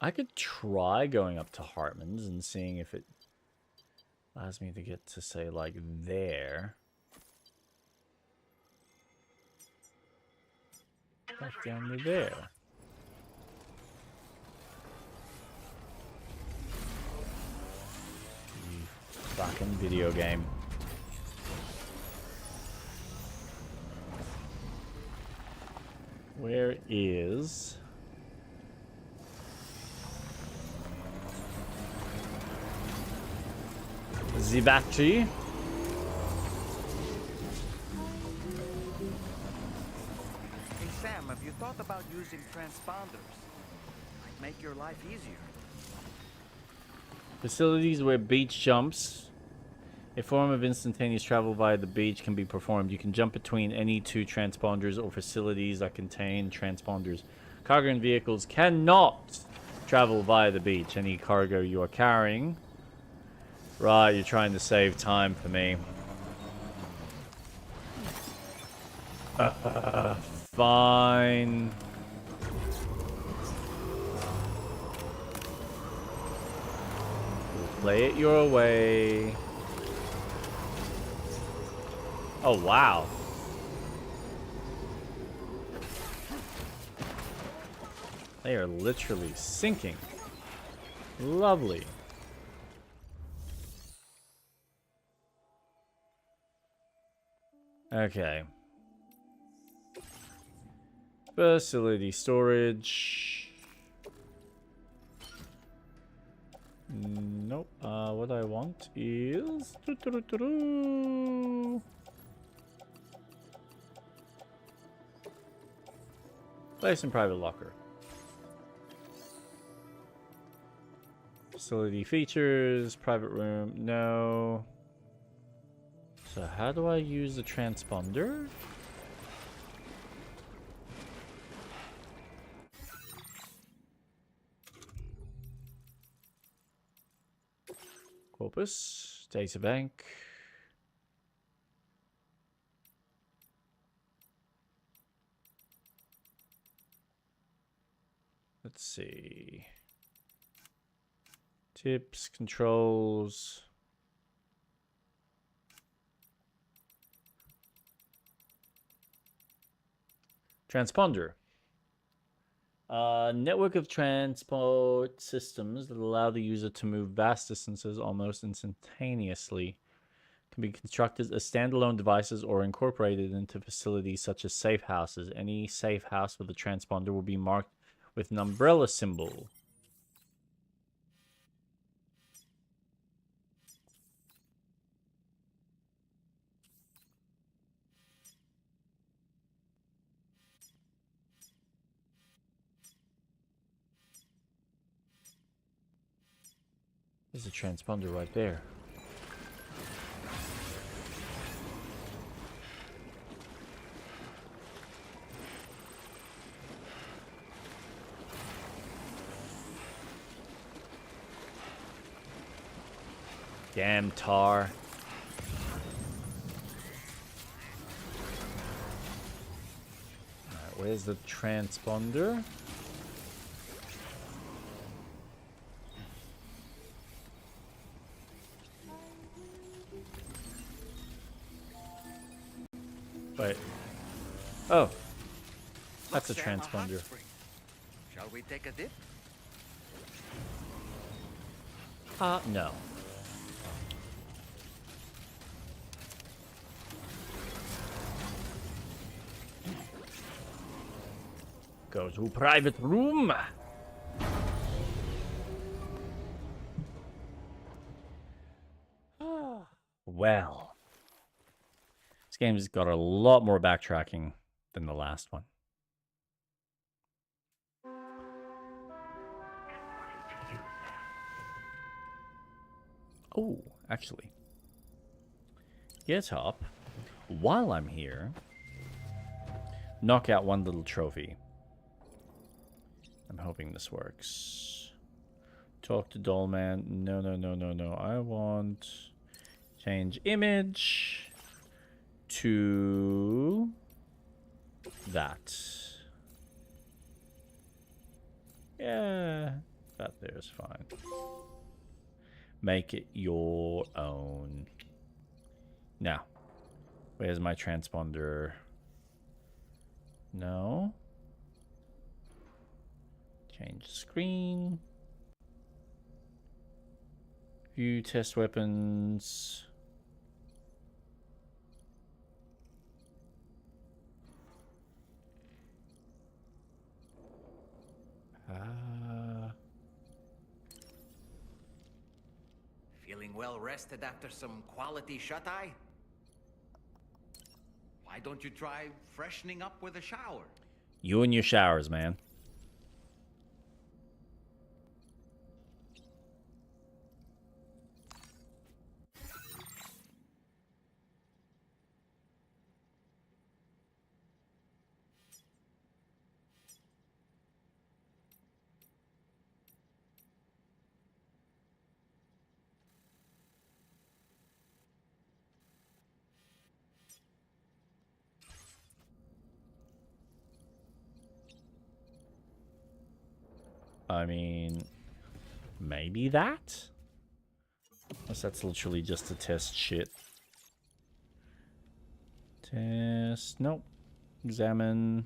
I could try going up to Hartman's and seeing if it allows me to get to, say, like, there. Back down to there. You fucking video game. Where is... the battery? Hey Sam, have you thought about using transponders? Might make your life easier. Facilities where beach jumps. A form of instantaneous travel via the beach can be performed. You can jump between any two transponders or facilities that contain transponders. Cargo and vehicles cannot travel via the beach. Any cargo you are carrying. Right, you're trying to save time for me. Fine. We'll play it your way. Oh, wow. They are literally sinking. Lovely. Okay. Facility storage. Nope. What I want is... Place in private locker. Facility features, private room, no. So how do I use the transponder? Corpus, data bank. Let's see. Tips, controls. Transponder. Network of transport systems that allow the user to move vast distances almost instantaneously. can be constructed as standalone devices or incorporated into facilities such as safe houses. Any safe house with a transponder will be marked with an umbrella symbol. There's a transponder right there. Damn tar. Alright, where's the transponder? Wait. Oh. That's a transponder. Shall we take a dip? No. Go to private room. Well. This game's got a lot more backtracking than the last one. Oh, actually. Get up. While I'm here, knock out one little trophy. I'm hoping this works. Talk to Dollman. No, no, no, no, no. I want change image to that. Yeah, that there's fine. Make it your own. Now, where's my transponder? No. Change screen. View test weapons. Feeling well rested after some quality shut-eye? Why don't you try freshening up with a shower? You and your showers, man. I mean, maybe that? Unless that's literally just to test shit. Test. Nope. Examine.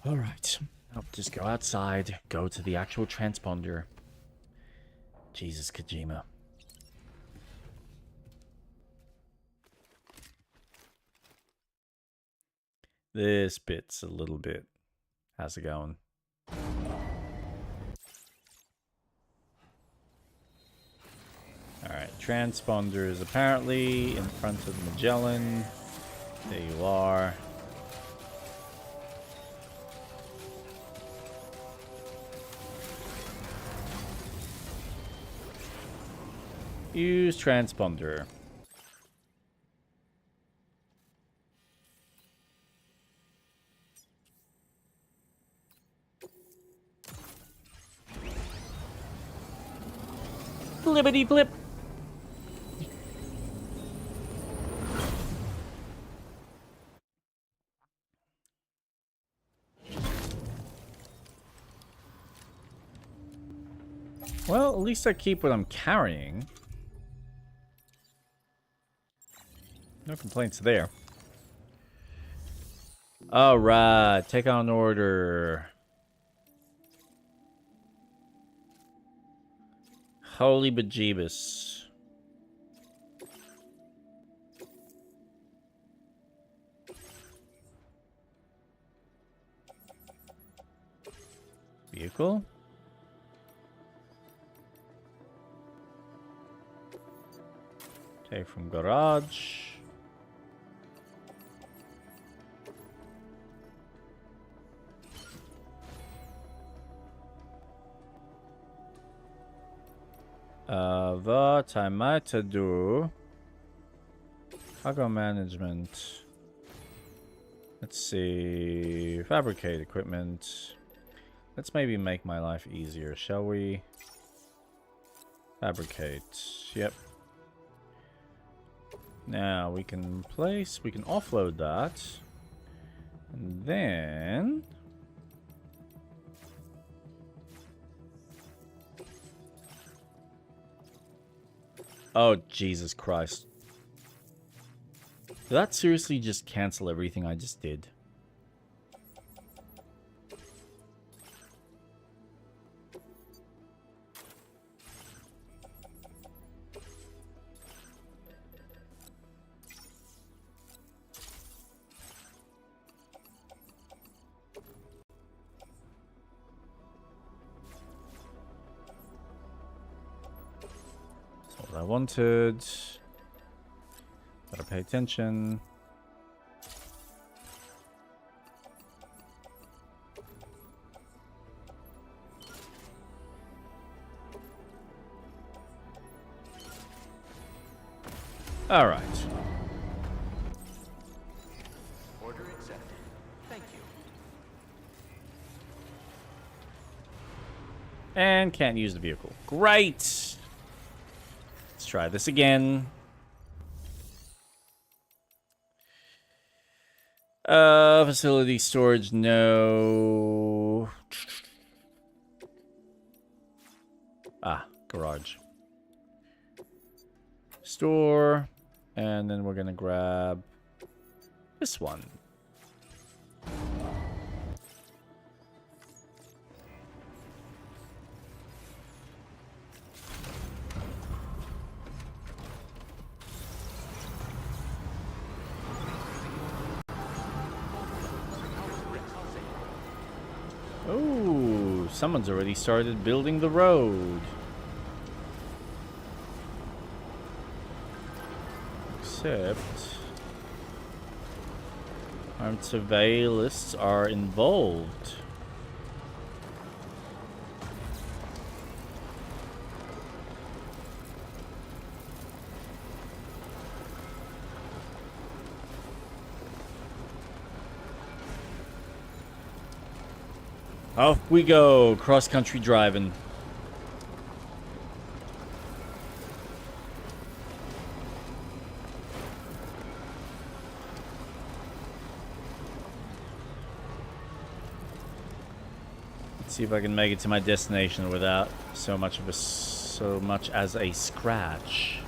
Alright. I'll just go outside. Go to the actual transponder. Jesus, Kojima. This bit's a little bit. How's it going? Alright, transponder is apparently in front of Magellan. There you are. Use transponder. Flippity flip. Well, at least I keep what I'm carrying. No complaints there. Alright, take on order. Holy bejeebus. Vehicle? Take from garage. What I might do. Cargo management. Let's see. Fabricate equipment. Let's maybe make my life easier, shall we? Fabricate. Yep. Now we can offload that. And then... Oh, Jesus Christ. Did that seriously just cancel everything I just did? What I wanted. Gotta pay attention. All right. Order accepted. Thank you. And can't use the vehicle. Great. Let's try this again. Facility storage, no. Ah, garage. Store. And then we're gonna grab this one. Oh, someone's already started building the road. Except armed surveillanists are involved. Off we go, cross-country driving. Let's see if I can make it to my destination without so much as a scratch.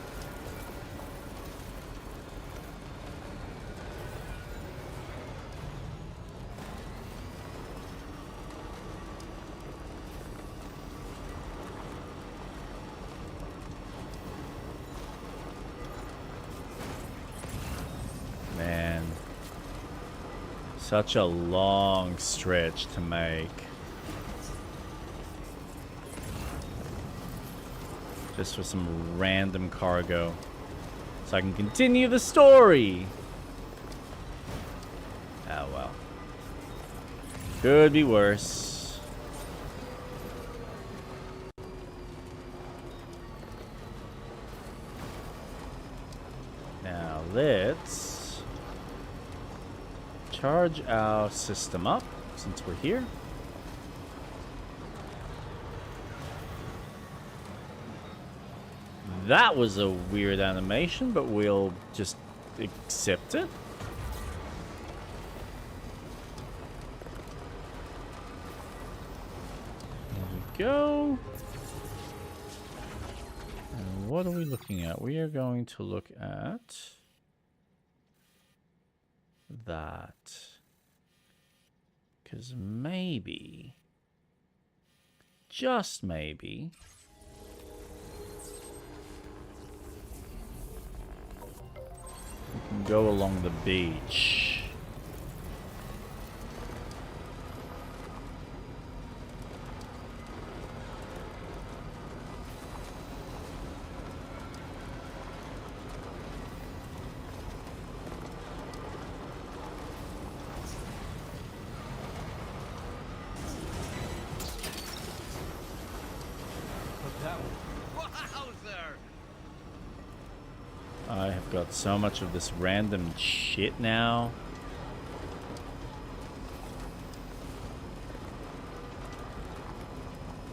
Man, such a long stretch to make. Just for some random cargo. So I can continue the story. Oh well. Could be worse. Now let's charge our system up since we're here. That was a weird animation, but we'll just accept it. There we go. And what are we looking at? We are going to look at that. Because maybe, just maybe, go along the beach. I have got so much of this random shit now.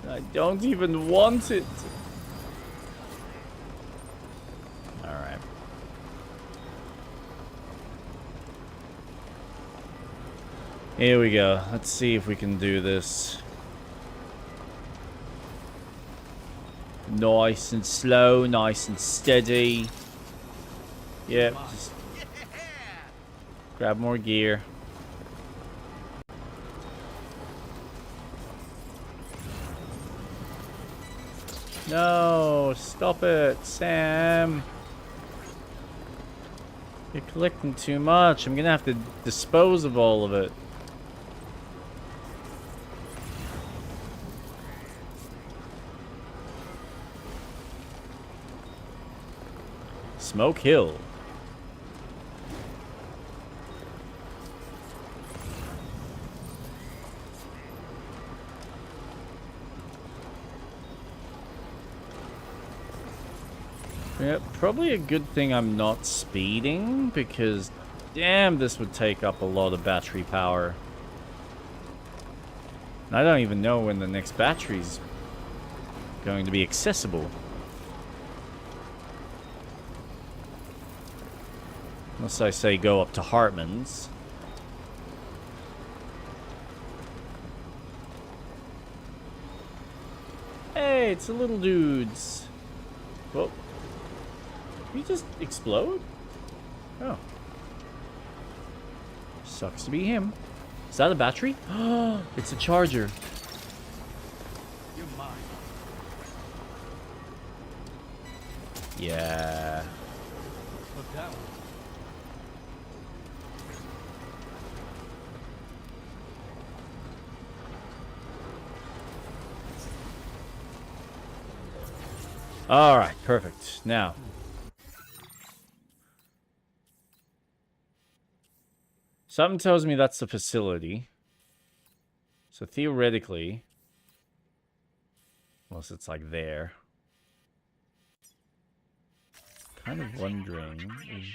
I don't even want it. Alright. Here we go. Let's see if we can do this. Nice and slow, nice and steady. Yep, just grab more gear. No, stop it, Sam. You're collecting too much. I'm gonna have to dispose of all of it. Smoke Hill. Yeah, probably a good thing I'm not speeding, because damn, this would take up a lot of battery power. And I don't even know when the next battery's going to be accessible. Unless I say go up to Hartman's. Hey, it's the little dudes. Whoa. Did we just explode? Oh. Sucks to be him. Is that a battery? Oh, it's a charger. You're mine. Yeah. Look down. All right, perfect. Now, something tells me that's the facility. So theoretically, unless it's like there. Kind of wondering,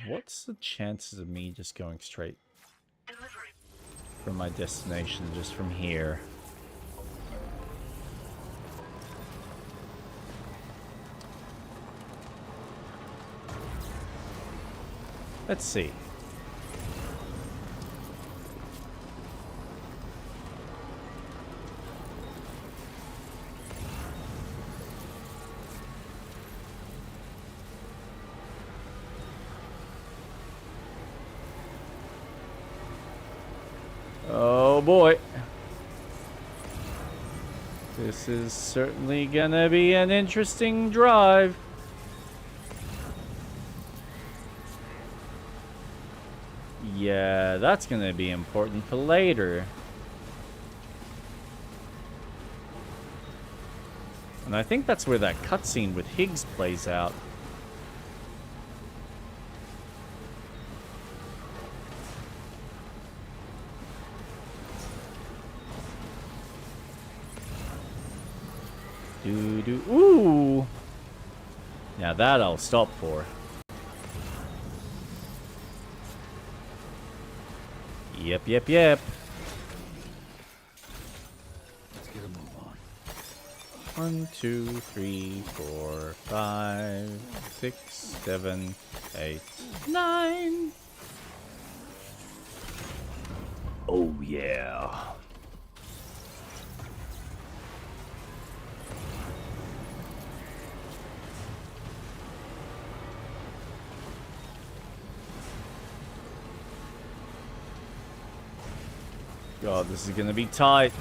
what's the chances of me just going straight from my destination, just from here? Let's see. Oh boy. This is certainly gonna be an interesting drive. Yeah, that's gonna be important for later. And I think that's where that cutscene with Higgs plays out. Ooh! Now that I'll stop for. Yep. Let's get a move on. 1, 2, 3, 4, 5, 6, 7, 8, 9. Oh yeah. God, this is gonna be tight.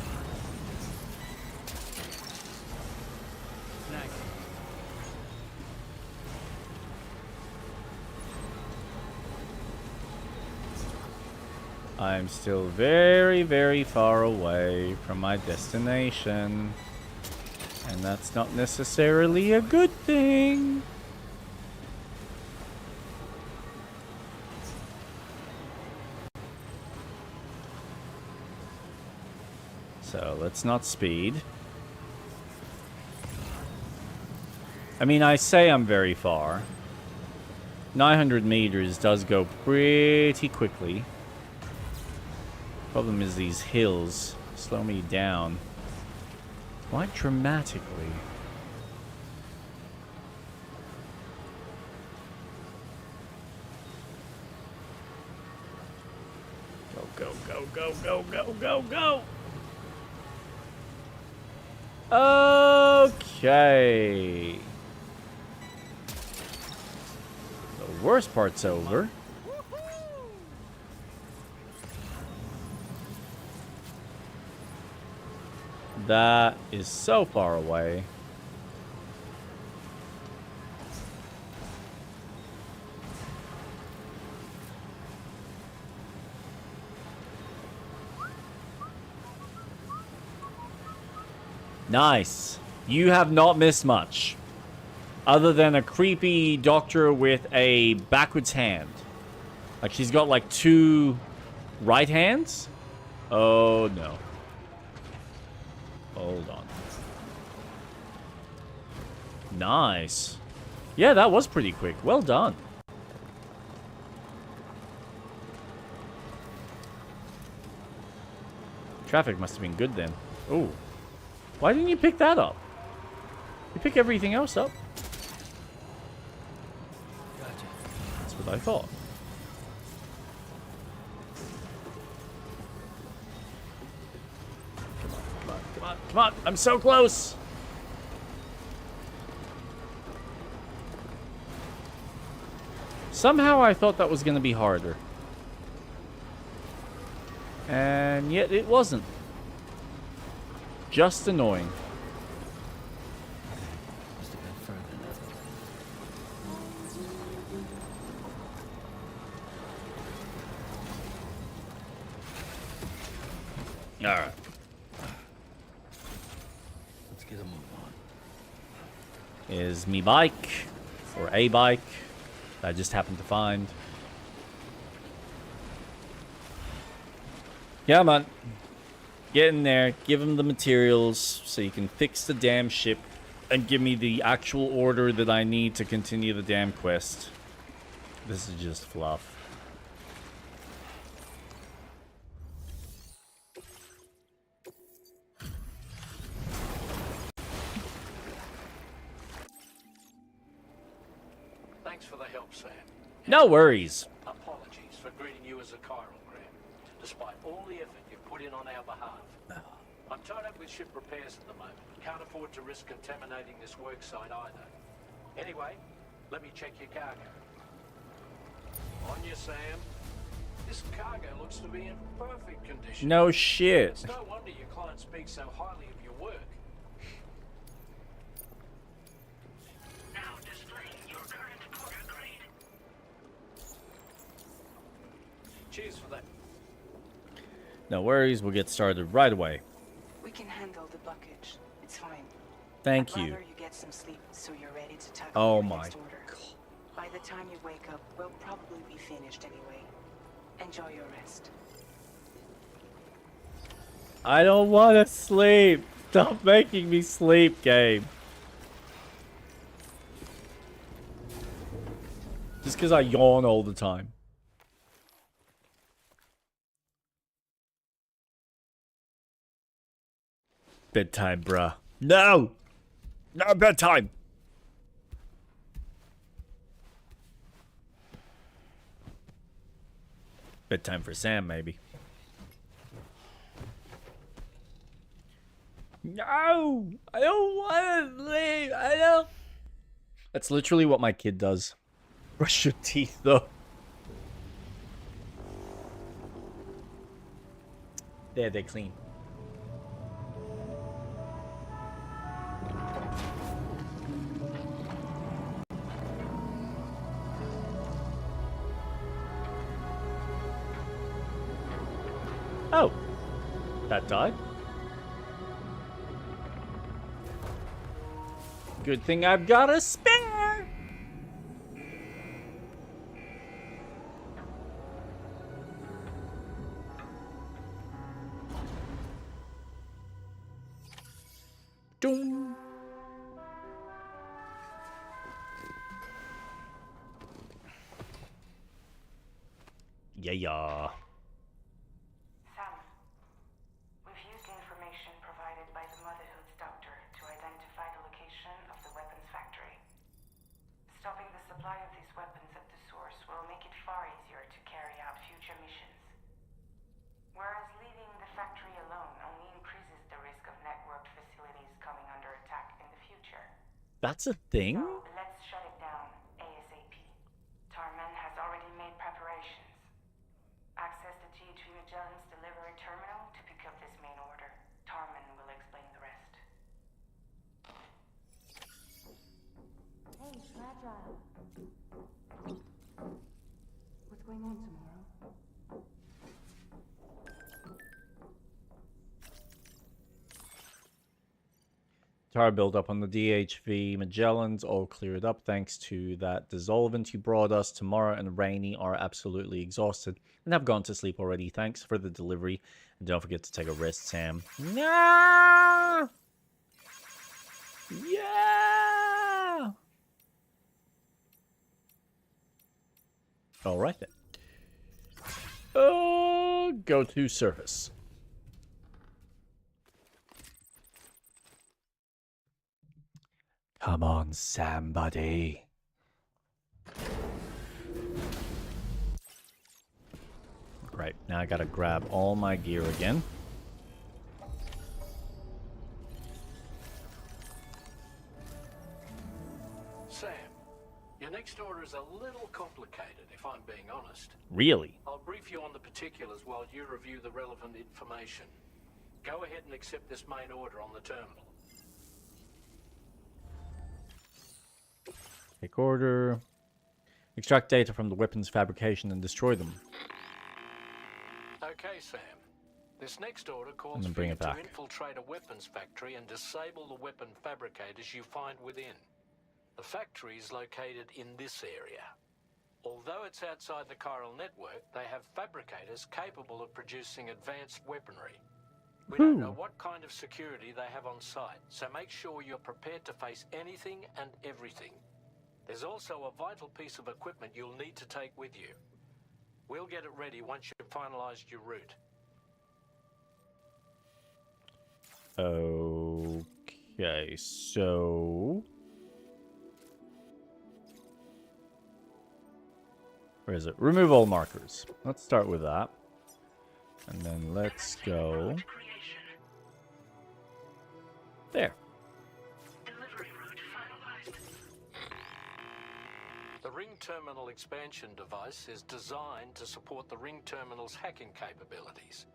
I'm still very, very far away from my destination. And that's not necessarily a good thing. So let's not speed. I mean, I say I'm very far. 900 meters does go pretty quickly. Problem is these hills slow me down quite dramatically. Go, go, go, go, go, go, go, go! Okay. The worst part's over. That is so far away. Nice. You have not missed much. Other than a creepy doctor with a backwards hand. Like she's got like 2 right hands? Oh no. Hold on. Nice. Yeah, that was pretty quick. Well done. Traffic must have been good then. Ooh. Why didn't you pick that up? You pick everything else up. Gotcha. That's what I thought. Come on, come on, come on, come on. I'm so close. Somehow I thought that was going to be harder. And yet it wasn't. Just annoying. Must have been further now. All right. Let's get a move on. Is me bike or a bike that I just happened to find. Yeah, man. Get in there, give him the materials so you can fix the damn ship and give me the actual order that I need to continue the damn quest. This is just fluff. Thanks for the help, Sam. No worries. Apologies for greeting you as a chiral gram, despite all the effort you put in on our behalf. I'm tied up with ship repairs at the moment. Can't afford to risk contaminating this work site either. Anyway, let me check your cargo. On you, Sam. This cargo looks to be in perfect condition. No shit. It's no wonder your client speaks so highly of your work. Now displaying your current order grade. Cheers for that. No worries, we'll get started right away. We can handle the blockage. It's fine. Thank I'd you. rather you get some sleep so you're ready to tackle Oh your my next order. By the time you wake up, we'll probably be finished anyway. Enjoy your rest. I don't want to sleep. Stop making me sleep, game. Just because I yawn all the time. Bedtime, bruh. No! No bedtime! Bedtime for Sam, maybe. No! I don't want to sleep! I don't... That's literally what my kid does. Brush your teeth, though. There, they're clean. Oh. That died. Good thing I've got a spare. Doom. Yeah. Sam, we've used the information provided by the Motherhood's doctor to identify the location of the weapons factory. Stopping the supply of these weapons at the source will make it far easier to carry out future missions. Whereas leaving the factory alone only increases the risk of networked facilities coming under attack in the future. That's a thing? So let's shut it down ASAP. Tarman has already made preparations. Access the T3 Magellan's delivery terminal to pick up this main order. Tarman will explain the rest. Hey, Fragile. What's going on tomorrow? Tar buildup on the DHV Magellans all cleared up thanks to that dissolvent you brought us. Tomorrow and Rainy are absolutely exhausted and have gone to sleep already. Thanks for the delivery. And don't forget to take a rest, Sam. No! Yeah! Alright then. Go to surface. Come on, somebody. Great. Now I gotta grab all my gear again. Sam, your next order is a little complicated, if I'm being honest. Really? I'll brief you on the particulars while you review the relevant information. Go ahead and accept this main order on the terminal. Take order. Extract data from the weapons fabrication and destroy them. Okay, Sam. This next order And calls then for bring you it to back. infiltrate a weapons factory and disable the weapon fabricators you find within. The factory is located in this area. Although it's outside the chiral network, they have fabricators capable of producing advanced weaponry. We don't know what kind of security they have on site, so make sure you're prepared to face anything and everything. There's also a vital piece of equipment you'll need to take with you. We'll get it ready once you've finalized your route. Okay, so... Where is it? Remove all markers. Let's start with that. And then let's go... There. The Ring Terminal expansion device is designed to support the Ring Terminal's hacking capabilities.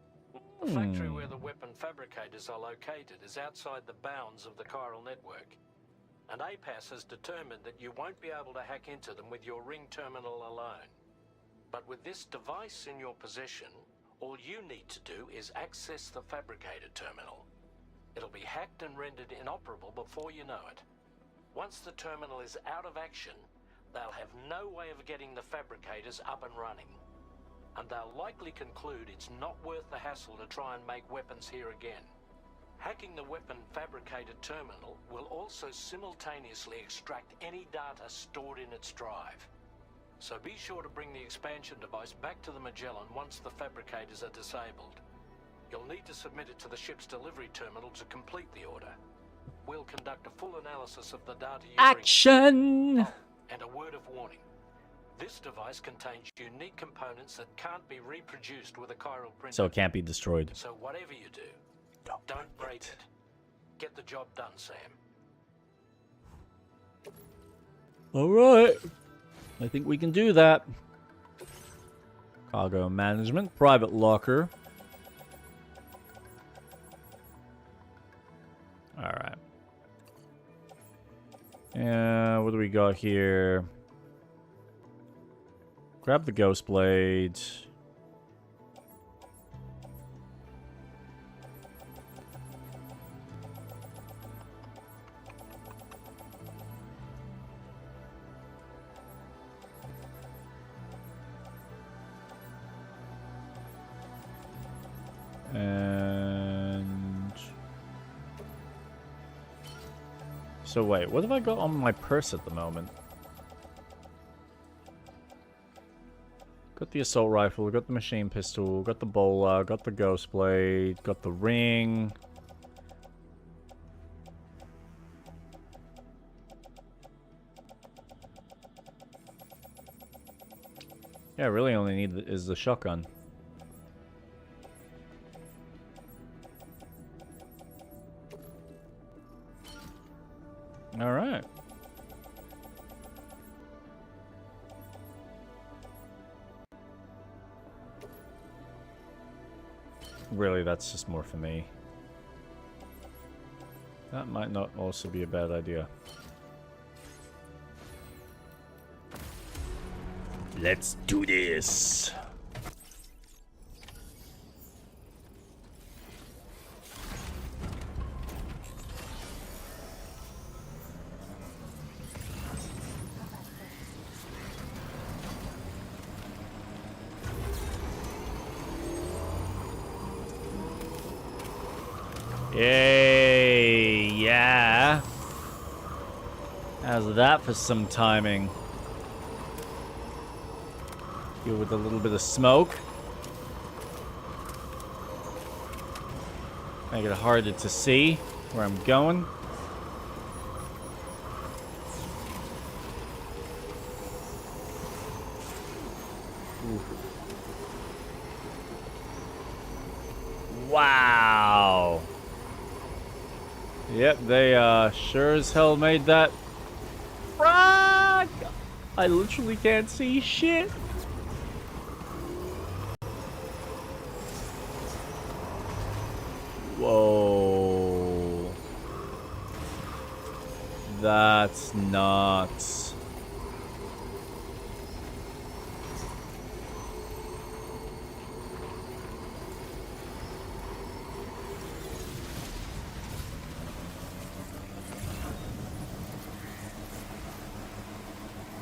The factory where the weapon fabricators are located is outside the bounds of the chiral network. And APAS has determined that you won't be able to hack into them with your Ring Terminal alone. But with this device in your possession, all you need to do is access the fabricator terminal. It'll be hacked and rendered inoperable before you know it. Once the terminal is out of action, they'll have no way of getting the fabricators up and running. And they'll likely conclude it's not worth the hassle to try and make weapons here again. Hacking the weapon fabricator terminal will also simultaneously extract any data stored in its drive. So be sure to bring the expansion device back to the Magellan once the fabricators are disabled. You'll need to submit it to the ship's delivery terminal to complete the order. We'll conduct a full analysis of the data you Action! bring. Oh, and a word of warning. This device contains unique components that can't be reproduced with a chiral printer. So it can't be destroyed. So whatever you do, don't break it. Get the job done, Sam. Alright. I think we can do that. Cargo management. Private locker. Alright. What do we got here? Grab the ghost blade. So wait, what have I got on my purse at the moment? Got the assault rifle, got the machine pistol, got the bowler, got the ghost blade, got the ring. Yeah, I really only need is the shotgun. All right. Really, that's just more for me. That might not also be a bad idea. Let's do this. Yay, yeah. How's that for some timing? Here with a little bit of smoke. Make it harder to see where I'm going. Ooh. Wow. Yep, they sure as hell made that. Frog! I literally can't see shit. Whoa. That's nuts.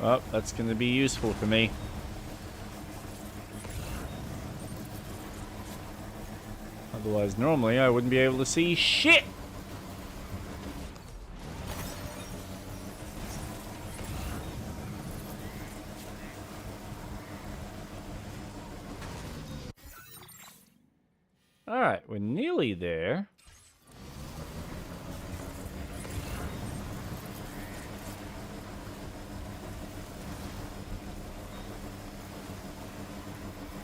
Oh, that's going to be useful for me. Otherwise, normally I wouldn't be able to see shit. All right, we're nearly there.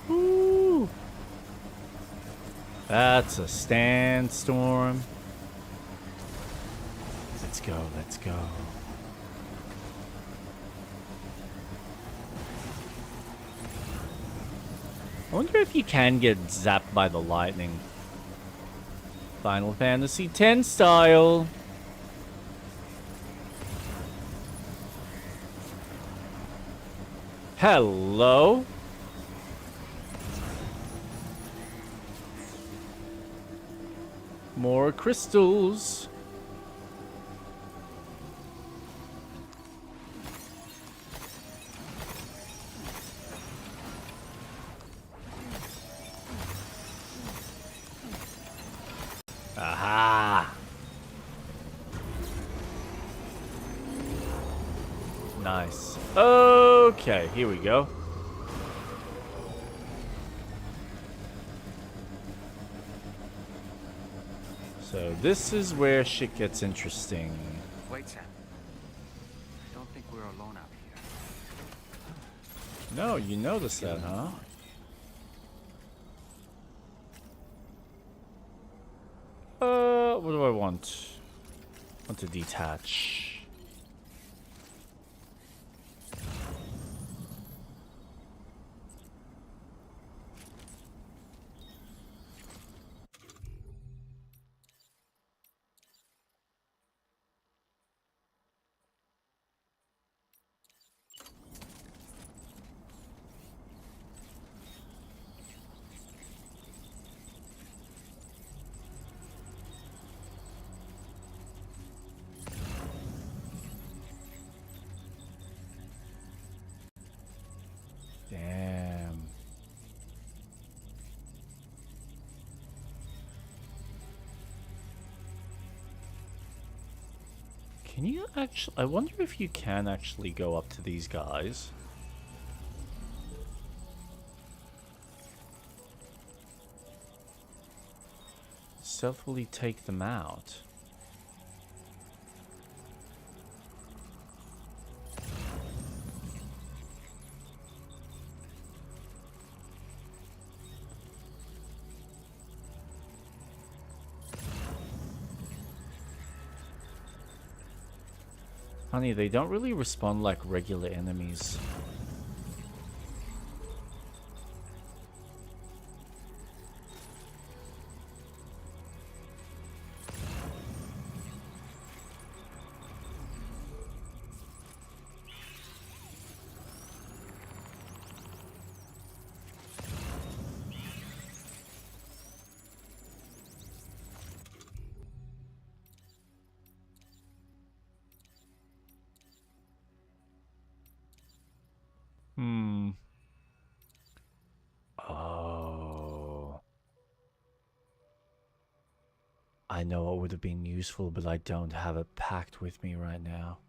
Woo! That's a sandstorm. Let's go, let's go. I wonder if you can get zapped by the lightning. Final Fantasy X style. Hello? More crystals. Aha! Nice. Okay, here we go. So this is where shit gets interesting. Wait, Sam. I don't think we're alone out here. No, you noticed that, huh? What do I want? I want to detach. Can you actually... I wonder if you can actually go up to these guys. Stealthily take them out. Funny, they don't really respond like regular enemies. Oh. I know it would have been useful, but I don't have it packed with me right now.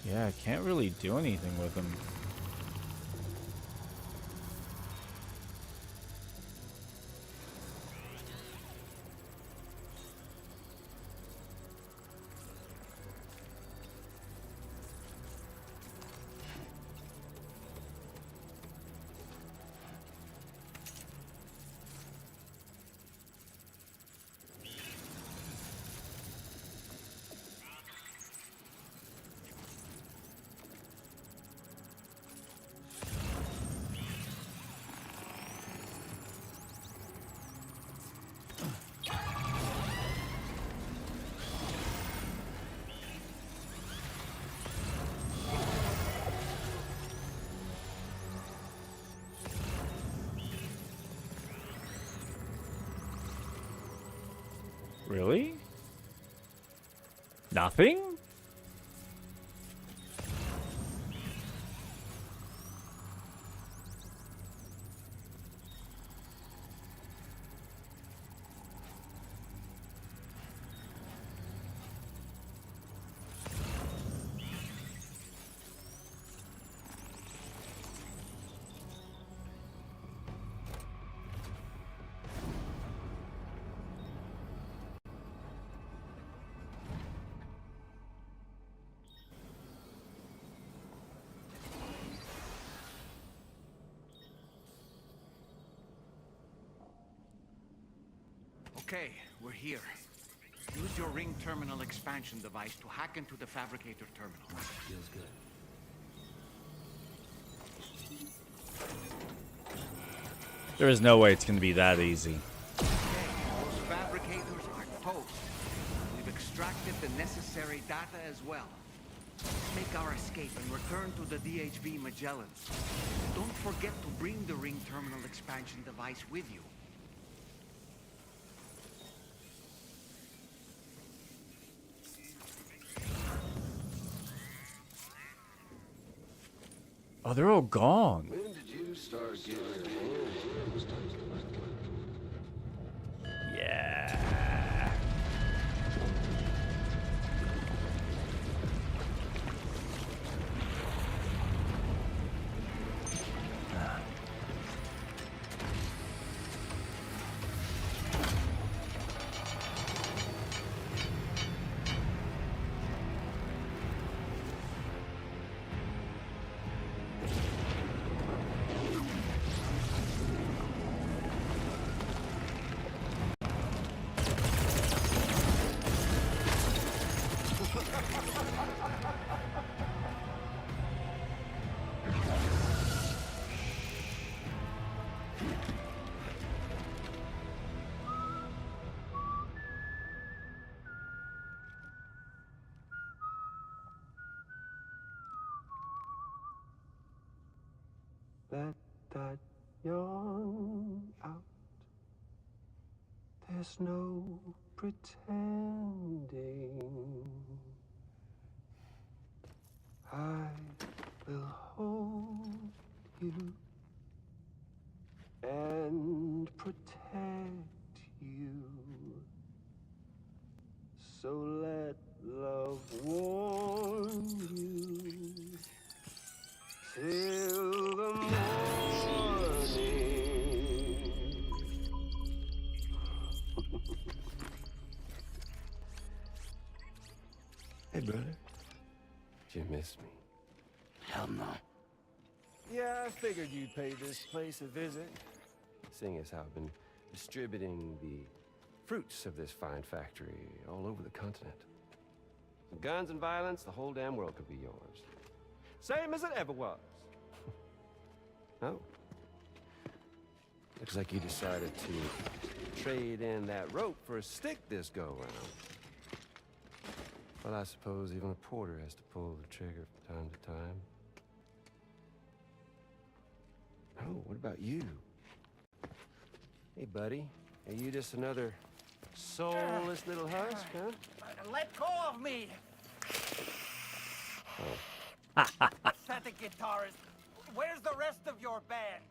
Yeah, I can't really do anything with them. Really? Nothing? Okay, we're here. Use your ring terminal expansion device to hack into the fabricator terminal. Feels good. There is no way it's going to be that easy. Okay, those fabricators are toast. We've extracted the necessary data as well. Let's make our escape and return to the DHB Magellans. Don't forget to bring the ring terminal expansion device with you. Oh, they're all gone. When did you start getting Yeah. There's no pretending. I will hold you and protect you. So let love warm you till the morning. Hey, brother. Did you miss me? Hell no. Yeah, I figured you'd pay this place a visit, seeing as how I've been distributing the fruits of this fine factory all over the continent. With guns and violence, the whole damn world could be yours. Same as it ever was. Oh. Looks like you decided to trade in that rope for a stick this go-round. Well, I suppose even a porter has to pull the trigger from time to time. Oh, what about you? Hey, buddy. Are you just another soulless little husk, huh? Let go of me! Oh. Pathetic guitarist. Where's the rest of your band?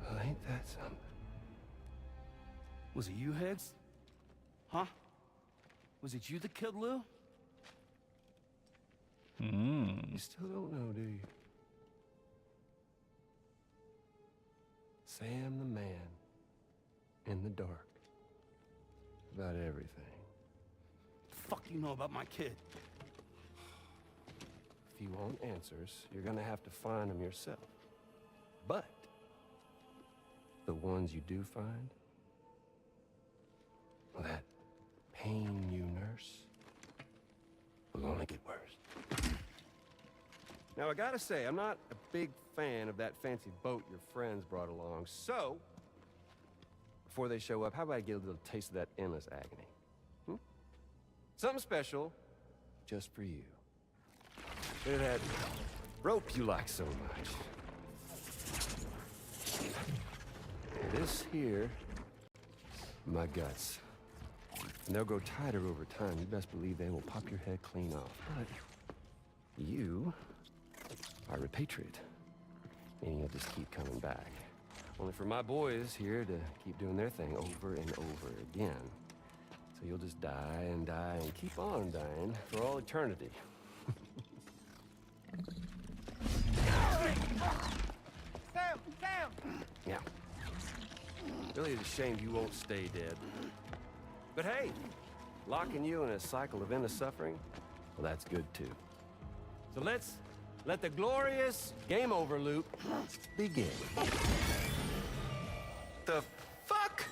Well, ain't that something? Was it you, Higgs? Huh? Was it you that killed Lou? You still don't know, do you? Sam the man in the dark about everything. Fuck you know about my kid? If you want answers, you're gonna have to find them yourself. But the ones you do find, well, that pain you nurse will only get worse. Now, I gotta say, I'm not a big fan of that fancy boat your friends brought along, so before they show up, how about I get a little taste of that endless agony? Something special just for you. Bit of that rope you like so much. This here, my guts. And they'll grow tighter over time. You best believe they will pop your head clean off. But you are repatriate, meaning you'll just keep coming back. Only for my boys here to keep doing their thing over and over again. So you'll just die and die and keep on dying for all eternity. Sam! Yeah. Really, it's a shame you won't stay dead. But hey, locking you in a cycle of endless suffering, well, that's good too. So let's let the glorious game over loop begin. The fuck?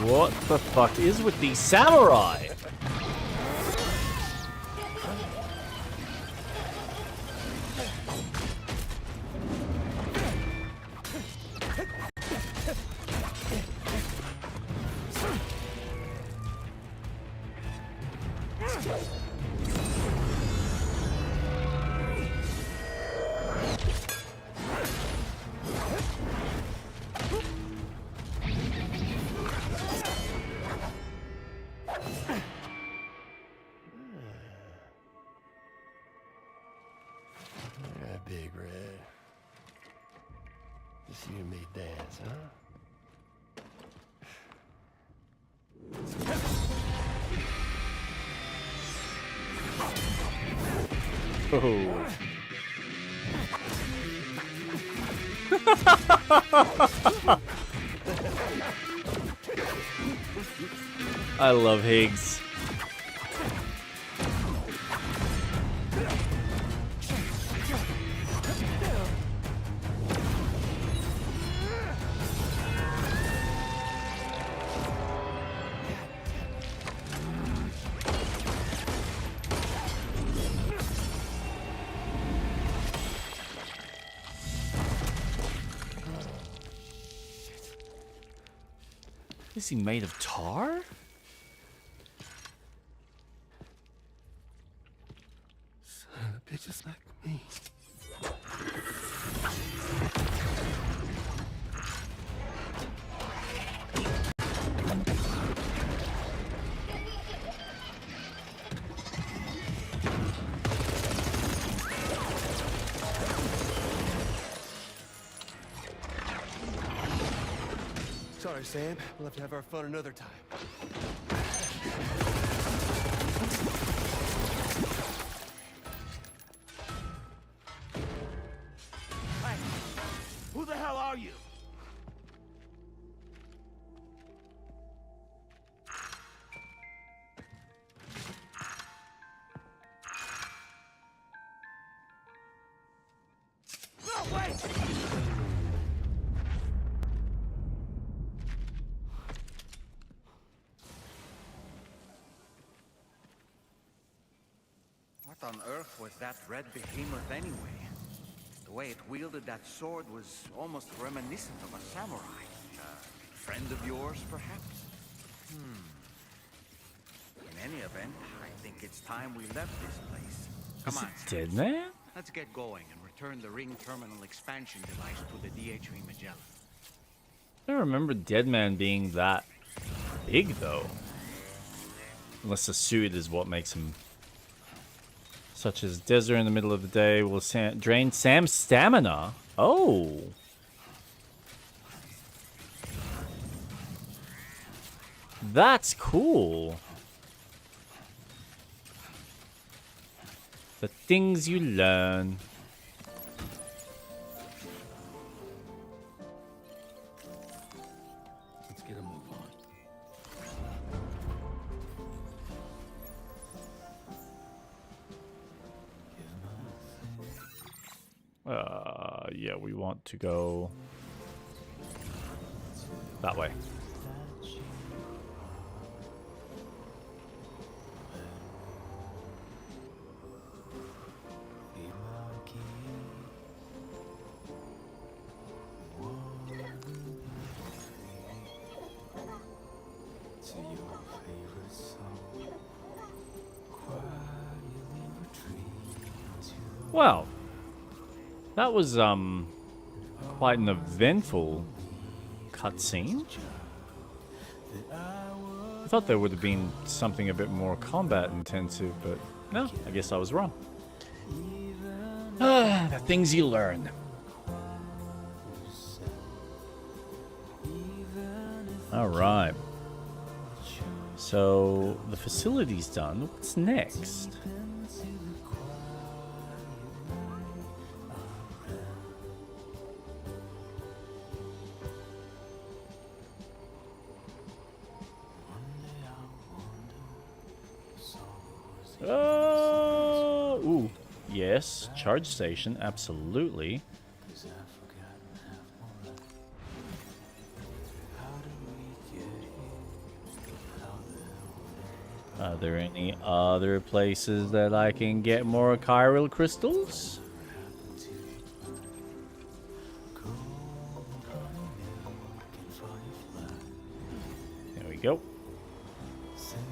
What the fuck is with these samurai? Yeah, Big Red. Just you and me dance, huh? Oh. I love Higgs. Is he made of tar? Son of bitches like me. Sorry, Sam. We'll have to have our fun another time. Hey, who the hell are you? No, wait! What on earth was that red behemoth anyway? The way it wielded that sword was almost reminiscent of a samurai. A friend of yours, perhaps? In any event, I think it's time we left this place. Come Is on, it Dead Man? let's get going and return the ring terminal expansion device to the DHV Magellan. I don't remember Dead Man being that big, though. Unless the suit is what makes him... Such as desert in the middle of the day will drain Sam's stamina. Oh. That's cool. The things you learn. Let's get a move on. Yeah, we want to go that way. Well, that was quite an eventful cutscene. I thought there would have been something a bit more combat intensive, but no, I guess I was wrong. The things you learn. All right. So the facility's done. What's next? Oh, ooh, yes, charge station, absolutely. Are there any other places that I can get more chiral crystals? There we go.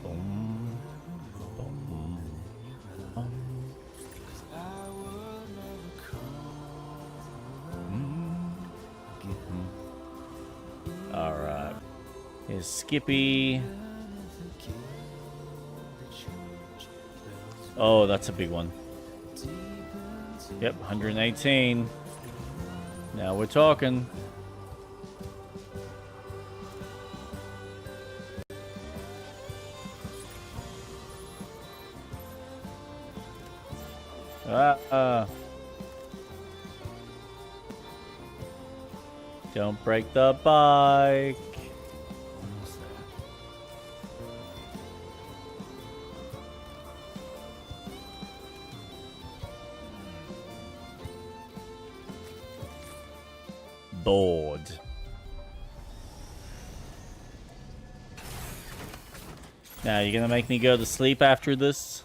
Boom. Boom. Boom. Alright. Here's Skippy. Oh, that's a big one. Yep, 118. Now we're talking. Don't break the bike. Bored. Now, you're gonna make me go to sleep after this?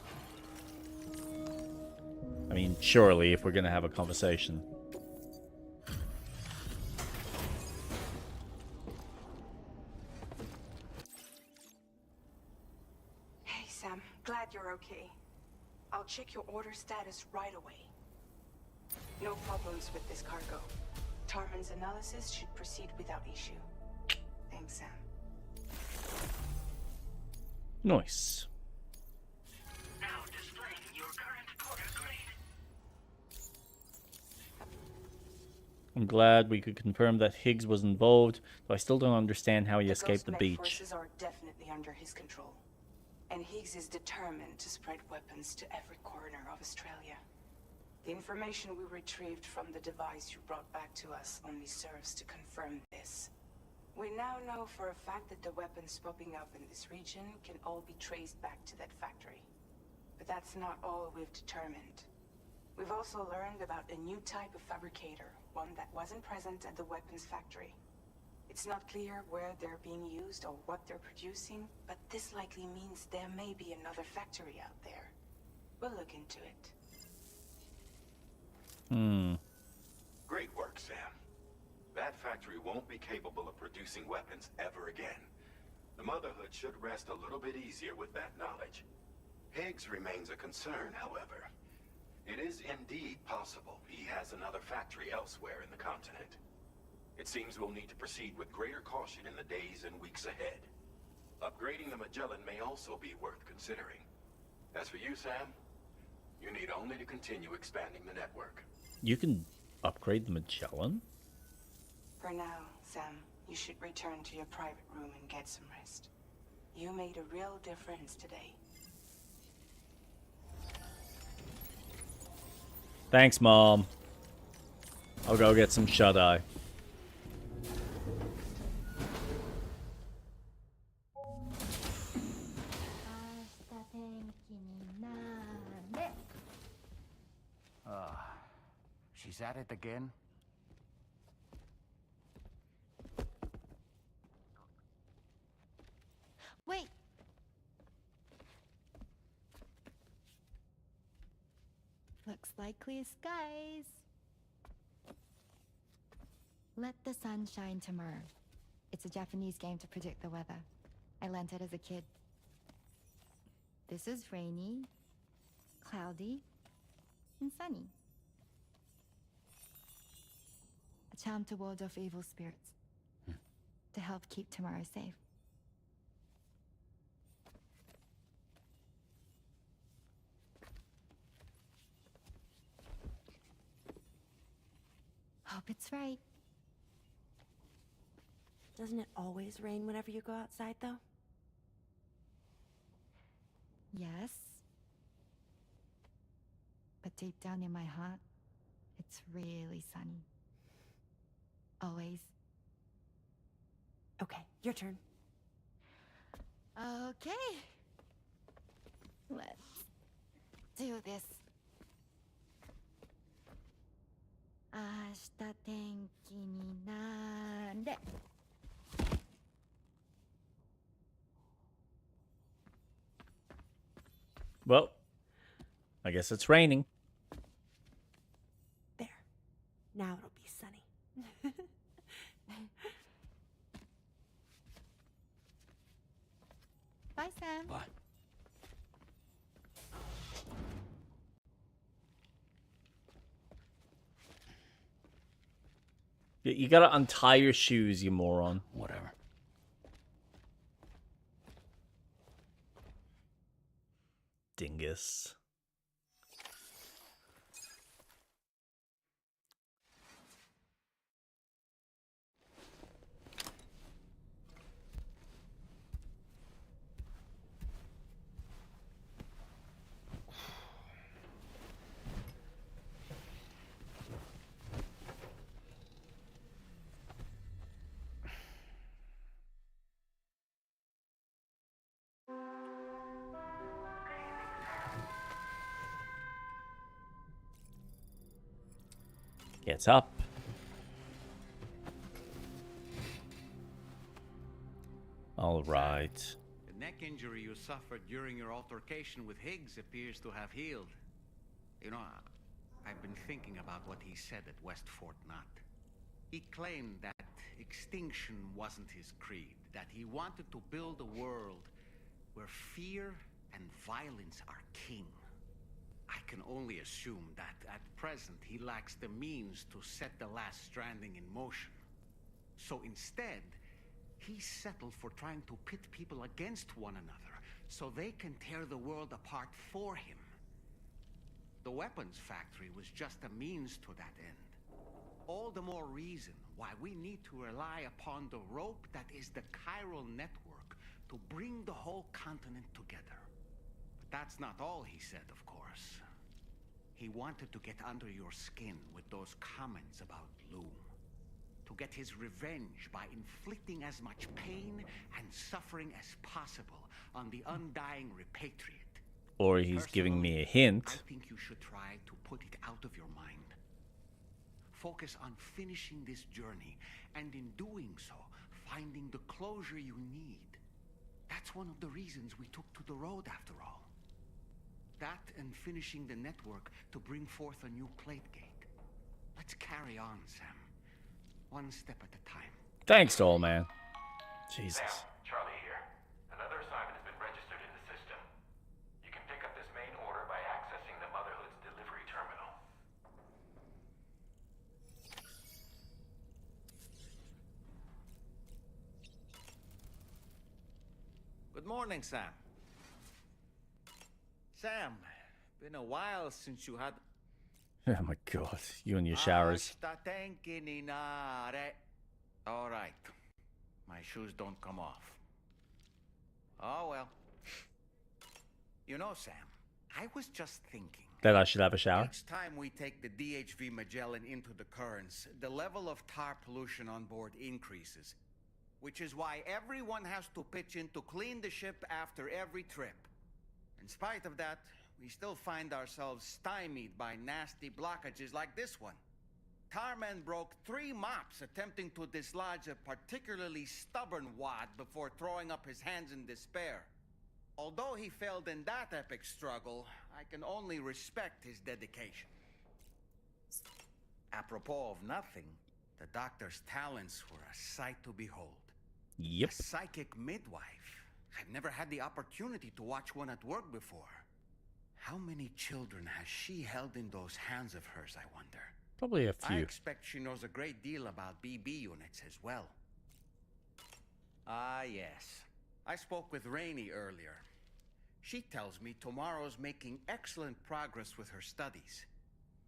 I mean, surely, if we're gonna have a conversation. glad you're okay. I'll check your order status right away. No problems with this cargo. Tarman's analysis should proceed without issue. Thanks, Sam. Nice. Now displaying your current order grade. I'm glad we could confirm that Higgs was involved, though I still don't understand how he escaped the Ghost Med beach. forces are definitely under his control. And Higgs is determined to spread weapons to every corner of Australia. The information we retrieved from the device you brought back to us only serves to confirm this. We now know for a fact that the weapons popping up in this region can all be traced back to that factory. But that's not all we've determined. We've also learned about a new type of fabricator, one that wasn't present at the weapons factory. It's not clear where they're being used or what they're producing, but this likely means there may be another factory out there. We'll look into it. Great work, Sam. That factory won't be capable of producing weapons ever again. The Motherhood should rest a little bit easier with that knowledge. Higgs remains a concern, however. It is indeed possible he has another factory elsewhere in the continent. It seems we'll need to proceed with greater caution in the days and weeks ahead. Upgrading the Magellan may also be worth considering. As for you, Sam, you need only to continue expanding the network. You can upgrade the Magellan? For now, Sam, you should return to your private room and get some rest. You made a real difference today. Thanks, Mom. I'll go get some shut-eye. She's at it again? Wait! Looks like clear skies. Let the sun shine tomorrow. It's a Japanese game to predict the weather. I learned it as a kid. This is rainy, cloudy, and sunny. A charm to ward off evil spirits. To help keep tomorrow safe. Hope it's right. Doesn't it always rain whenever you go outside, though? Yes. But deep down in my heart, it's really sunny. Always. Okay, your turn. Okay. Let's do this. 明日天気になれ。Well, I guess it's raining. There. Now it'll be sunny. Bye, Sam. Bye. You gotta untie your shoes, you moron. Whatever. Dingus. Gets up. All right. The neck injury you suffered during your altercation with Higgs appears to have healed. You know, I've been thinking about what he said at West Fort Knot. He claimed that extinction wasn't his creed, that he wanted to build a world where fear and violence are king. I can only assume that at present he lacks the means to set the last Stranding in motion. So instead, he settled for trying to pit people against one another so they can tear the world apart for him. The weapons factory was just a means to that end. All the more reason why we need to rely upon the rope that is the chiral network to bring the whole continent together. But that's not all he said, of course. He wanted to get under your skin with those comments about Loom. To get his revenge by inflicting as much pain and suffering as possible on the undying repatriate. Or he's giving me a hint. I think you should try to put it out of your mind. Focus on finishing this journey, and in doing so, finding the closure you need. That's one of the reasons we took to the road, after all. That and finishing the network to bring forth a new plate gate. Let's carry on, Sam. One step at a time. Thanks, doll man. Jesus. Sam, Charlie here. Another assignment has been registered in the system. You can pick up this main order by accessing the Motherhood's delivery terminal. Good morning, Sam. Sam, been a while since you had... Oh my god, you and your showers. All right. My shoes don't come off. Oh well. You know, Sam, I was just thinking. That I should have a shower? Each time we take the DHV Magellan into the currents, the level of tar pollution on board increases. Which is why everyone has to pitch in to clean the ship after every trip. In spite of that, we still find ourselves stymied by nasty blockages like this one. Tarman broke 3 mops attempting to dislodge a particularly stubborn wad before throwing up his hands in despair. Although he failed in that epic struggle, I can only respect his dedication. Apropos of nothing, the doctor's talents were a sight to behold. Yep. A psychic midwife. I've never had the opportunity to watch one at work before. How many children has she held in those hands of hers, I wonder? Probably a I few. expect she knows a great deal about BB units as well. Ah, yes. I spoke with Rainey earlier. She tells me tomorrow's making excellent progress with her studies.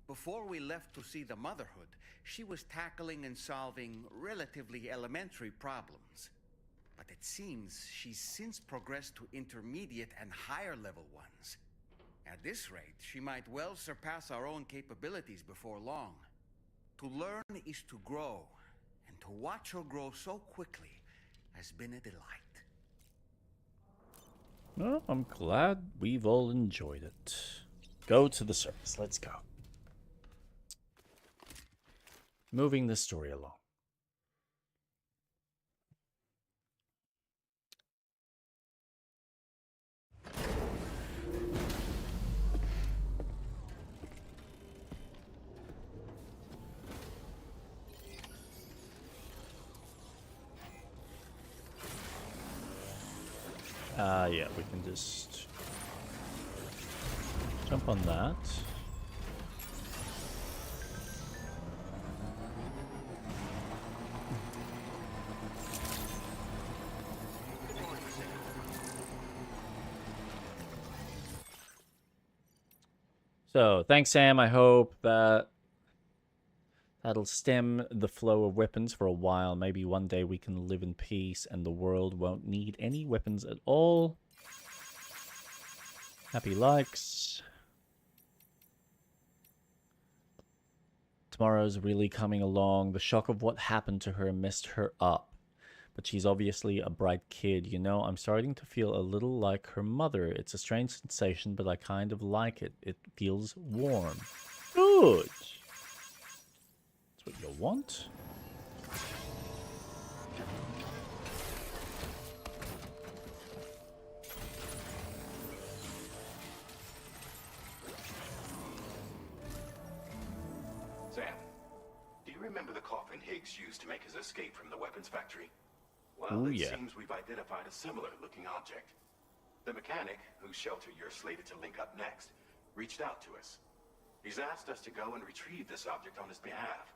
Before we left to see the Motherhood, she was tackling and solving relatively elementary problems. But it seems she's since progressed to intermediate and higher level ones. At this rate, she might well surpass our own capabilities before long. To learn is to grow, and to watch her grow so quickly has been a delight. Well, I'm glad we've all enjoyed it. Go to the surface. Let's go. Moving the story along. Yeah, we can just jump on that. So, thanks, Sam. I hope that that'll stem the flow of weapons for a while. Maybe one day we can live in peace and the world won't need any weapons at all. Happy likes. Tomorrow's really coming along. The shock of what happened to her messed her up. But she's obviously a bright kid, you know? I'm starting to feel a little like her mother. It's a strange sensation, but I kind of like it. It feels warm. Good! That's what you want. Sam, do you remember the coffin Higgs used to make his escape from the weapons factory? Well, Ooh, it yeah. seems we've identified a similar looking object. The mechanic, whose shelter you're slated to link up next, reached out to us. He's asked us to go and retrieve this object on his behalf.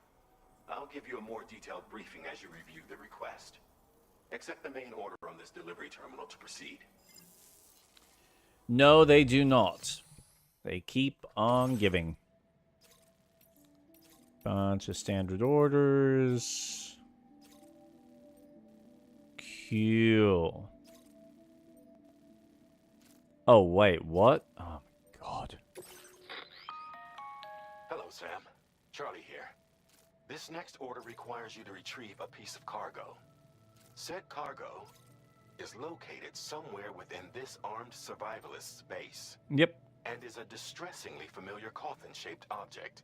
I'll give you a more detailed briefing as you review the request. Accept the main order on this delivery terminal to proceed. No, they do not. They keep on giving. Bunch of standard orders. Cool. Oh, wait, what? Oh, my God. Hello, Sam. Charlie here. This next order requires you to retrieve a piece of cargo. Said cargo is located somewhere within this armed survivalist's base. Yep. And is a distressingly familiar coffin-shaped object.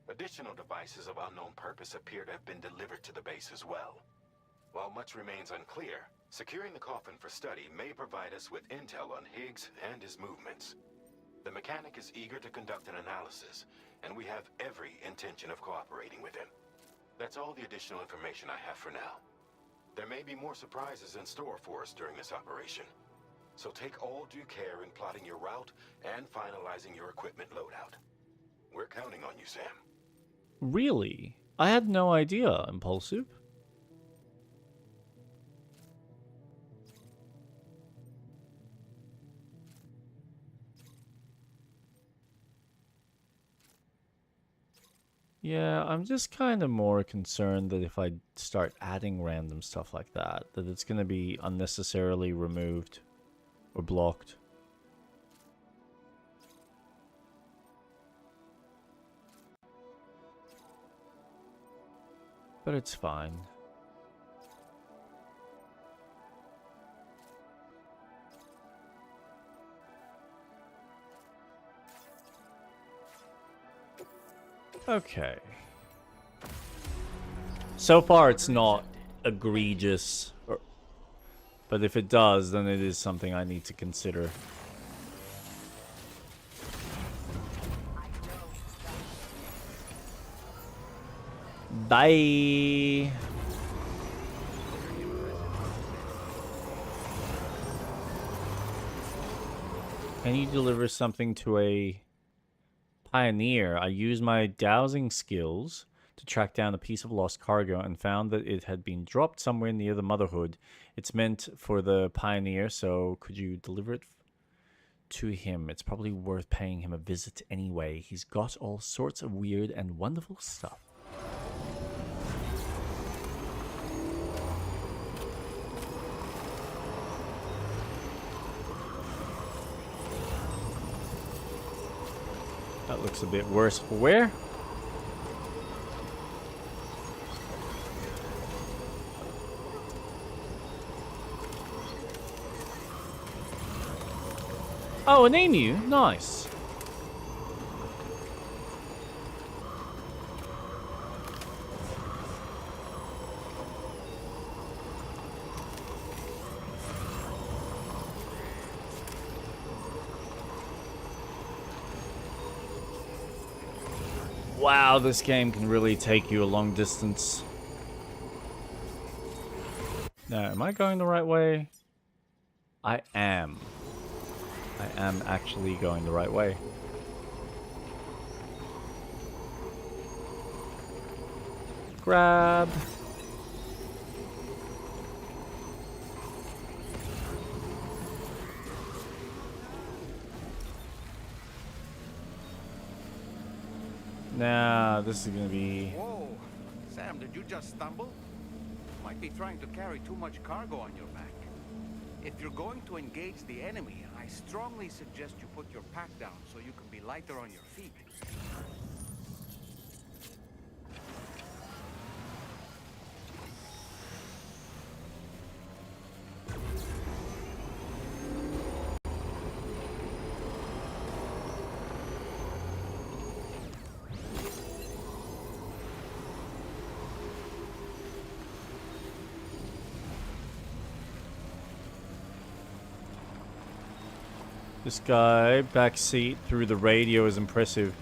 Additional devices of unknown purpose appear to have been delivered to the base as well. While much remains unclear, securing the coffin for study may provide us with intel on Higgs and his movements. The mechanic is eager to conduct an analysis, and we have every intention of cooperating with him. That's all the additional information I have for now. There may be more surprises in store for us during this operation. So take all due care in plotting your route and finalizing your equipment loadout. We're counting on you, Sam. Really? I had no idea, Impulsive. Yeah, I'm just kind of more concerned that if I start adding random stuff like that, that it's going to be unnecessarily removed or blocked. But it's fine. Okay. So far, it's not egregious, but if it does, then it is something I need to consider. Bye. Can you deliver something to a pioneer? I used my dowsing skills to track down a piece of lost cargo and found that it had been dropped somewhere near the Motherhood. It's meant for the pioneer, so could you deliver it to him? It's probably worth paying him a visit anyway. He's got all sorts of weird and wonderful stuff. That looks a bit worse for wear. Oh, an emu. Nice. Wow, this game can really take you a long distance. Now, am I going the right way? I am. I am actually going the right way. Grab. Now, this is gonna be... Whoa! Sam, did you just stumble? Might be trying to carry too much cargo on your back. If you're going to engage the enemy, I strongly suggest you put your pack down so you can be lighter on your feet. This guy, backseat through the radio, is impressive.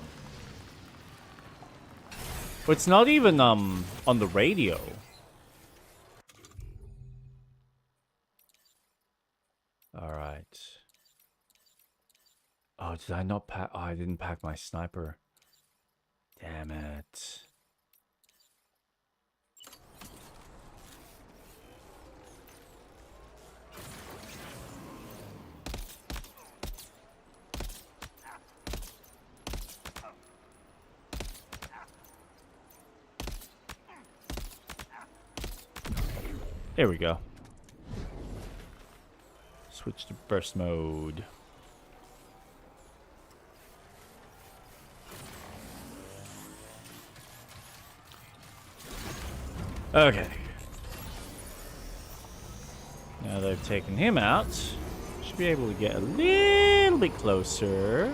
But it's not even, on the radio. Alright. Oh, did I not pack? Oh, I didn't pack my sniper. Damn it. There we go. Switch to burst mode. Okay. Now they've taken him out. Should be able to get a little bit closer.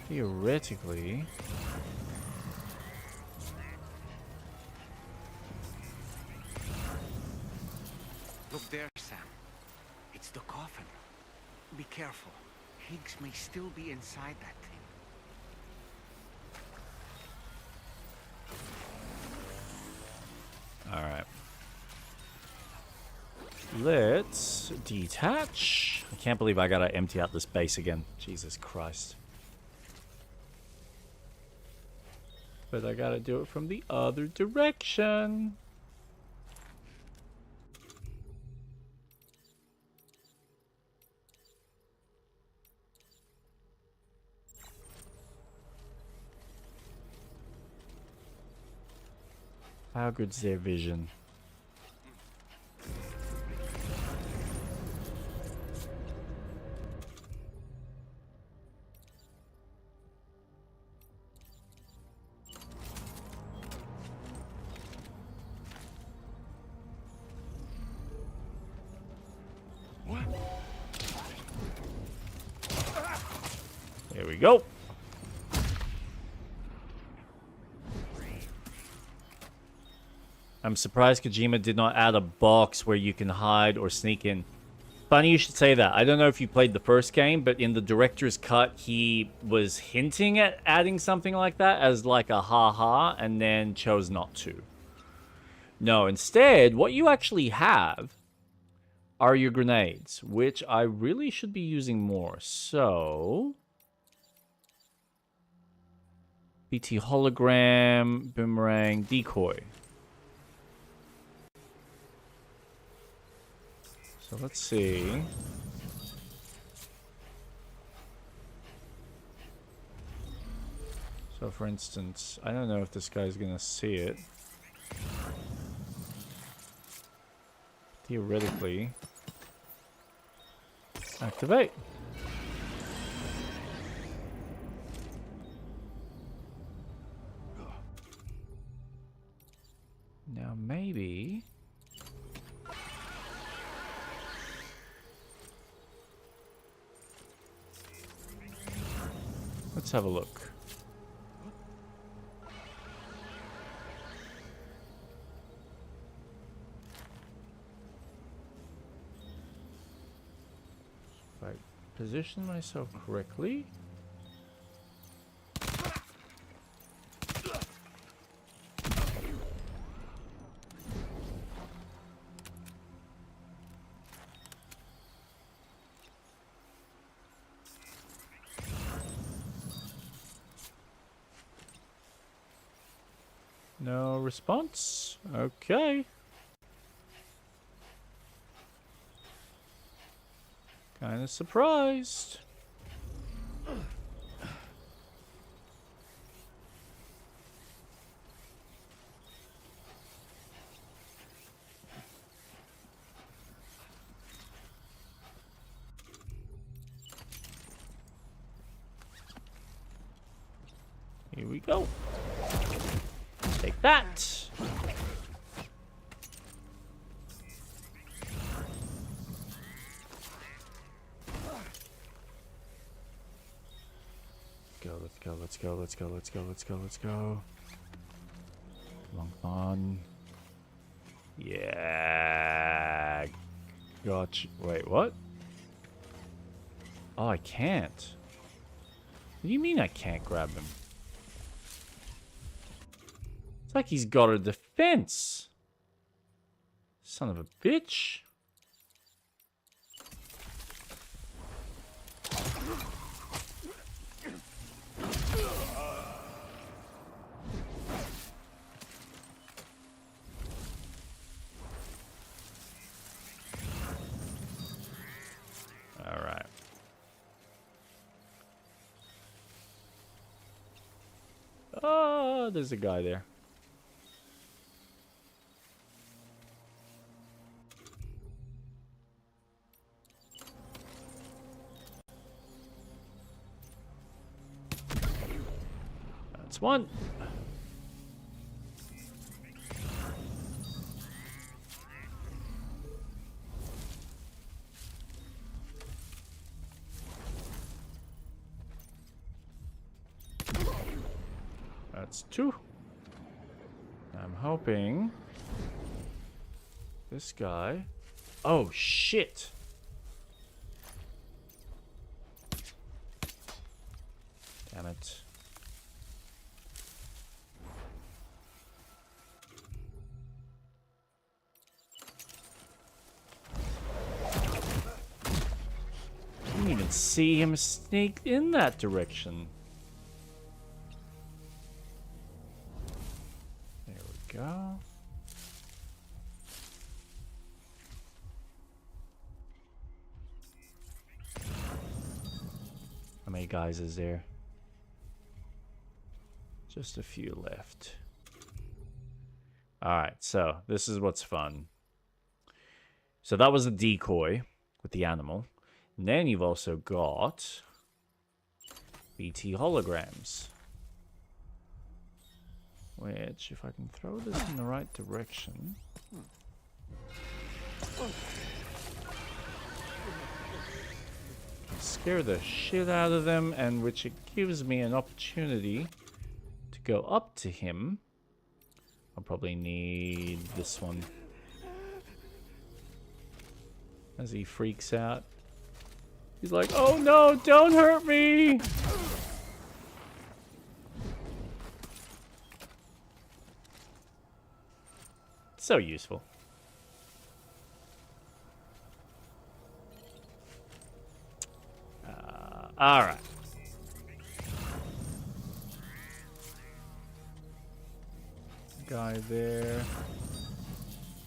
Theoretically. Look there, Sam. It's the coffin. Be careful. Higgs may still be inside that thing. Alright. Let's detach. I can't believe I gotta empty out this base again. Jesus Christ. But I gotta do it from the other direction. How good's their vision? There we go. I'm surprised Kojima did not add a box where you can hide or sneak in. Funny you should say that. I don't know if you played the first game, but in the director's cut, he was hinting at adding something like that as like a ha-ha, and then chose not to. No, instead, what you actually have are your grenades, which I really should be using more. So... BT hologram, boomerang, decoy. So let's see. So for instance, I don't know if this guy's gonna see it. Theoretically. Activate. Now maybe... Let's have a look. If I position myself correctly. No response? Okay. Kind of surprised. Here we go. Take that. Let's go, let's go, let's go, let's go, let's go, let's go. Come on. Yeah. Gotcha. Wait, what? Oh, I can't. What do you mean I can't grab him? It's like he's got a defense. Son of a bitch. All right. Oh, there's a guy there. That's one. That's two. I'm hoping this guy. Oh, shit. Damn it. Didn't even see him sneak in that direction. There we go. How many guys is there? Just a few left. Alright, so this is what's fun. So that was a decoy with the animal. And then you've also got BT holograms. Which, if I can throw this in the right direction... scare the shit out of them, and which it gives me an opportunity to go up to him. I'll probably need this one. As he freaks out. He's like, oh no, don't hurt me! So useful. Alright. Guy there.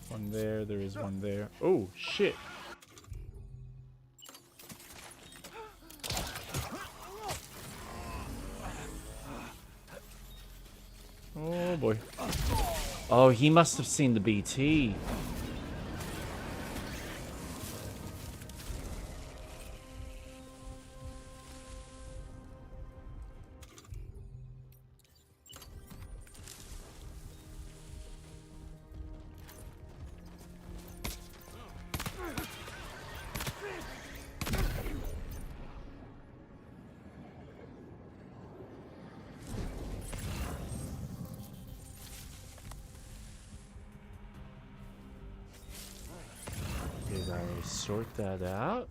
One there, there is one there. Oh, shit. Oh boy. Oh, he must have seen the BT. Did I sort that out?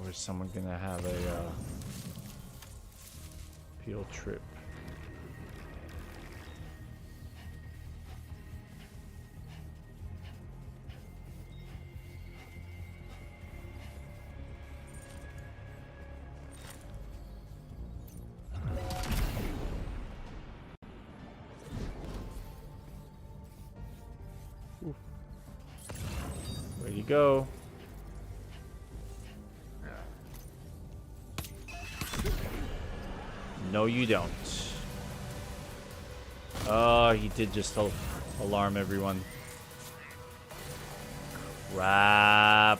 Or is someone gonna have a field trip? Ooh. Where you go? No, you don't. Oh, he did just alarm everyone. Crap.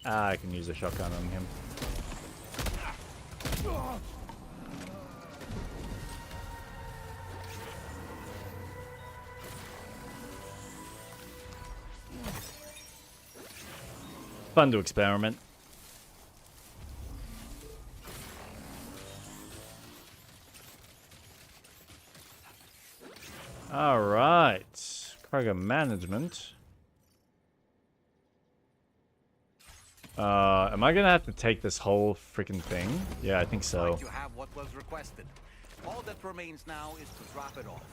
Ah, I can use a shotgun on him. Fun to experiment. All right. Cargo management. Am I gonna have to take this whole freaking thing? Yeah, I think so. You have what was requested. All that remains now is to drop it off.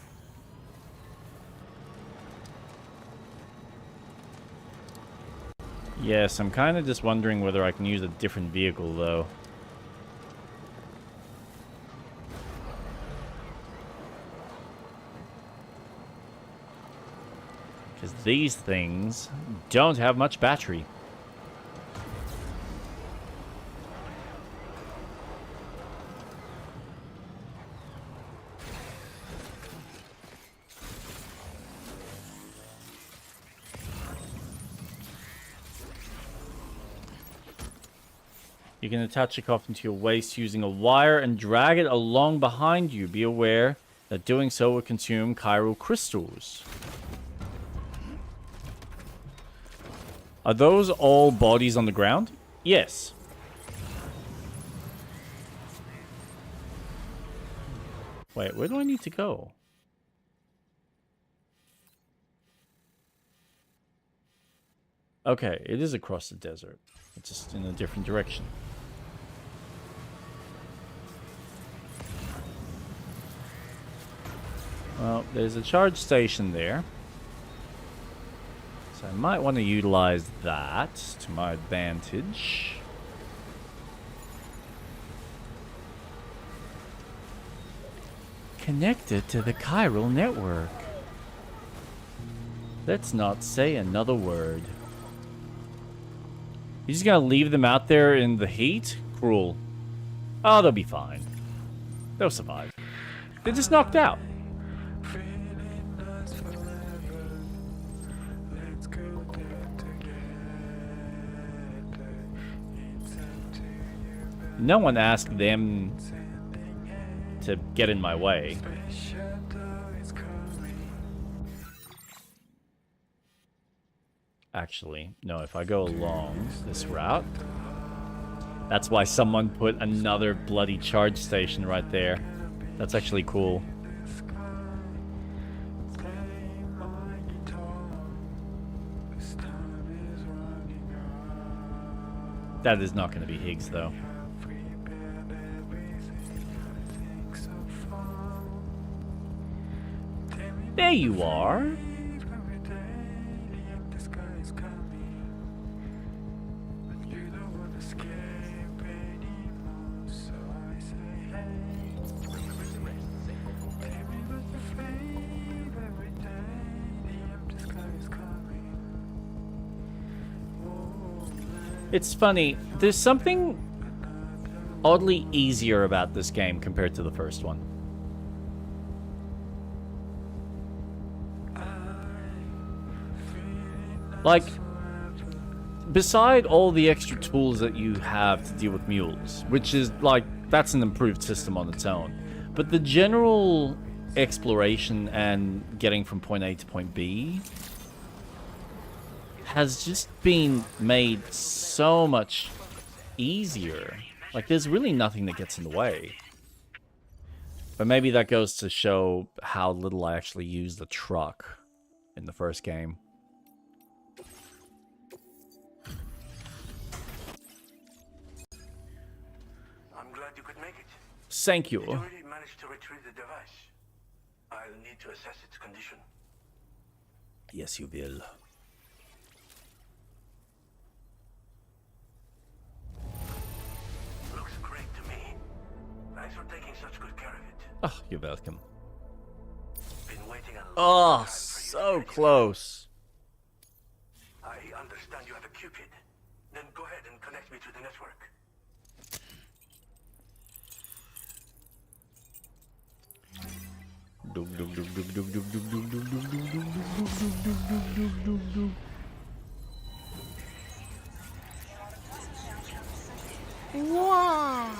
Yes, I'm kind of just wondering whether I can use a different vehicle, though. Because these things don't have much battery. You can attach a coffin to your waist using a wire and drag it along behind you. Be aware that doing so will consume chiral crystals. Are those all bodies on the ground? Yes. Wait, where do I need to go? Okay, it is across the desert. It's just in a different direction. Well, there's a charge station there. So I might want to utilize that to my advantage. Connected to the chiral network. Let's not say another word. You just gonna leave them out there in the heat? Cruel. Oh, they'll be fine. They'll survive. They're just knocked out. No one asked them to get in my way. Actually, no, if I go along this route... That's why someone put another bloody charge station right there. That's actually cool. That is not going to be Higgs, though. There you are. It's funny, there's something oddly easier about this game compared to the first one. Like, beside all the extra tools that you have to deal with mules, which is, like, that's an improved system on its own. But the general exploration and getting from point A to point B has just been made so much easier. Like, there's really nothing that gets in the way. But maybe that goes to show how little I actually used the truck in the first game. I'm glad you could make it. Thank you. Did you really manage to retrieve the device? I'll need to assess its condition. Yes, you will. Looks great to me. Thanks for taking such good care of it. Oh, you're welcome. Been waiting a long Oh, time for so you. close. I understand you have a Cupid. Then go ahead and connect me to the network. Wow.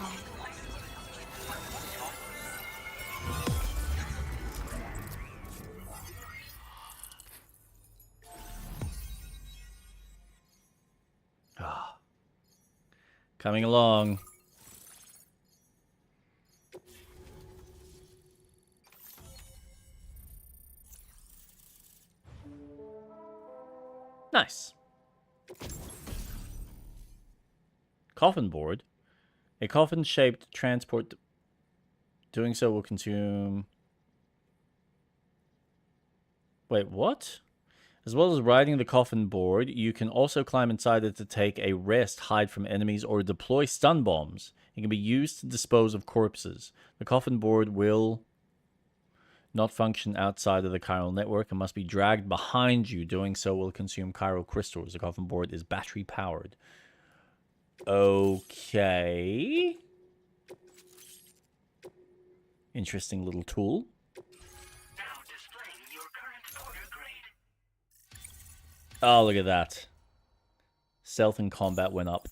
Ah. Coming along. Nice. Coffin board. A coffin-shaped transport. Doing so will consume... Wait, what? As well as riding the coffin board, you can also climb inside it to take a rest, hide from enemies, or deploy stun bombs. It can be used to dispose of corpses. The coffin board will not function outside of the chiral network and must be dragged behind you. Doing so will consume chiral crystals. The coffin board is battery powered. Okay. Interesting little tool. Now displaying your current order grade. Oh, look at that. Stealth and combat went up.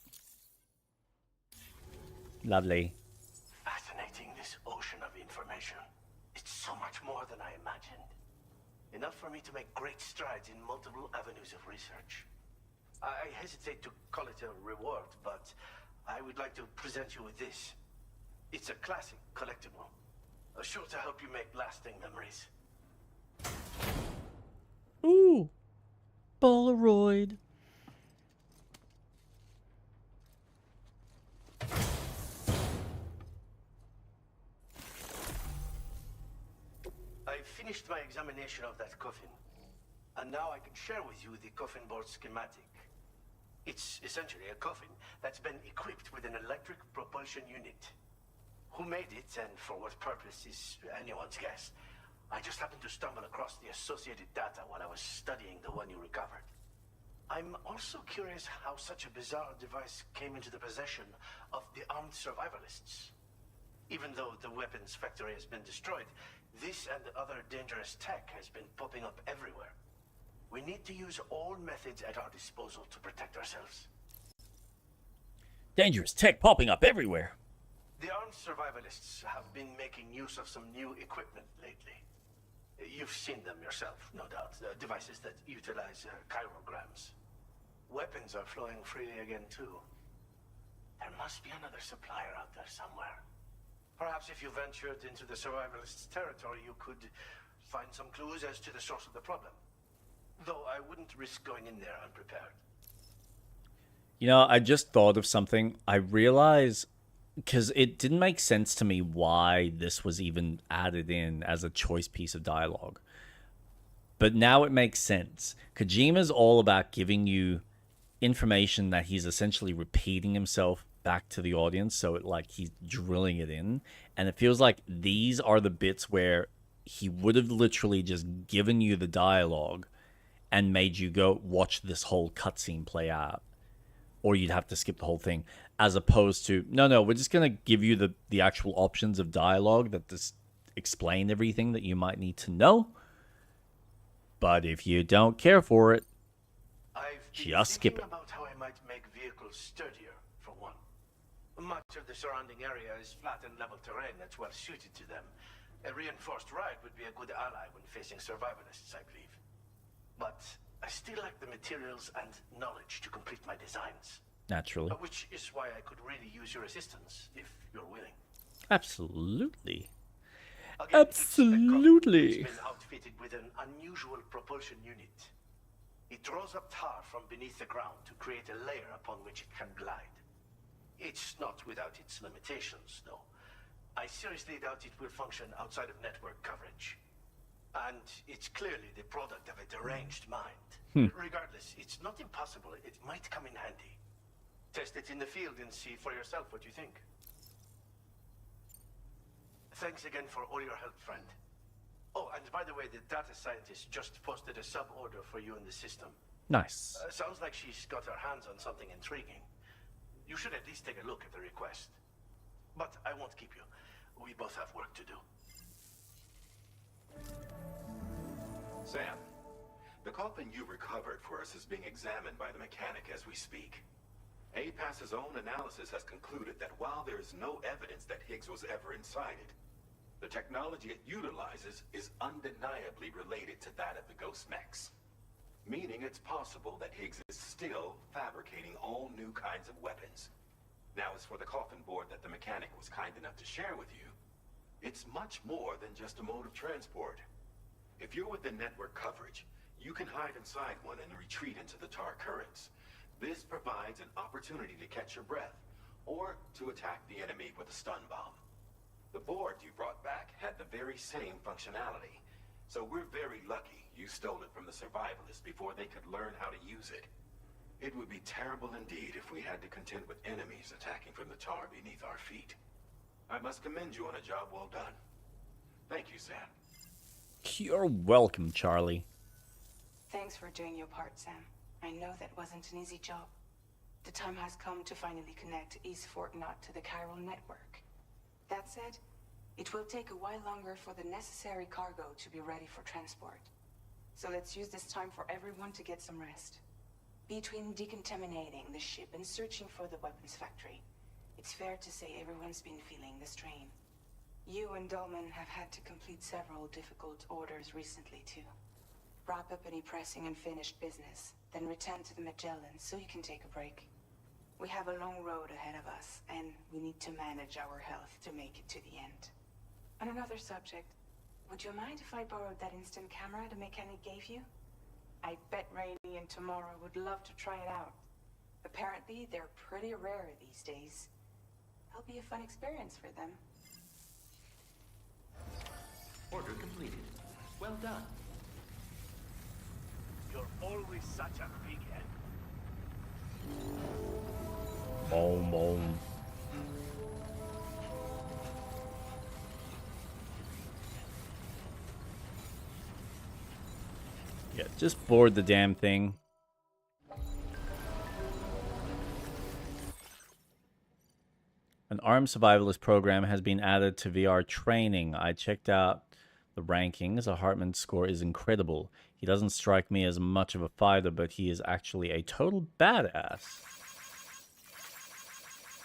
Lovely. Fascinating, this ocean of information. It's so much more than I imagined. Enough for me to make great strides in multiple avenues of research. I hesitate to call it a reward, but I would like to present you with this. It's a classic collectible. Sure to help you make lasting memories. Ooh. Polaroid. I finished my examination of that coffin, and now I can share with you the coffin board schematic. It's essentially a coffin that's been equipped with an electric propulsion unit. Who made it and for what purpose is anyone's guess. I just happened to stumble across the associated data while I was studying the one you recovered. I'm also curious how such a bizarre device came into the possession of the armed survivalists. Even though the weapons factory has been destroyed, this and other dangerous tech has been popping up everywhere. We need to use all methods at our disposal to protect ourselves. Dangerous tech popping up everywhere. The armed survivalists have been making use of some new equipment lately. You've seen them yourself, no doubt. Devices that utilize chirograms. Weapons are flowing freely again, too. There must be another supplier out there somewhere. Perhaps if you ventured into the survivalists' territory, you could find some clues as to the source of the problem. Though I wouldn't risk going in there unprepared. You know, I just thought of something. I realize, because it didn't make sense to me why this was even added in as a choice piece of dialogue. But now it makes sense. Kojima's all about giving you information that he's essentially repeating himself back to the audience, so he's drilling it in. And it feels like these are the bits where he would have literally just given you the dialogue and made you go watch this whole cutscene play out. Or you'd have to skip the whole thing. As opposed to, no, we're just going to give you the actual options of dialogue that just explain everything that you might need to know. But if you don't care for it, just skip it. About how I might make vehicles sturdier, for one. Much of the surrounding area is flat and level terrain that's well suited to them. A reinforced ride would be a good ally when facing survivalists, I believe. But I still lack the materials and knowledge to complete my designs. Naturally. Which is why I could really use your assistance, if you're willing. Absolutely. Again, Absolutely. It's been outfitted with an unusual propulsion unit. It draws up tar from beneath the ground to create a layer upon which it can glide. It's not without its limitations, though. I seriously doubt it will function outside of network coverage. And it's clearly the product of a deranged mind. Regardless, it's not impossible. It might come in handy. Test it in the field and see for yourself what you think. Thanks again for all your help, friend. Oh, and by the way, the data scientist just posted a sub-order for you in the system. Nice. Sounds like she's got her hands on something intriguing. You should at least take a look at the request. But I won't keep you. We both have work to do. Sam, the coffin you recovered for us is being examined by the mechanic as we speak. APAS's own analysis has concluded that while there is no evidence that Higgs was ever inside it, the technology it utilizes is undeniably related to that of the Ghost Mechs. Meaning it's possible that Higgs is still fabricating all new kinds of weapons. Now, as for the coffin board that the mechanic was kind enough to share with you, it's much more than just a mode of transport. If you're within network coverage, You can hide inside one and retreat into the tar currents. This provides an opportunity to catch your breath, or to attack the enemy with a stun bomb. The board you brought back had the very same functionality, so we're very lucky you stole it from the survivalists before they could learn how to use it. It would be terrible indeed if we had to contend with enemies attacking from the tar beneath our feet. I must commend you on a job well done. Thank you, Sam. You're welcome, Charlie. Thanks for doing your part, Sam. I know that wasn't an easy job. The time has come to finally connect East Fort Knot to the chiral network. That said, it will take a while longer for the necessary cargo to be ready for transport. So let's use this time for everyone to get some rest. Between decontaminating the ship and searching for the weapons factory, it's fair to say everyone's been feeling the strain. You and Dolman have had to complete several difficult orders recently, too. Wrap up any pressing and finished business, then return to the Magellan so you can take a break. We have a long road ahead of us, and we need to manage our health to make it to the end. On another subject, would you mind if I borrowed that instant camera the mechanic gave you? I bet Rainey and Tomorrow would love to try it out. Apparently, they're pretty rare these days. It'll be a fun experience for them. Order completed. Well done. You're always such a big head. Boom, boom. Yeah, just board the damn thing. An armed survivalist program has been added to VR training. I checked out the rankings. A Hartman score is incredible. He doesn't strike me as much of a fighter, but he is actually a total badass.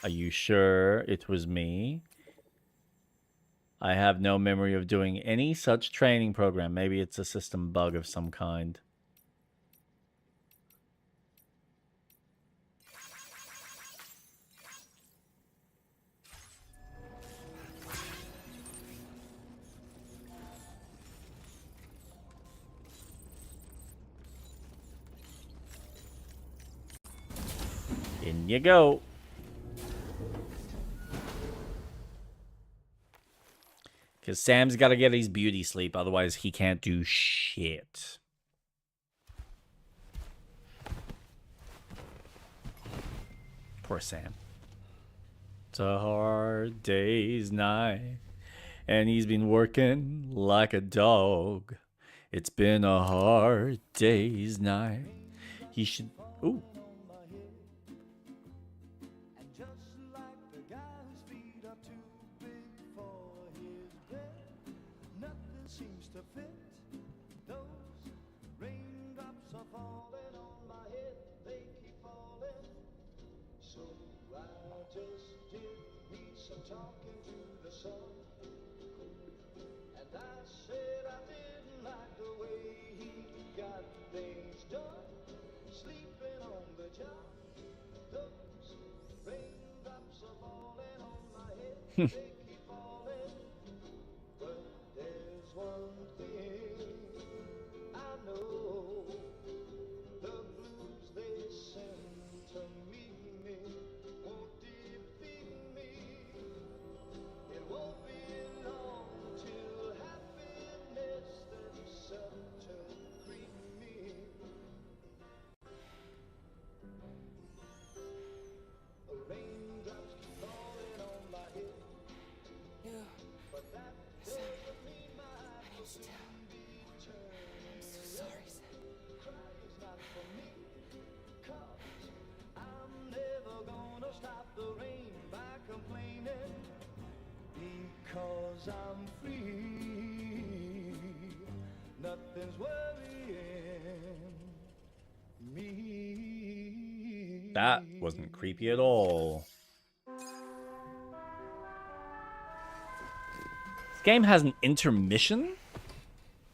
Are you sure it was me? I have no memory of doing any such training program. Maybe it's a system bug of some kind. In you go. Because Sam's got to get his beauty sleep, otherwise he can't do shit. Poor Sam. It's a hard day's night, and he's been working like a dog. It's been a hard day's night. He should... Ooh. Because I'm free, nothing's worrying me. That wasn't creepy at all. This game has an intermission?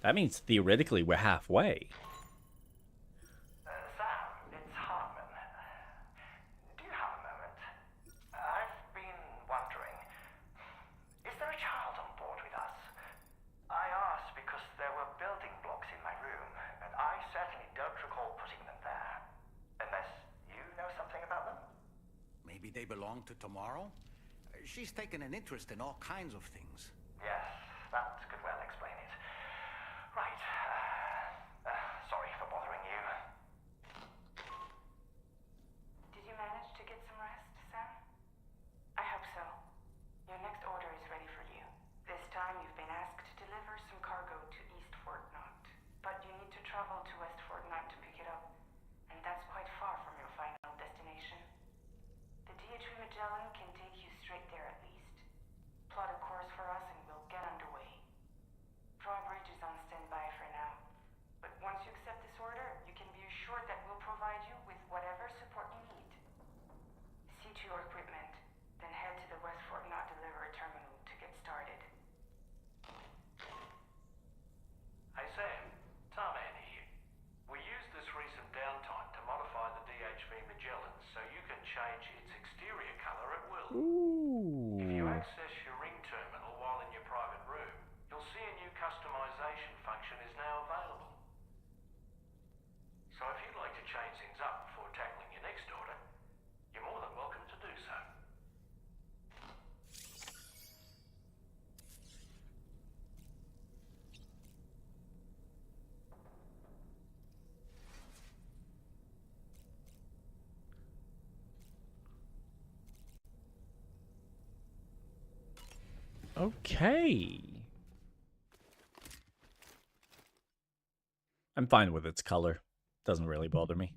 That means theoretically we're halfway. Sam, it's Hartman. Do you have a moment? I've been wondering, is there a child on board with us? I asked because there were building blocks in my room, and I said Maybe they belong to Tomorrow? She's taken an interest in all kinds of things. Yes, that could well explain it. Right. Sorry for bothering you. Did you manage to get some rest, Sam? I hope so. Your next order is ready for you. This time you've been asked to deliver some cargo to East Fort Knot. But you need to travel to West Fort Knot to pick it up. And that's quite far from your final destination. The DHV Magellan can take you straight there at least. Plot a course for us and we'll get underway. Drawbridge is on standby for now. But once you accept this order, you can be assured that we'll provide you with whatever support you need. See to your equipment, then head to the West Fort Knot delivery terminal to get started. Hey Sam, Tarman here. We used this recent downtime to modify the DHV Magellan so you can change its exterior colour at will. If you access your ring terminal while in your private room, you'll see a new customization function is now available. So if you'd like to change things up before tackling your next order, you're more than welcome to do so. Okay. I'm fine with its color. Doesn't really bother me.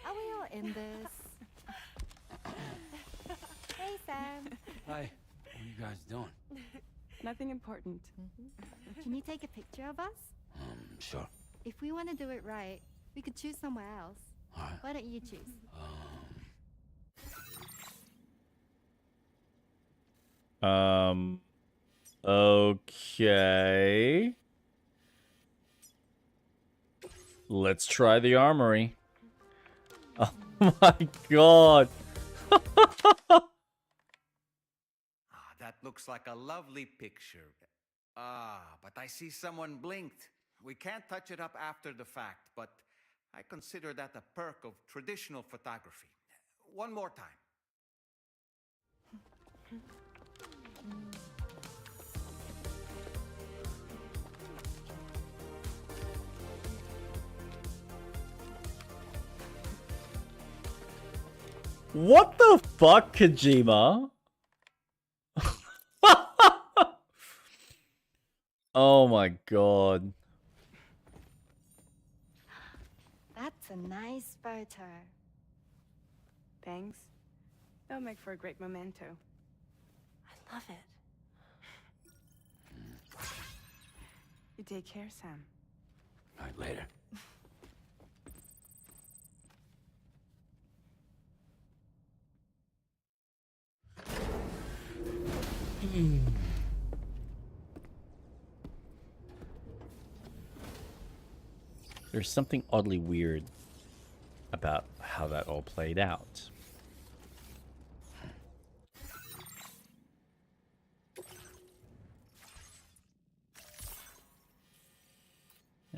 Are we all in this? Hey, Sam. Hi. What are you guys doing? Nothing important. Can you take a picture of us? Sure. If we want to do it right, we could choose somewhere else. All right. Why don't you choose? Okay. Let's try the armory. Oh my god. That looks like a lovely picture. But I see someone blinked. We can't touch it up after the fact, but I consider that a perk of traditional photography. One more time. What the fuck, Kojima? Oh my god. That's a nice photo. Thanks. That'll make for a great memento. I love it. You take care, Sam. All right, later. There's something oddly weird about how that all played out.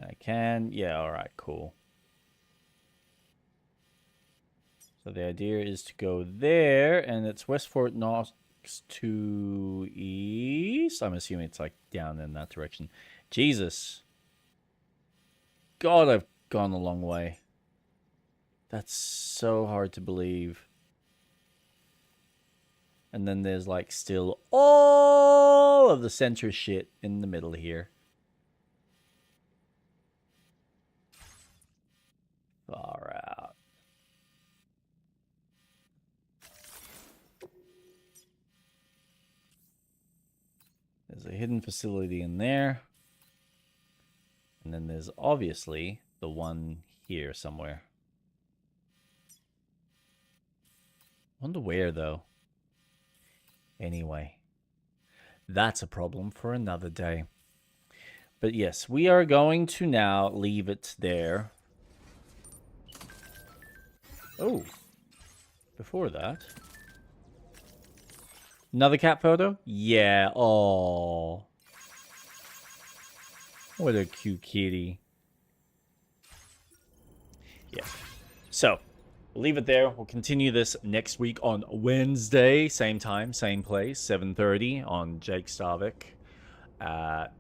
I can, yeah, alright, cool. So the idea is to go there, and it's West Fort Knox to east. I'm assuming it's like down in that direction. Jesus. God, I've gone a long way. That's so hard to believe. And then there's like still all of the center shit in the middle here. Far out. There's a hidden facility in there. And then there's obviously the one here somewhere. Wonder where, though. Anyway, that's a problem for another day. But yes, we are going to now leave it there. Oh, before that. Another cat photo? Yeah, oh. What a cute kitty. Yeah. So, we'll leave it there. We'll continue this next week on Wednesday. Same time, same place, 7:30 on Jake Starvik,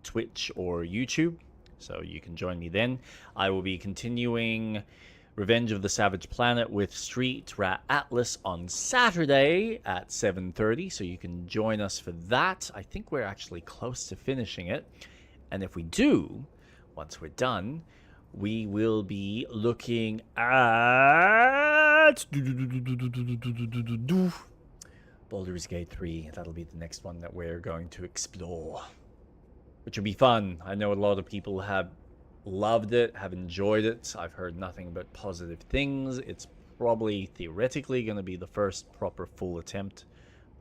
Twitch or YouTube. So you can join me then. I will be continuing Revenge of the Savage Planet with Street Rat Atlas on Saturday at 7:30. So you can join us for that. I think we're actually close to finishing it. And if we do, once we're done, we will be looking at Baldur's Gate 3. That'll be the next one that we're going to explore, which will be fun. I know a lot of people have loved it, have enjoyed it. I've heard nothing but positive things. It's probably theoretically going to be the first proper full attempt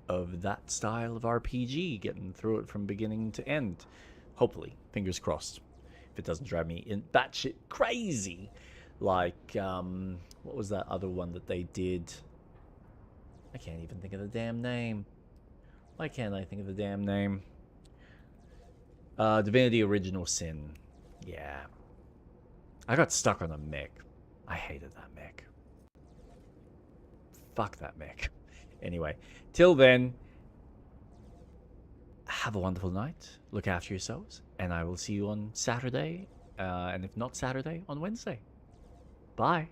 of that style of RPG, getting through it from beginning to end. Hopefully, fingers crossed. If it doesn't drive me in batshit crazy, like what was that other one that they did? I can't even think of the damn name. Why can't I think of the damn name? Divinity Original Sin. Yeah. I got stuck on a mech. I hated that mech. Fuck that mech. Anyway, till then, have a wonderful night. Look after yourselves. And I will see you on Saturday. And if not Saturday, on Wednesday. Bye.